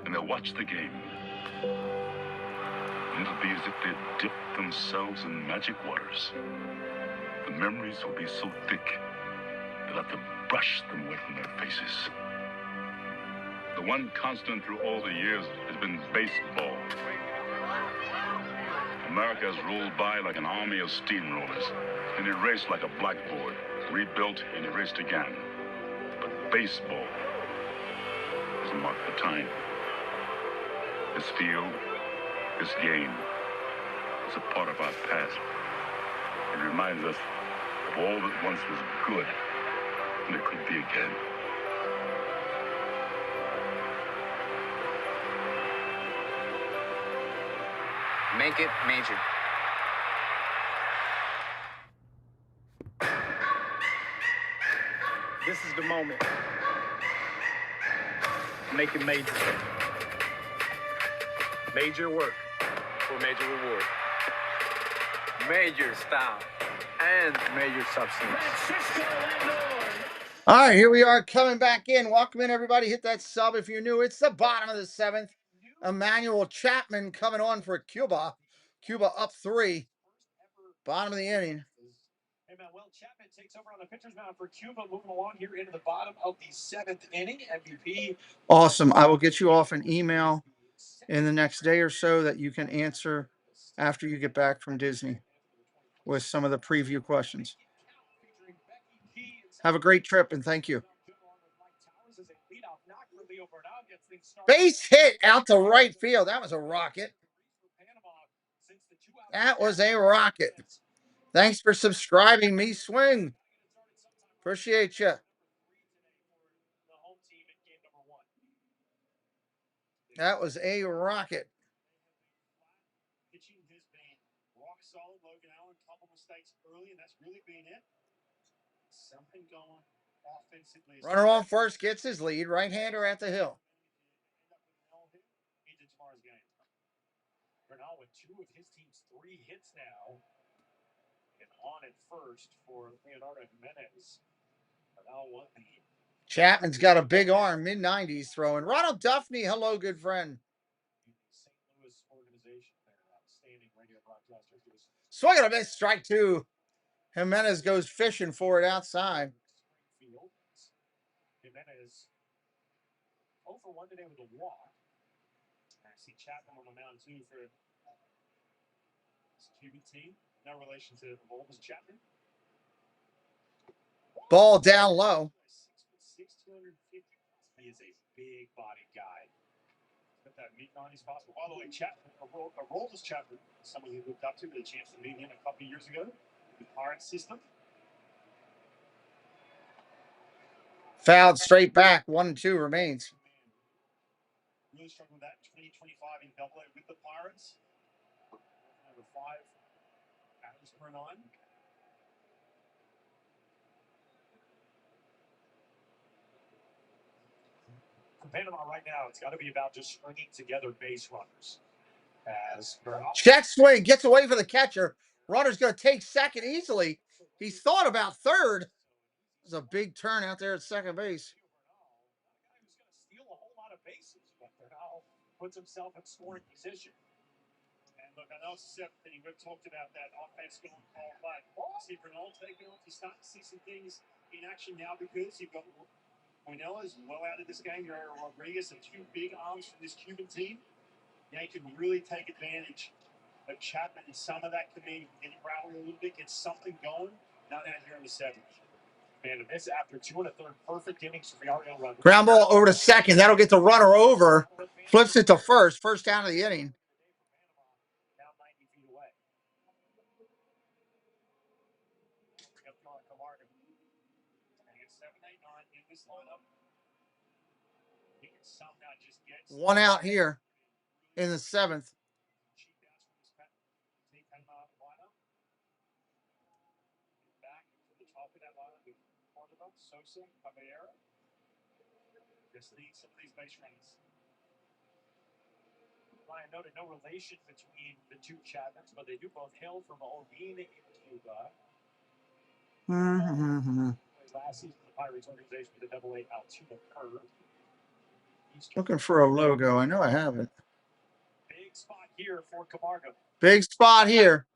and they'll watch the game. And it'll be as if they dipped themselves in magic waters. The memories will be so thick, they'll have to brush them away from their faces. The one constant through all the years has been baseball. America has rolled by like an army of steamrollers, and erased like a blackboard, rebuilt and erased again. But baseball has marked the time. This field, this game, is a part of our past. It reminds us of all that once was good, and it could be again. Make it major. This is the moment. Make it major. Major work for major reward. Major style and major substance. All right, here we are coming back in. Welcome in, everybody. Hit that sub if you're new. It's the bottom of the seventh. Emmanuel Chapman coming on for Cuba. Cuba up 3. Bottom of the inning. Emmanuel Chapman takes over on the pitcher's mound for Cuba, moving along here into the bottom of the 7th inning. MVP. Awesome. I will get you off an email in the next day or so that you can answer after you get back from Disney with some of the preview questions. Have a great trip, and thank you. Base hit out to right field. That was a rocket. That was a rocket. Thanks for subscribing, Me Swing. Appreciate you. That was a rocket. Pitching has been rock solid. Logan Allen, couple mistakes early, and that's really been it. Something going offensively. Runner on first gets his lead. Right-hander at the hill. Into tomorrow's game. Bernal with 2 of his team's 3 hits now. And on at first for Leonardo Jimenez. Bernal won the Chapman's got a big arm, mid-90s throwing. Ronald Duffney, hello, good friend. St. Louis organization there. Outstanding radio broadcasters. Swing and a miss, strike 2. Jimenez goes fishing for it outside. Jimenez 0 for 1 today with a walk. I see Chapman on the mound too for his QB team. No relation to Volvis Chapman. Ball down low. 6'6", 250 He is a big body guy. Got that mid-90s possible. By the way, Aroldis Chapman, someone he looked up to, with a chance to meet him a couple of years ago in the Pirates system. Fouled straight back. 1-2 remains. Really struggled with that in 2025 in Double-A with the Pirates. Over 5 batters per 9. For Panama right now, it's got to be about just stringing together base runners. As check swing, gets away from the catcher. Runner's going to take second easily. He's thought about third. There's a big turn out there at second base. Who's going to steal a whole lot of bases, but Bernal puts himself in scoring position. And look, I know it's the 7th inning. We've talked about that offense going cold, but see Bernal taking off. You start to see some things in action now because you've got Moinella's well out of this game. You're Rodriguez and 2 big arms from this Cuban team. They can really take advantage of Chapman and some of that command. Get him rattling a little bit, get something going. Not out here in the 7th. Man, a miss after 2 1/3 perfect innings for Ariel Rodriguez. Ground ball over to second. That'll get the runner over. Flips it to first. First down of the inning. Now 90 feet away. And it's 7, 8, 9 in this lineup. He can somehow just get 1 out here in the 7th. cheap outs from this Panama lineup. Back to the top of that lineup with Cordova, Sosa, Caballero. Just need some of these base runners. Ryan noted no relation between the two Chapmans, but they do both hail from Holguín in Cuba. Last season, the Pirates organization with the Double-A Altoona Curve. Looking for a logo. I know I have it. Big spot here for Camargo. Big spot here.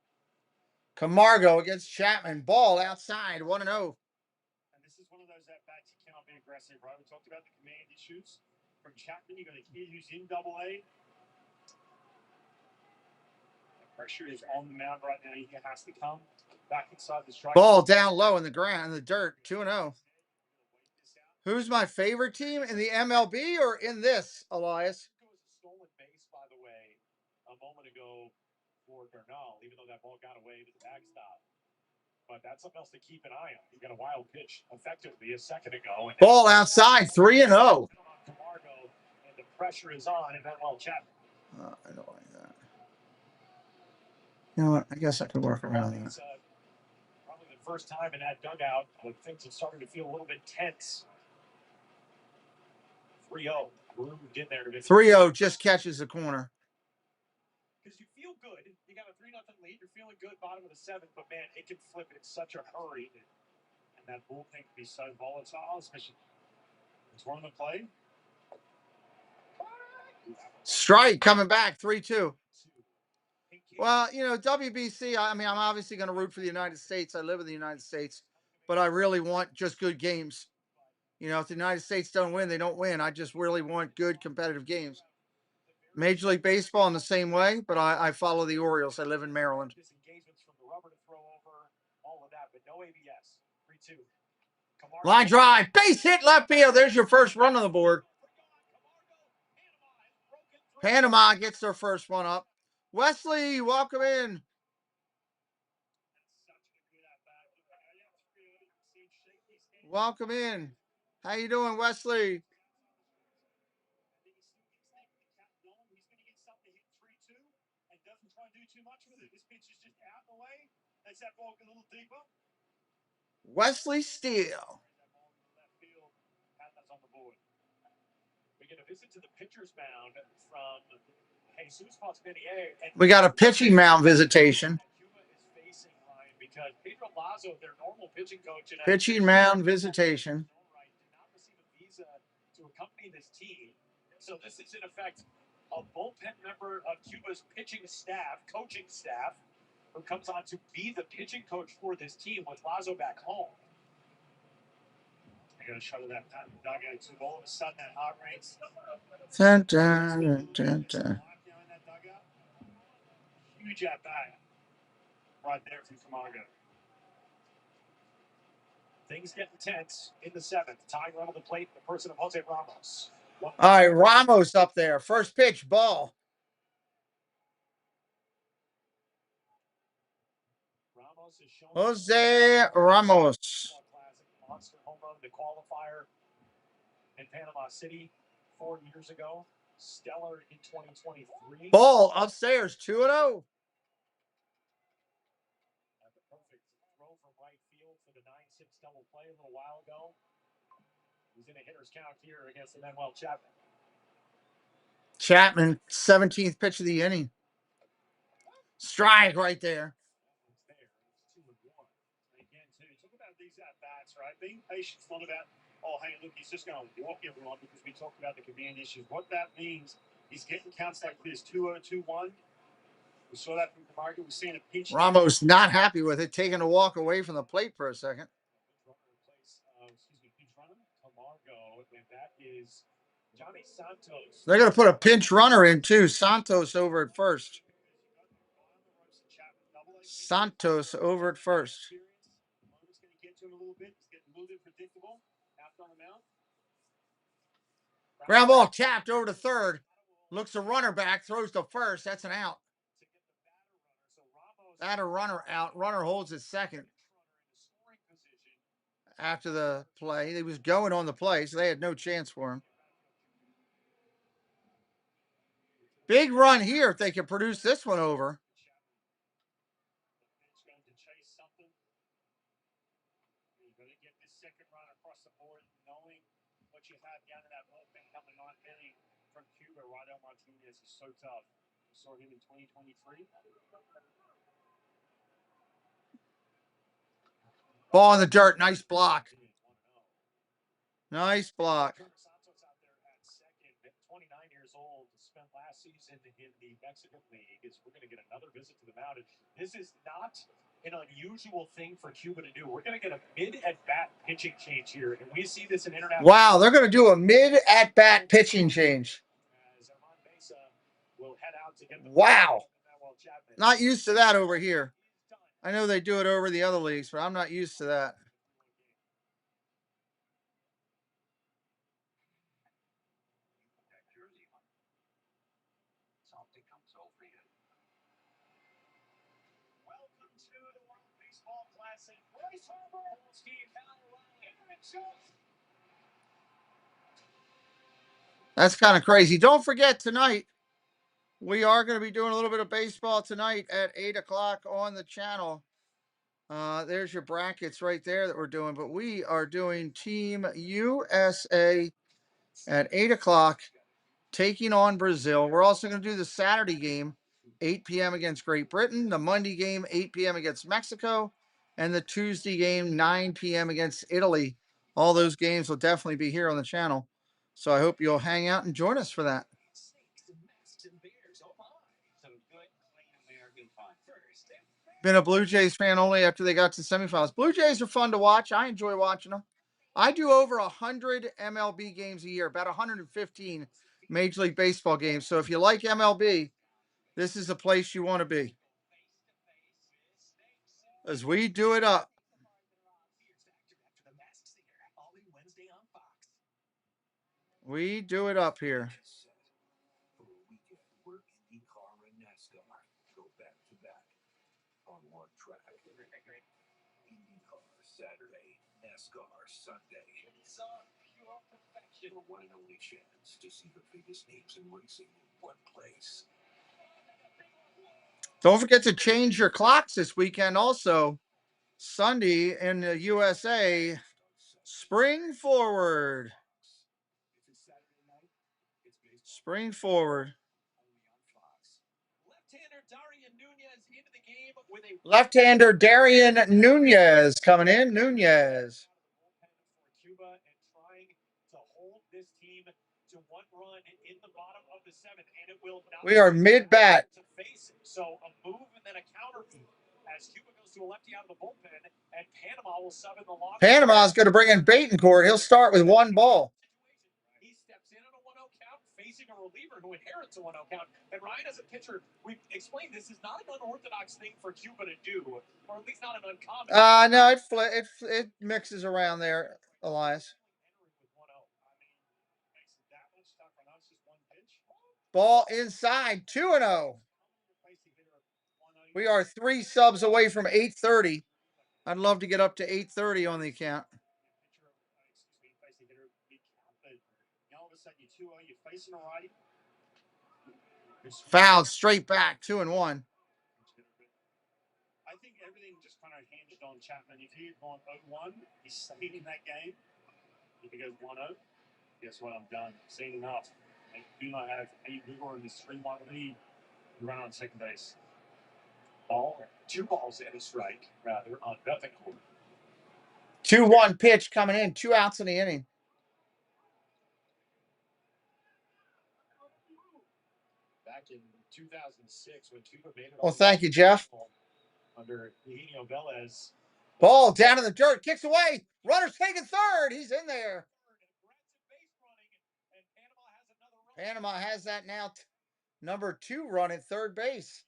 Camargo against Chapman. Ball outside. 1-0. And this is one of those at-bats you cannot be aggressive, right? We talked about the command issues. From Chapman, you got a kid who's in Double-A. The pressure is on the mound right now. He has to come back inside the strike. Ball down low in the ground, in the dirt. 2-0. Who's my favorite team in the MLB or in this, Elias? It was a stolen base, by the way, a moment ago for Bernal, even though that ball got away to the backstop. But that's something else to keep an eye on. He got a wild pitch effectively a second ago. And ball outside, 3-0. Camargo, and the pressure is on, and Manuel Chapman. I don't like that. You know what? I guess I could work around that. It's probably the first time in that dugout when things have started to feel a little bit tense. 3-0. Moved in there. 3-0 just catches the corner. Because you feel good. You got a 3-0 lead. You're feeling good bottom of the 7th, but man, it can flip in such a hurry. And that bullpen can be so volatile, especially it's one of the play. Strike coming back, 3-2. Well, you know, WBC, I mean, I'm obviously going to root for the United States. I live in the United States, but I really want just good games. You know, if the United States don't win, they don't win. I just really want good competitive games. Major League Baseball in the same way, but I follow the Orioles. I live in Maryland. Disengagements from the rubber to throw over, all of that, but no ABS. 3-2. Line drive, base hit left field. There's your first run on the board. Panama gets their first one up. Wesley, welcome in. Welcome in. How you doing, Wesley? Wesley Steele. We get a visit to the pitcher's mound from Jesus Pasquinier. We got a pitching mound visitation. Cuba is facing Ryan because Pedro Lazo, their normal pitching coach, pitching mound visitation. Did not receive a visa to accompany this team. So this is in effect a bullpen member of Cuba's pitching staff, coaching staff, who comes on to be the pitching coach for this team with Lazo back home. I got to shut that dugout. So all of a sudden that heart rate's huge at bat right there from Camargo. Things get intense in the seventh. Tying run on the plate, the person of Jose Ramos. All right, Ramos up there. First pitch, ball. Ramos has shown Jose Ramos. monster home run, the qualifier in Panama City 4 years ago. Stellar in 2023. Ball upstairs, 2-0. The perfect throw from right field for the 9-6 double play a little while ago. He's in a hitter's count here against Emmanuel Chapman. Chapman, 17th pitch of the inning. Strike right there. Again, too, talk about these at-bats, right? Being patient is not about, oh, hey, look, he's just going to walk everyone because we talked about the command issues. What that means, he's getting counts like this, 2-0, 2-1. We saw that from Camargo. We've seen a pinch. Ramos not happy with it, taking a walk away from the plate for a second. Pinch runner, Camargo, and that is Johnny Santos. They're going to put a pinch runner in, too. Santos over at first. Santos over at first. Ground ball tapped over to third. Looks a runner back, throws to first. That's an out. Batter runner out. Runner holds at second. After the play, he was going on the play, so they had no chance for him. Big run here if they can produce this one over. What you have down in that bullpen coming on from Cuba, Rodel Martinez is so tough. We saw him in 2023. Ball in the dirt. Nice block. Nice block. Santos out there at second, 29 years old, spent last season in the Mexican League. We're going to get another visit to the mound. This is not an unusual thing for Cuba to do. We're going to get a mid-at-bat pitching change here, and we see this in international. Wow, they're going to do a mid-at-bat pitching change. Wow. Not used to that over here. I know they do it over the other leagues, but I'm not used to that. Welcome to the World Baseball Classic. Bryce Harper, Steve Allen. That's kind of crazy. Don't forget tonight, we are going to be doing a little bit of baseball tonight at 8 o'clock on the channel. There's your brackets right there that we're doing. But we are doing Team USA at 8 o'clock, taking on Brazil. We're also going to do the Saturday game, 8 p.m. against Great Britain. The Monday game, 8 p.m. against Mexico. And the Tuesday game, 9 p.m. against Italy. All those games will definitely be here on the channel. So I hope you'll hang out and join us for that. Been a Blue Jays fan only after they got to the semifinals. Blue Jays are fun to watch. I enjoy watching them. I do over 100 MLB games a year, about 115 Major League Baseball games. So if you like MLB, this is the place you want to be. As we do it up. We do it up here. On one track. IndyCar Saturday, NASCAR Sunday. It's pure perfection. The one and only chance to see the biggest names in racing in one place. Don't forget to change your clocks this weekend also. Sunday in the USA, spring forward. Spring forward. Left-hander Darian Nunez coming in. Nunez. Cuba and trying to hold this team to one run in the bottom of the seventh, and it will not. We are mid-bat. To face it. So a move and then a counter move as Cuba goes to a lefty out of the bullpen, and Panama will sub in the loss. Panama's going to bring in Betancourt. He'll start with one ball. steps in on a 1-0 count, facing a reliever who inherits a 1-0 count. And Ryan, as a pitcher, we've explained this is not an unorthodox thing for Cuba to do, or at least not an uncommon. No, it mixes around there, Elias. Ball inside, 2-0. We are 3 subs away from 8:30. I'd love to get up to 8:30 on the account. Fouled straight back, 2-1. I think everything just kind of hinged on Chapman. If he had gone 0-1, he stayed in that game. If he goes 1-0, guess what? I'm done. I've seen enough. I do not have any wiggle in this 3-1 lead. Run on second base. Ball, 2 balls and a strike, rather, on Betancourt. 2-1 pitch coming in, 2 outs in the inning. Back in 2006, when Cuba made it. Well, thank you, Jeff. Under Eugenio Velez. Ball down in the dirt, kicks away. Runner's taking third. He's in there. Panama has that now. Number 2 run at third base.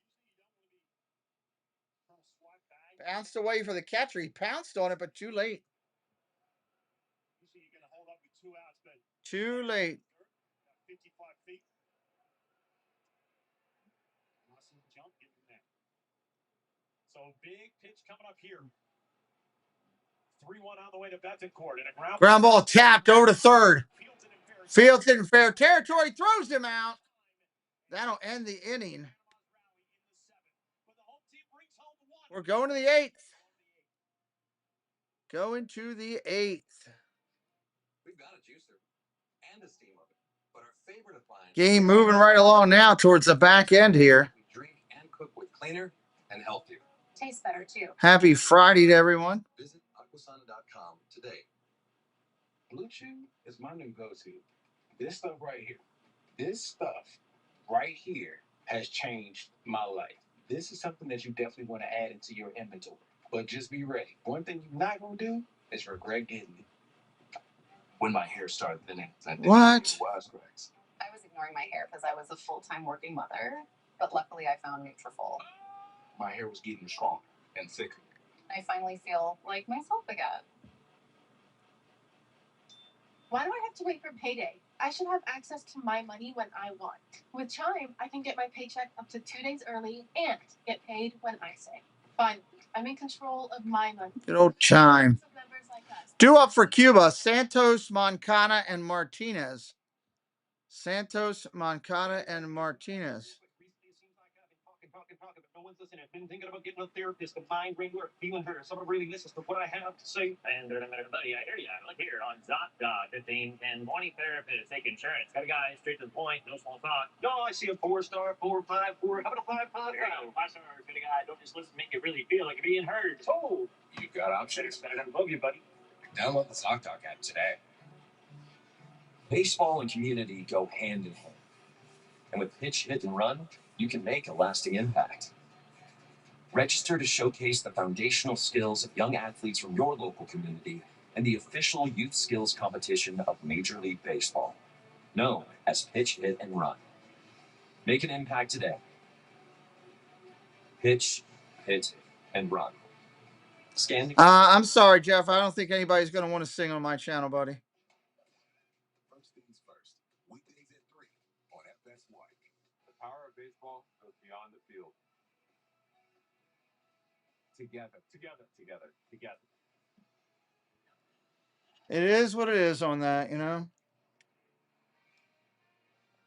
Bounced away for the catcher. He pounced on it, but too late. Too late. 55 feet. Jump, get in there. So big pitch coming up here. 3-1 on the way to Betancourt. And a ground ball tapped over to third. Fields in fair territory, throws him out. That'll end the inning. We're going to the 8th. Going to the 8th. We've got a juicer and a steam oven, but our favorite appliance. Game moving right along now towards the back end here. We drink and cook with cleaner and healthier. Tastes better too. Happy Friday to everyone. Visit aquasana.com today. Blue Chew is my new go-to. This stuff right here. This stuff right here has changed my life. This is something that you definitely want to add into your inventory. But just be ready. One thing you're not going to do is regret getting it. When my hair started thinning. What? I was ignoring my hair because I was a full-time working mother, but luckily I found Nutrafol. My hair was getting stronger and thicker. I finally feel like myself again. Why do I have to wait for payday? I should have access to my money when I want. With Chime, I can get my paycheck up to 2 days early and get paid when I say. Finally, I'm in control of my money. Good old Chime. Due up for Cuba, Santos, Moncada, and Martinez. Santos, Moncada, and Martinez. Talking, but no one's listening. I've been thinking about getting a therapist, a mind wrangler, feeling her. Someone really listens to what I have to say. And buddy, I hear ya. Look here on ZocDoc, 15 and morning therapist, take insurance. Got a guy straight to the point, no small talk. No, I see a 4-star, 4, 5, 4. How about a 5, 5, 5? There you go, 5 stars for the guy. Don't just listen to make you really feel like you're being heard. Oh, You've got options. I love you, buddy. Download the ZocDoc app today. Baseball and community go hand in hand. And with pitch, hit, and run, you can make a lasting impact. Register to showcase the foundational skills of young athletes from your local community and the official youth skills competition of Major League Baseball, known as Pitch, Hit, and Run. Make an impact today. Pitch, hit, and run. Scan the I'm sorry, Jeff. I don't think anybody's going to want to sing on my channel, buddy. First things first. Weekdays at 3 on FS1. The power of baseball goes beyond the field. Together. It is what it is on that, you know.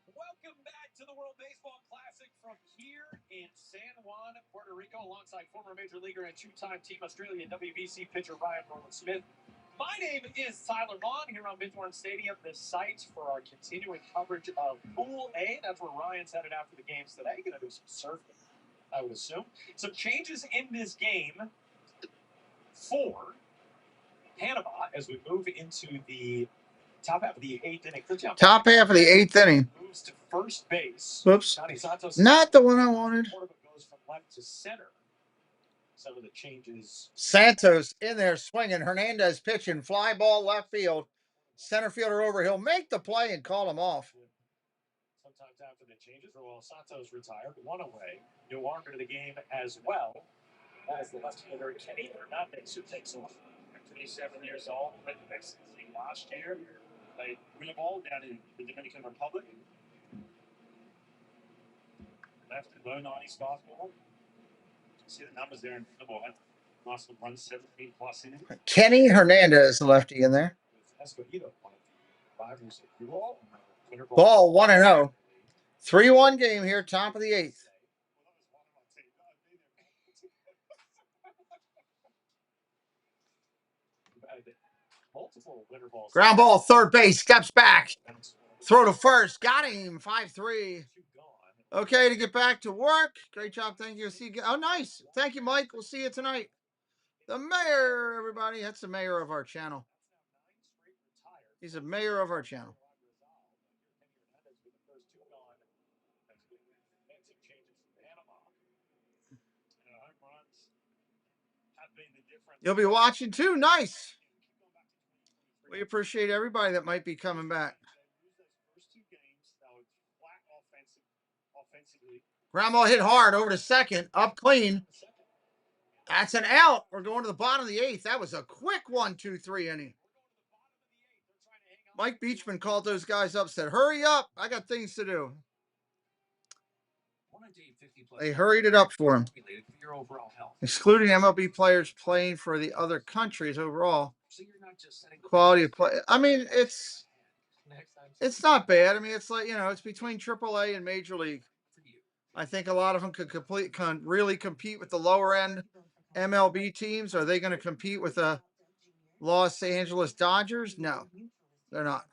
Welcome back to the World Baseball Classic from here in San Juan, Puerto Rico, alongside former Major Leaguer and 2-time Team Australia WBC pitcher Ryan Norman-Smith. My name is Tyler Vaughn here on Midthorn Stadium, the site for our continuing coverage of Pool A. That's where Ryan's headed after the games today. Going to do some surfing, I would assume. Some changes in this game for Panama as we move into the top half of the 8th inning. Top half of the 8th inning. Moves to first base. Whoops. Not the one I wanted. Goes from left to center. Some of the changes. Santos in there swinging. Hernandez pitching. Fly ball left field. Center fielder over. He'll make the play and call him off. Sometimes after the changes, Roel Santos retired, one away. New arm to the game as well. That is the left-hander Kenny Hernandez who takes off. 27 years old, went to Mexico last year. Played winning ball down in the Dominican Republic. Left low 90s fastball. See the numbers there in the ball. Nice little run, 17 plus in it. Kenny Hernandez, the lefty in there. Ball 1-0. 3-1 game here, top of the 8th. Ground ball, third base, steps back. Throw to first, got him, 5-3. Okay, to get back to work. Great job, thank you. See you. Oh, nice. Thank you, Mike. We'll see you tonight. The mayor, everybody. That's the mayor of our channel. He's the mayor of our channel. You'll be watching too. Nice. We appreciate everybody that might be coming back. Ground ball hit hard over to second. Up clean. That's an out. We're going to the bottom of the 8th. That was a quick 1-2-3 inning. Mike Beachman called those guys up, said, hurry up. I got things to do. They hurried it up for him. Excluding MLB players playing for the other countries overall. Quality of play. I mean, it's not bad. I mean, it's like, it's between AAA and Major League. I think a lot of them could really compete with the lower end MLB teams. Are they going to compete with the Los Angeles Dodgers? No, they're not.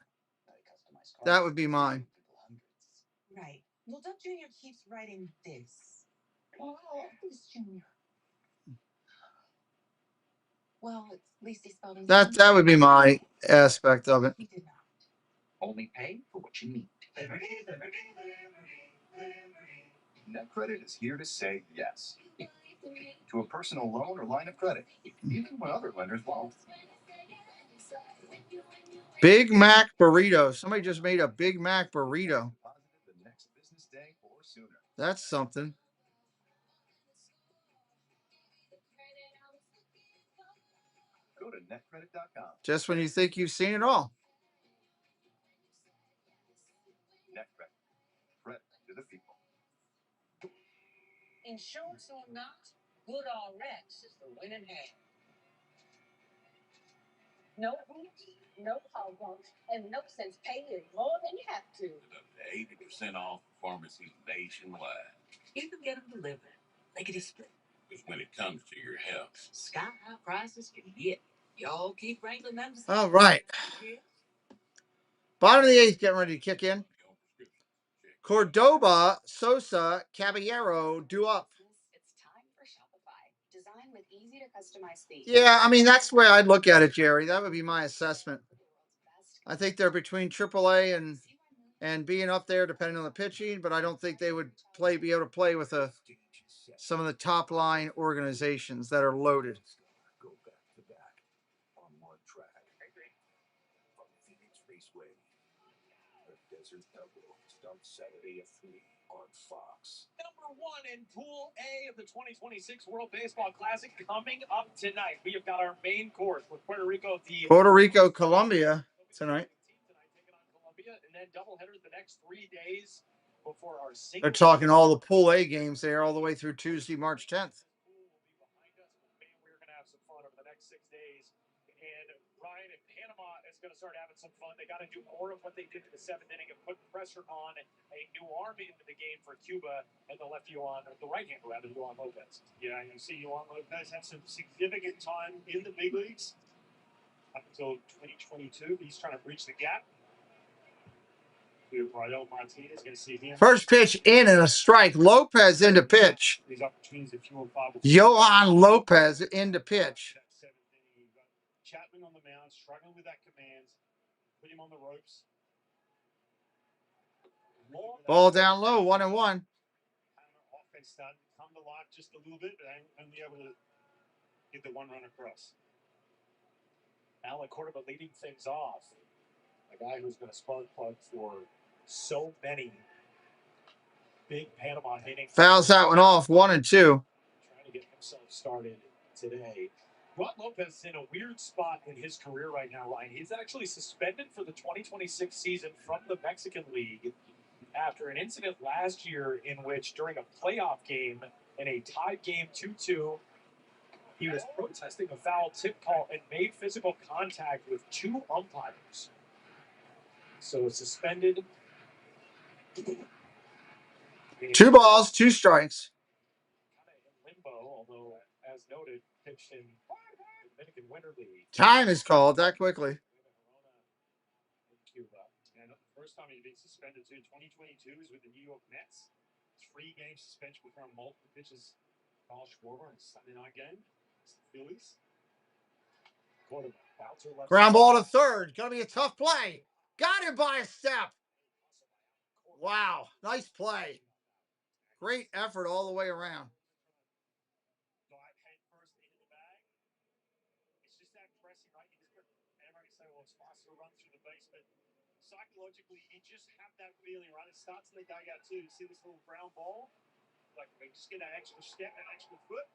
That would be mine. Right. Well, Doug Jr. keeps writing this. Oh, this Jr. Well, at least he spelled his name. That would be my aspect of it. He did not. Only pay for what you need. NetCredit is here to say yes to a personal loan or line of credit, even when other lenders won't. Big Mac burrito. Somebody just made a Big Mac burrito. That's something. Go to netcredit.com. Just when you think you've seen it all. NetCredit. Credit to the people. Insurance or not, GoodRx is the winning hand. No hoops, no problems, and no sense paying more than you have to. 80% off pharmacies nationwide. You can get them delivered. Lickety split. Because when it comes to your health, Sky high prices can get. Y'all keep wrangling them. All right. Bottom of the 8th, getting ready to kick in. Cordoba, Sosa, Caballero, due up. It's time for Shopify. Designed with easy to customize themes. Yeah, I mean, that's the way I'd look at it, Jerry. That would be my assessment. I think they're between AAA and being up there, depending on the pitching, but I don't think they would be able to play with some of the top line organizations that are loaded. go back to back on one track. From Phoenix Raceway, the Desert Double starts Saturday at 3 on Fox. Number 1 in Pool A of the 2026 World Baseball Classic coming up tonight. We have got our main course with Puerto Rico, Colombia tonight. Taking on Colombia, and then doubleheaders the next 3 days before our They're talking all the Pool A games there all the way through Tuesday, March 10th. We're going to have some fun over the next 6 days. And Ryan in Panama is going to start having some fun. They got to do more of what they did in the 7th inning and put pressure on a new arm into the game for Cuba, and they'll left the right-hander rather, Yohan Lopez. Yeah, you see Yohan Lopez had some significant time in the big leagues up until 2022. He's trying to bridge the gap. Raul Martinez going to see him. First pitch in and a strike. Lopez into pitch. These opportunities if you and Bob will Yohan Lopez into pitch. Chapman on the mound, struggling with that command. Put him on the ropes. Ball down low, 1-1. Offense started to come to life just a little bit, but only able to get the one run across. Alec Córdoba leading things off. a guy who's been a spark plug for so many big Panama hitting. Fouls that one off, 1 and 2. Trying to get himself started today. Juan Lopez is in a weird spot in his career right now, Ryan. He's actually suspended for the 2026 season from the Mexican League after an incident last year in which, during a playoff game in a tied game 2-2, he was protesting a foul tip call and made physical contact with 2 umpires. So suspended. 2 balls, 2 strikes. Kind of in limbo, although, as noted, pitched in the Dominican Winter League. Time is called that quickly. In Cuba. And the first time he's been suspended to 2022 is with the New York Mets. 3-game suspension before multiple pitches. Carl Schwarber in a Sunday night game. It's the Phillies. Ground ball to third. Gonna be a tough play. Got him by a step. Wow, nice play. Great effort all the way around. It's just that pressing, right? Everybody say, well, it's faster to run through the base, but psychologically, you just have that feeling, right? It starts in the dugout too. You see this little ground ball, like they just get that extra step, that extra foot,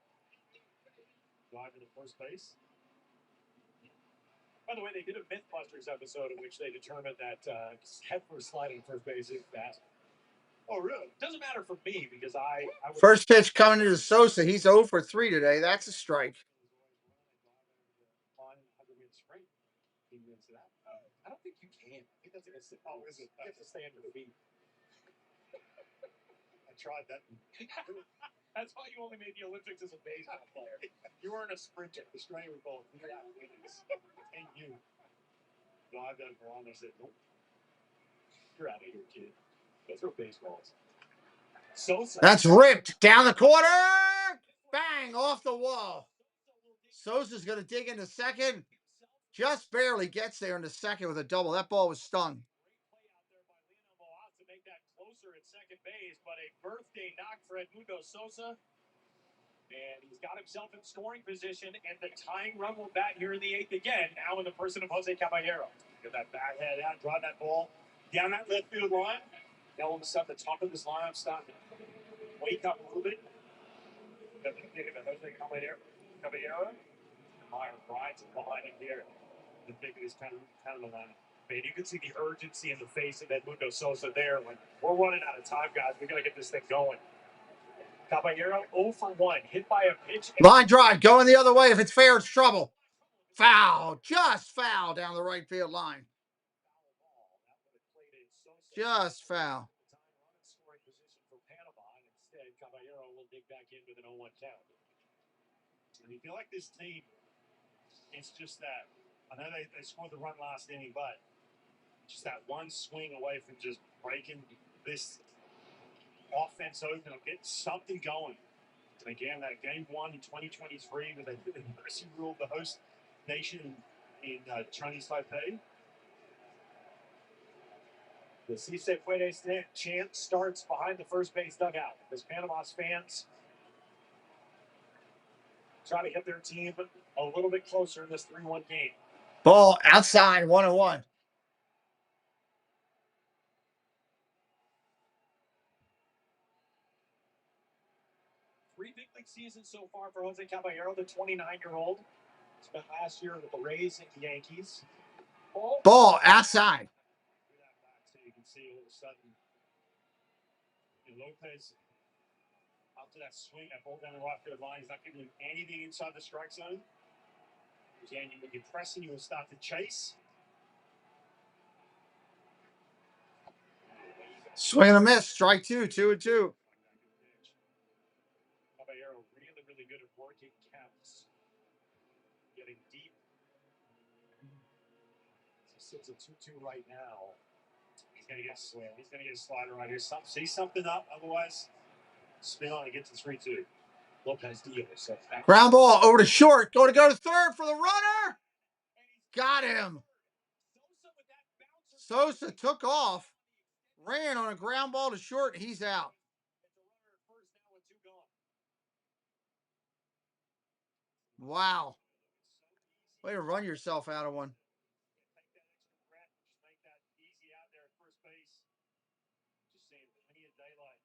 drive to the first base. By the way, they did a Mythbusters episode in which they determined that head first sliding first base is fast. Oh, really? Doesn't matter for me because I First pitch coming into Sosa. He's 0 for 3 today. That's a strike. I don't think you can. I think that's against it. Oh, is it? You have to stay under the feet. I tried that. That's why you only made the Olympics as a baseball player. You weren't a sprinter. The Australian would call it 3 athletes. And you. No, I've done it for almost it. Nope. You're out of here, kid. Go throw baseballs. Sosa. That's ripped down the corner. Bang, off the wall. Sosa's going to dig into second. Just barely gets there into second with a double. That ball was stung. To make that closer at second base, but a birthday knock for Edmundo Sosa. And he's got himself in scoring position, and the tying run will bat here in the 8th again, now in the person of Jose Caballero. Get that back head out, drive that ball down that left field line. Now all of a sudden, the top of this lineup starting to wake up a little bit. Think of it, Jose Caballero. Meyer rides behind him here. The pick is kind of the lineup. Man, you can see the urgency in the face of Edmundo Sosa there. When we're running out of time, guys, we got to get this thing going. Caballero 0 for 1, hit by a pitch. Line drive, going the other way. If it's fair, it's trouble. Foul, just foul down the right field line. Just foul. Scoring position for Panama, and instead Caballero will dig back in with an 0-1 count. And you feel like this team, it's just that. I know they scored the run last inning, but just that one swing away from just breaking this offense open or getting something going. And again, that game 1 in 2023 where they mercy ruled the host nation in Chinese Taipei. The Si Se Puede chant starts behind the first base dugout as Panama's fans try to get their team a little bit closer in this 3-1 game. Ball outside, 1-1. Three big league seasons so far for Jose Caballero, the 29-year-old. Spent last year with the Rays and the Yankees. Ball outside. So you can see all of a sudden Lopez up to that swing, that ball down the right field line. He's not giving him anything inside the strike zone. Again, when you're pressing, you'll start to chase. Swing and a miss. Strike 2, 2-2. Caballero really good at working counts. Getting deep. He sits at 2-2 right now. He's going to get a swing. He's going to get a slider right here. See something up. Otherwise, spin on and get to 3-2. Lopez Diaz. Ground ball over to short. Going to go to third for the runner. Got him. Sosa took off. Ran on a ground ball to short. He's out. Wow. Way to run yourself out of one. seeing plenty of daylight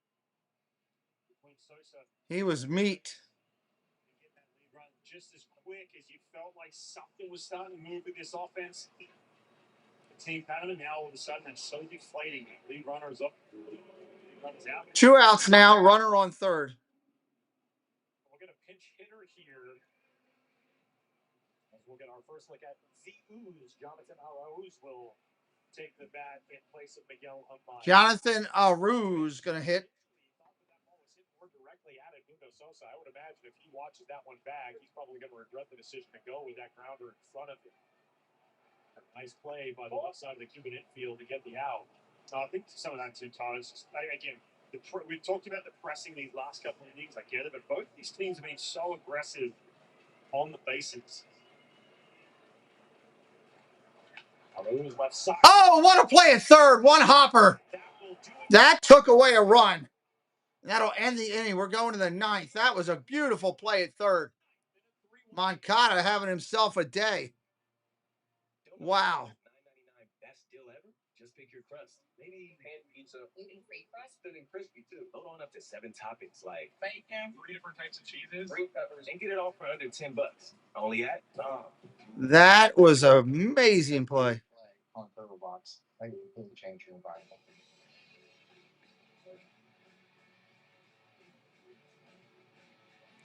between Sosa He was meat. and getting that lead run just as quick as you felt like something was starting to move with this offense. Team Panama now all of a sudden it's so deflating. Lead runners up, lead runners out. 2 outs now, runner on third. We'll get a pinch hitter here. As we'll get our first look at the Ooze. Jonathan Arauz will take the bat in place of Miguel Amaya. Jonathan Aruz going to hit. Thought that ball was hit more directly at Edmundo Sosa. I would imagine if he watches that one back, he's probably going to regret the decision to go with that grounder in front of him. Nice play by the left side of the Cuban infield to get the out. I think some of that too, Todd, is just, again, we talked about the pressing these last couple of innings. I get it, but both these teams have been so aggressive on the bases. Left side. Oh, what a play at third. One hopper. That took away a run. That'll end the inning. We're going to the ninth. That was a beautiful play at third. Moncada having himself a day. Wow. $9.99 best deal ever? Just pick your crust. Maybe pan pizza. Gluten-free crust. Thin and crispy too. Load on up to 7 toppings like Bacon, 3 different types of cheeses, green peppers, and get it all for under $10. Only at That was an amazing play. on Turbo Box. Maybe you can change your environment.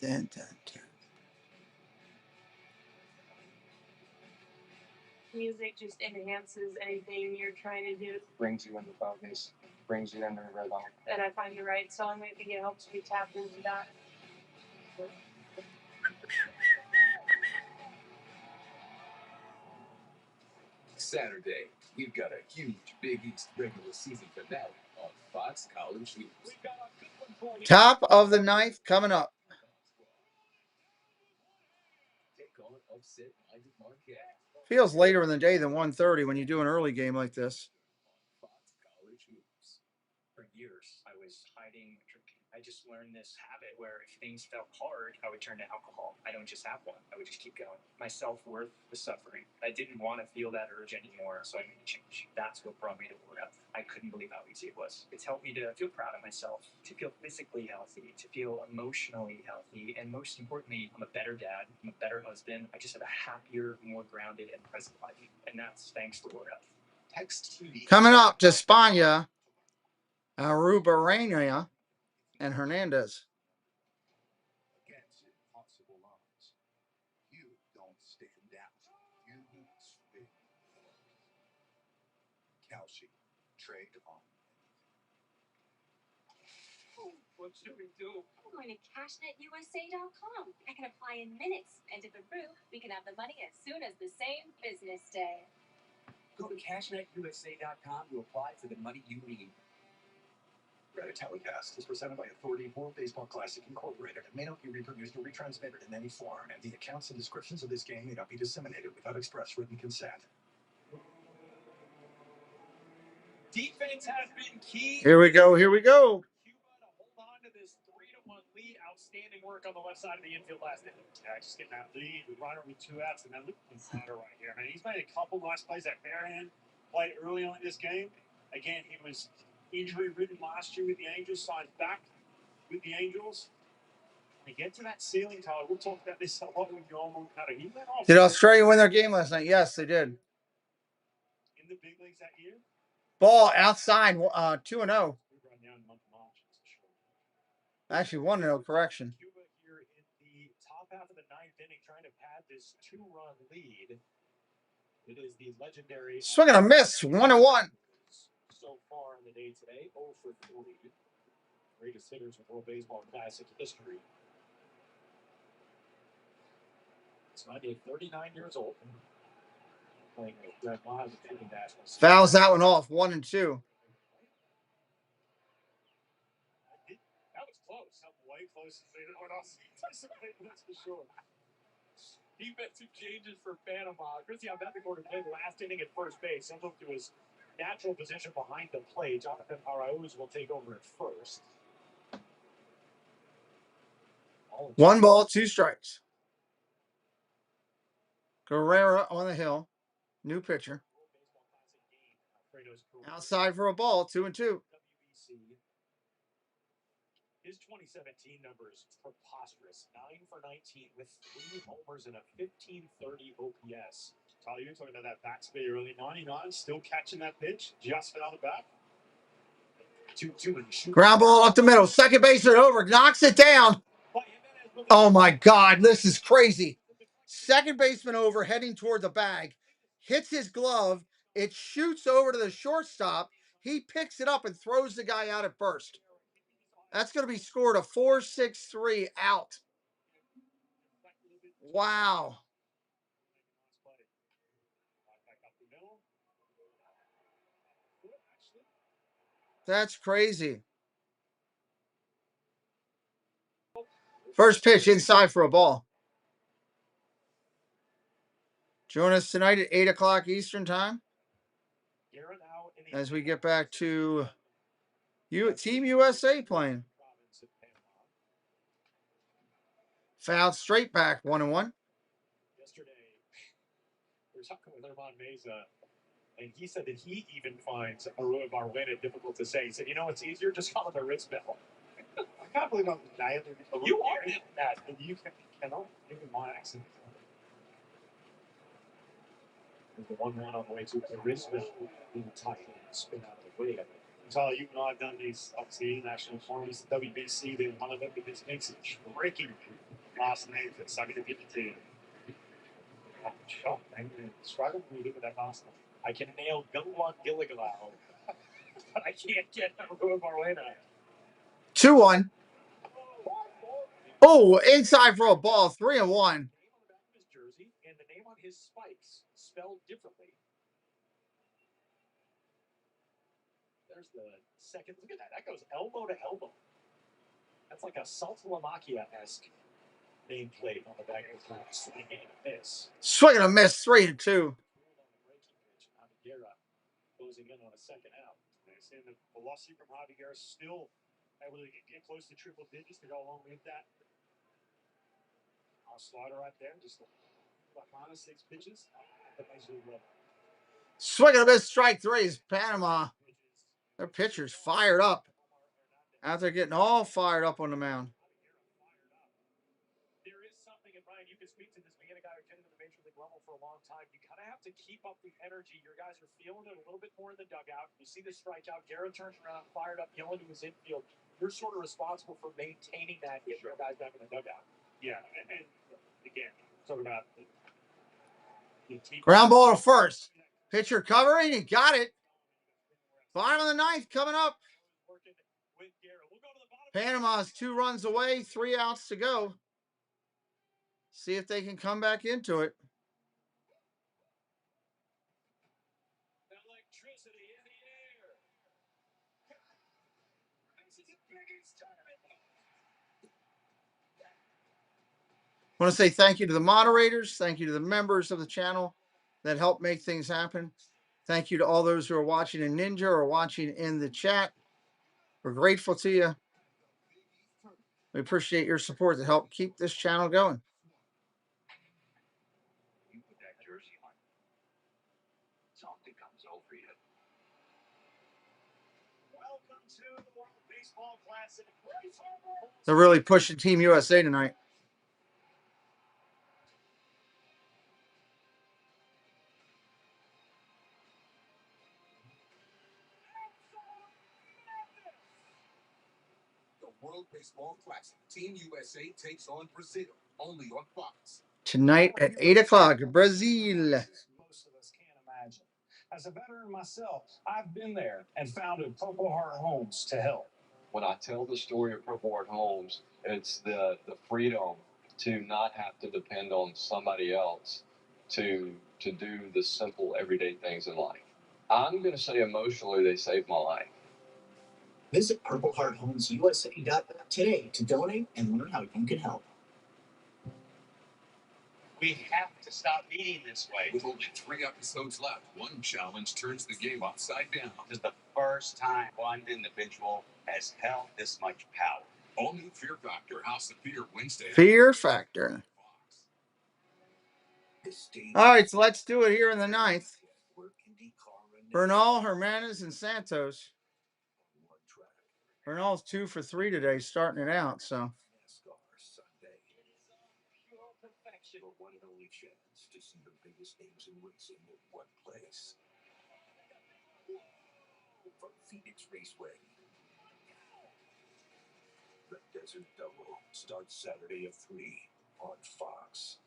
Dun, dun, dun. Music just enhances anything you're trying to do. Brings you into focus. Brings you into rhythm. And I find the right song, I think it helps me tap into that. Saturday, we've got a huge Big East regular season finale on Fox College Hoops. Top of the ninth coming up. Take on upset-minded Marquette. Feels later in the day than 1:30 when you do an early game like this. Fox College Hoops. For years, I was hiding drinking. I just learned this habit where if things felt hard, I would turn to alcohol. I don't just have one. I would just keep going. My self-worth was suffering. I didn't want to feel that urge anymore, so I made a change. That's what brought me to Word Health. I couldn't believe how easy it was. It's helped me to feel proud of myself, to feel physically healthy, to feel emotionally healthy, and most importantly, I'm a better dad, I'm a better husband. I just have a happier, more grounded, and present life. And that's thanks to Word Health. Text TV. Coming up to Spania, Arubarena, and Hernandez. Against impossible odds. You don't stand out. You spin. Kelsey, trade on. What should we do? I'm going to cashnetUSA.com. I can apply in minutes, and if approved, we can have the money as soon as the same business day. Go to cashnetUSA.com to apply for the money you need. Reddit Telecast is presented by Authority World Baseball Classic Incorporated. It may not be reproduced or retransmitted in any form, and the accounts and descriptions of this game may not be disseminated without express written consent. Defense has been key. Here we go. Here we go. Cuba to hold on to this 3-1 lead. Outstanding work on the left side of the infield last inning. Yeah, just getting that lead with runner with 2 outs, and then look at the batter right here. Man, he's made a couple nice plays. That barehand play early on in this game. Again, he was injury-ridden last year with the Angels, signed back with the Angels. To get to that ceiling, Tyler, we'll talk about this a lot with Joel Moncada. He went off. Did Australia win their game last night? Yes, they did. In the big leagues that year. Ball outside, 2-0. Actually, 1-0, correction. Cuba here in the top half of the ninth inning, trying to pad this 2-run lead. It is the legendary. Swing and a miss, 1-1. So far in the day today, 0 for 3. Greatest hitters in World Baseball Classic history. It's 39 years old. Playing with Red Live with the National. Fouls that one off, 1-2. That was close. Way close. They didn't went off. That's for sure. Defensive changes for Panama. Chrissy Albettagor played last inning at first base. He'll move to his natural position behind the plate. Jonathan Arauz will take over at first. 1 ball, 2 strikes. Guerrera on the hill. New pitcher. Outside for a ball, 2-2. WBC His 2017 numbers preposterous. 9 for 19 with 3 homers and a 1530 OPS. Tyler, you're talking about that back spin early. 99, still catching that pitch. Just fell out the back. 2-2. Ground ball up the middle. Second baseman over. Knocks it down. Oh, my God. This is crazy. Second baseman over, heading toward the bag. Hits his glove. It shoots over to the shortstop. He picks it up and throws the guy out at first. That's going to be scored a 4-6-3 out. Wow. That's crazy. First pitch inside for a ball. Join us tonight at 8 o'clock Eastern time as we get back to Team USA playing. Fouled straight back, 1-1. Yesterday, we were talking with Herman Meza, and he said that he even finds Arua Barwena difficult to say. He said, you know, it's easier, just call it a wrist bell. I can't believe I'm nailing you are that, and you cannot even my accent. There's the 1-1 on the way to the wrist bell being tight and spin out of the way. Tyler, you and I have done these, obviously, international tournaments, the WBC, then one of them, but this makes it tricky. Last name for sucking to get the team. Oh, I'm struggling with that last one. I can nail Gilwan Gilligalao, but I can't get Arua Barwena. 2-1. Oh, inside for a ball, 3-1. His jersey and the name on his spikes spelled differently. There's the second. Look at that. That goes elbow to elbow. That's like a Saltalamacchia-esque nameplate on the back of the swing and a miss. Swing and a miss, 3-2. Closing in on a second out. And seeing the velocity from Javier still able to get close to triple digits to go along with that. Our slider right there, just like minus 6 pitches. Swing and a miss, strike 3 is Panama. Their pitcher's fired up. Out there getting all fired up on the mound. There is something, and Brian, you can speak to this, being a guy who's been in the major league level for a long time. You kind of have to keep up the energy. Your guys are feeling it a little bit more in the dugout. You see the strikeout. Garrett turns around, fired up, yelling to his infield. You're sort of responsible for maintaining that, getting your guys back in the dugout. Yeah, and again, talking about ground ball to first. Pitcher covering, he got it. Bottom of the ninth coming up. Panama's 2 runs away, 3 outs to go. See if they can come back into it. Electricity in the air. This is the biggest tournament. I want to say thank you to the moderators. Thank you to the members of the channel that help make things happen. Thank you to all those who are watching in Ninja or watching in the chat. We're grateful to you. We appreciate your support to help keep this channel going. You put that jersey on. Something comes over you. Welcome to the World Baseball Classic. They're really pushing Team USA tonight. The World Baseball Classic. Team USA takes on Brazil. Only on Fox. Tonight at 8 o'clock, Brazil. Most of us can't imagine. As a veteran myself, I've been there and founded Purple Heart Homes to help. When I tell the story of Purple Heart Homes, it's the freedom to not have to depend on somebody else to do the simple everyday things in life. I'm going to say emotionally, they saved my life. Visit PurpleHeartHomesUSA.com today to donate and learn how you can help. We have to stop eating this way. With only 3 episodes left, one challenge turns the game upside down. This is the first time one individual has held this much power. All new Fear Factor, House of Fear, Wednesday. Fear Factor. All right, so let's do it here in the ninth. Bernal, Hernandez, and Santos. Bernal's 2 for 3 today, starting it out. So NASCAR Sunday. The one and only chance to see the biggest names in racing in one place. From Phoenix Raceway. The Desert Double starts Saturday at 3 on Fox.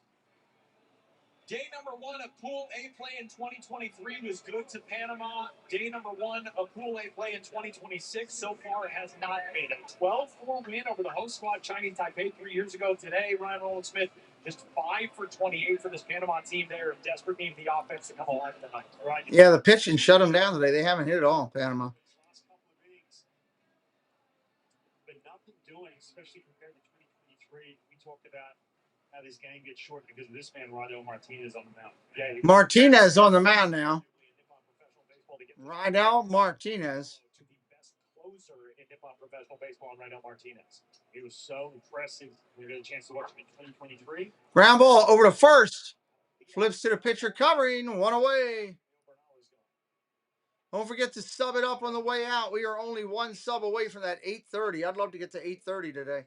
Day number 1 of Pool A play in 2023 was good to Panama. Day number 1 of Pool A play in 2026 so far has not been. A 12-4 win over the host squad Chinese Taipei 3 years ago. Today, Ryan Roland-Smith just 5 for 28 for this Panama team. They are desperate need the offense to come alive tonight. Right? yeah, the pitching shut them down today. They haven't hit at all, Panama. Last couple of innings, but nothing doing, especially compared to 2023. We talked about how this game gets short because of this man, Rydell Martinez, on the mound. Yeah, Martinez on the mound now. Rydell Martinez. To the best closer in Nippon professional baseball, Rydell Martinez. He was so impressive. We got a chance to watch him in 2023. Ground ball over to first. Flips to the pitcher covering. 1 away. Don't forget to sub it up on the way out. We are only 1 sub away from that 8:30. I'd love to get to 8:30 today.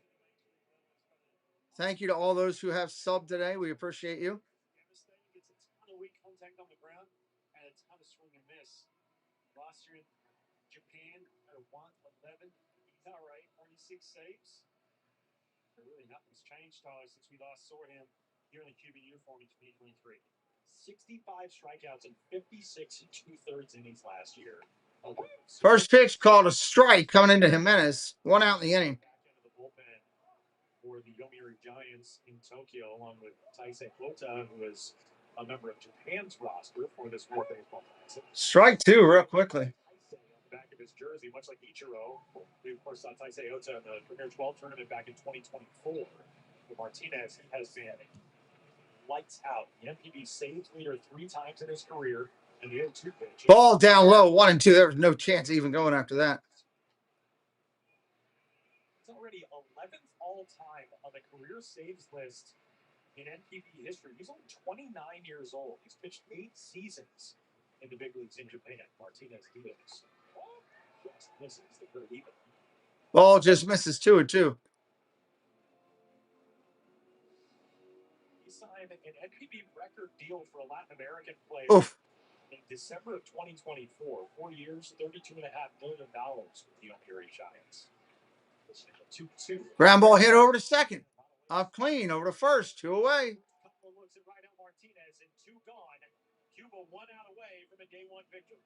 Thank you to all those who have subbed today. We appreciate you. Devastating. Gets a ton of weak contact on the ground and a ton of swing and miss. Last year in Japan at a 111. He's all right. 46 saves. Really, nothing's changed, Tyler, since we last saw him here in the Cuban uniform in 2023. 65 strikeouts and 56 2/3 innings last year. First pitch called a strike coming into Jimenez. 1 out in the inning. Back into the bullpen for the Yomiuri Giants in Tokyo, along with Taisei Kota, who is a member of Japan's roster for this World Baseball Classic. Strike 2 real quickly. On the back of his jersey, much like Ichiro. We, of course, saw Taisei Ota in the Premier 12 tournament back in 2024. But Martinez has been lights out. The NPB saves leader 3 times in his career, and the 0-2 pitch. Ball down low, 1 and 2. There was no chance of even going after that. He's already 11th all-time on the career saves list in NPB history. He's only 29 years old. He's pitched 8 seasons in the big leagues in Japan. Martinez Diaz. Just misses the third even. Ball just misses 2 and 2. He signed an NPB record deal for a Latin American player. Oof. In December of 2024, 4 years, $32.5 million with the Yomiuri Giants. 2-2. Ground ball hit over to second. Up clean over to first. 2 away. Couple of looks at Rydell Martinez and 2 gone. Cuba 1 out away from a day 1 victory.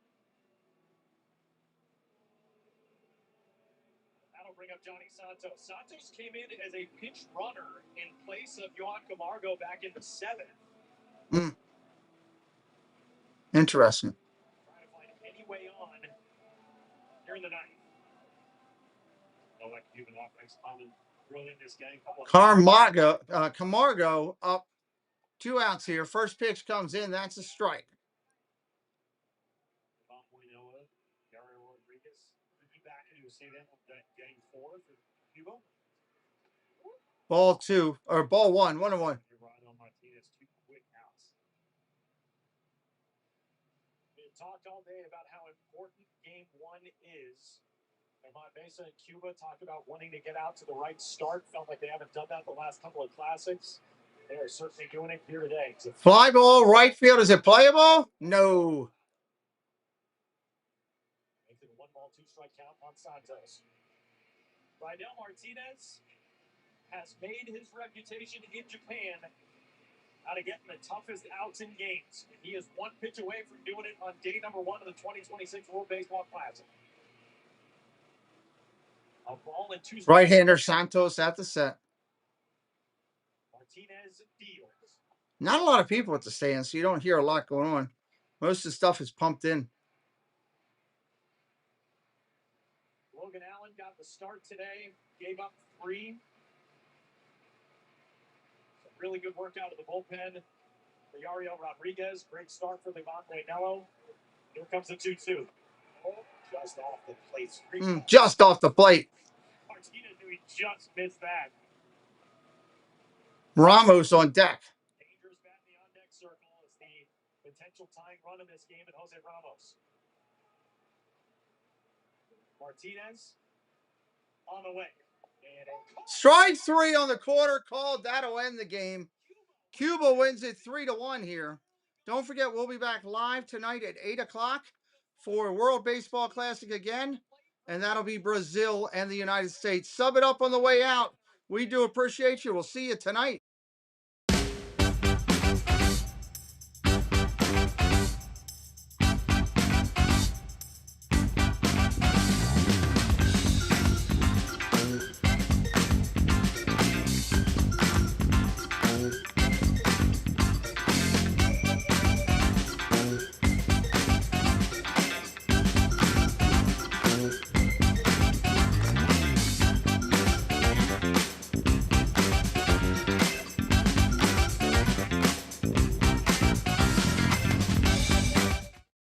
That'll bring up Johnny Santos. Santos came in as a pinch runner in place of Yohan Camargo back in the 7th. Interesting. Trying to find any way on here in the 9th. No, like Cuban offense coming early in this game. Camargo up 2 outs here. First pitch comes in. That's a strike. Gary Rodriguez. Be back and you'll see them game 4 for Cuba. Ball 2 or ball 1. 1 and 1. Rydell Martinez, 2 quick outs. We talked all day about how important game 1 is. Mesa and Cuba talked about wanting to get out to the right start. Felt like they haven't done that the last couple of classics. They are certainly doing it here today. Fly ball, right field. Is it playable? No. Makes it a 1-ball, 2-strike count on Santos. Rydell Martinez has made his reputation in Japan out of getting the toughest outs in games. He is 1 pitch away from doing it on day number 1 of the 2026 World Baseball Classic. A ball and 2 strikes. Right-hander Santos at the set. Martinez deals. Not a lot of people at the stand, so you don't hear a lot going on. Most of the stuff is pumped in. Logan Allen got the start today. Gave up 3. Some really good work out of the bullpen for Yariel Rodriguez. Great start for Levon Waynello. Here comes the 2-2. Oh, just off the plate. Just off the plate. Martinez knew he just missed that. Ramos on deck. Dangerous bat in the on-deck circle is the potential tying run in this game at Jose Ramos. Martinez on the way. Strike three on the quarter called. That'll end the game. Cuba wins it 3-1 here. Don't forget, we'll be back live tonight at 8 o'clock for World Baseball Classic again, and that'll be Brazil and the United States. Sub it up on the way out. We do appreciate you. We'll see you tonight.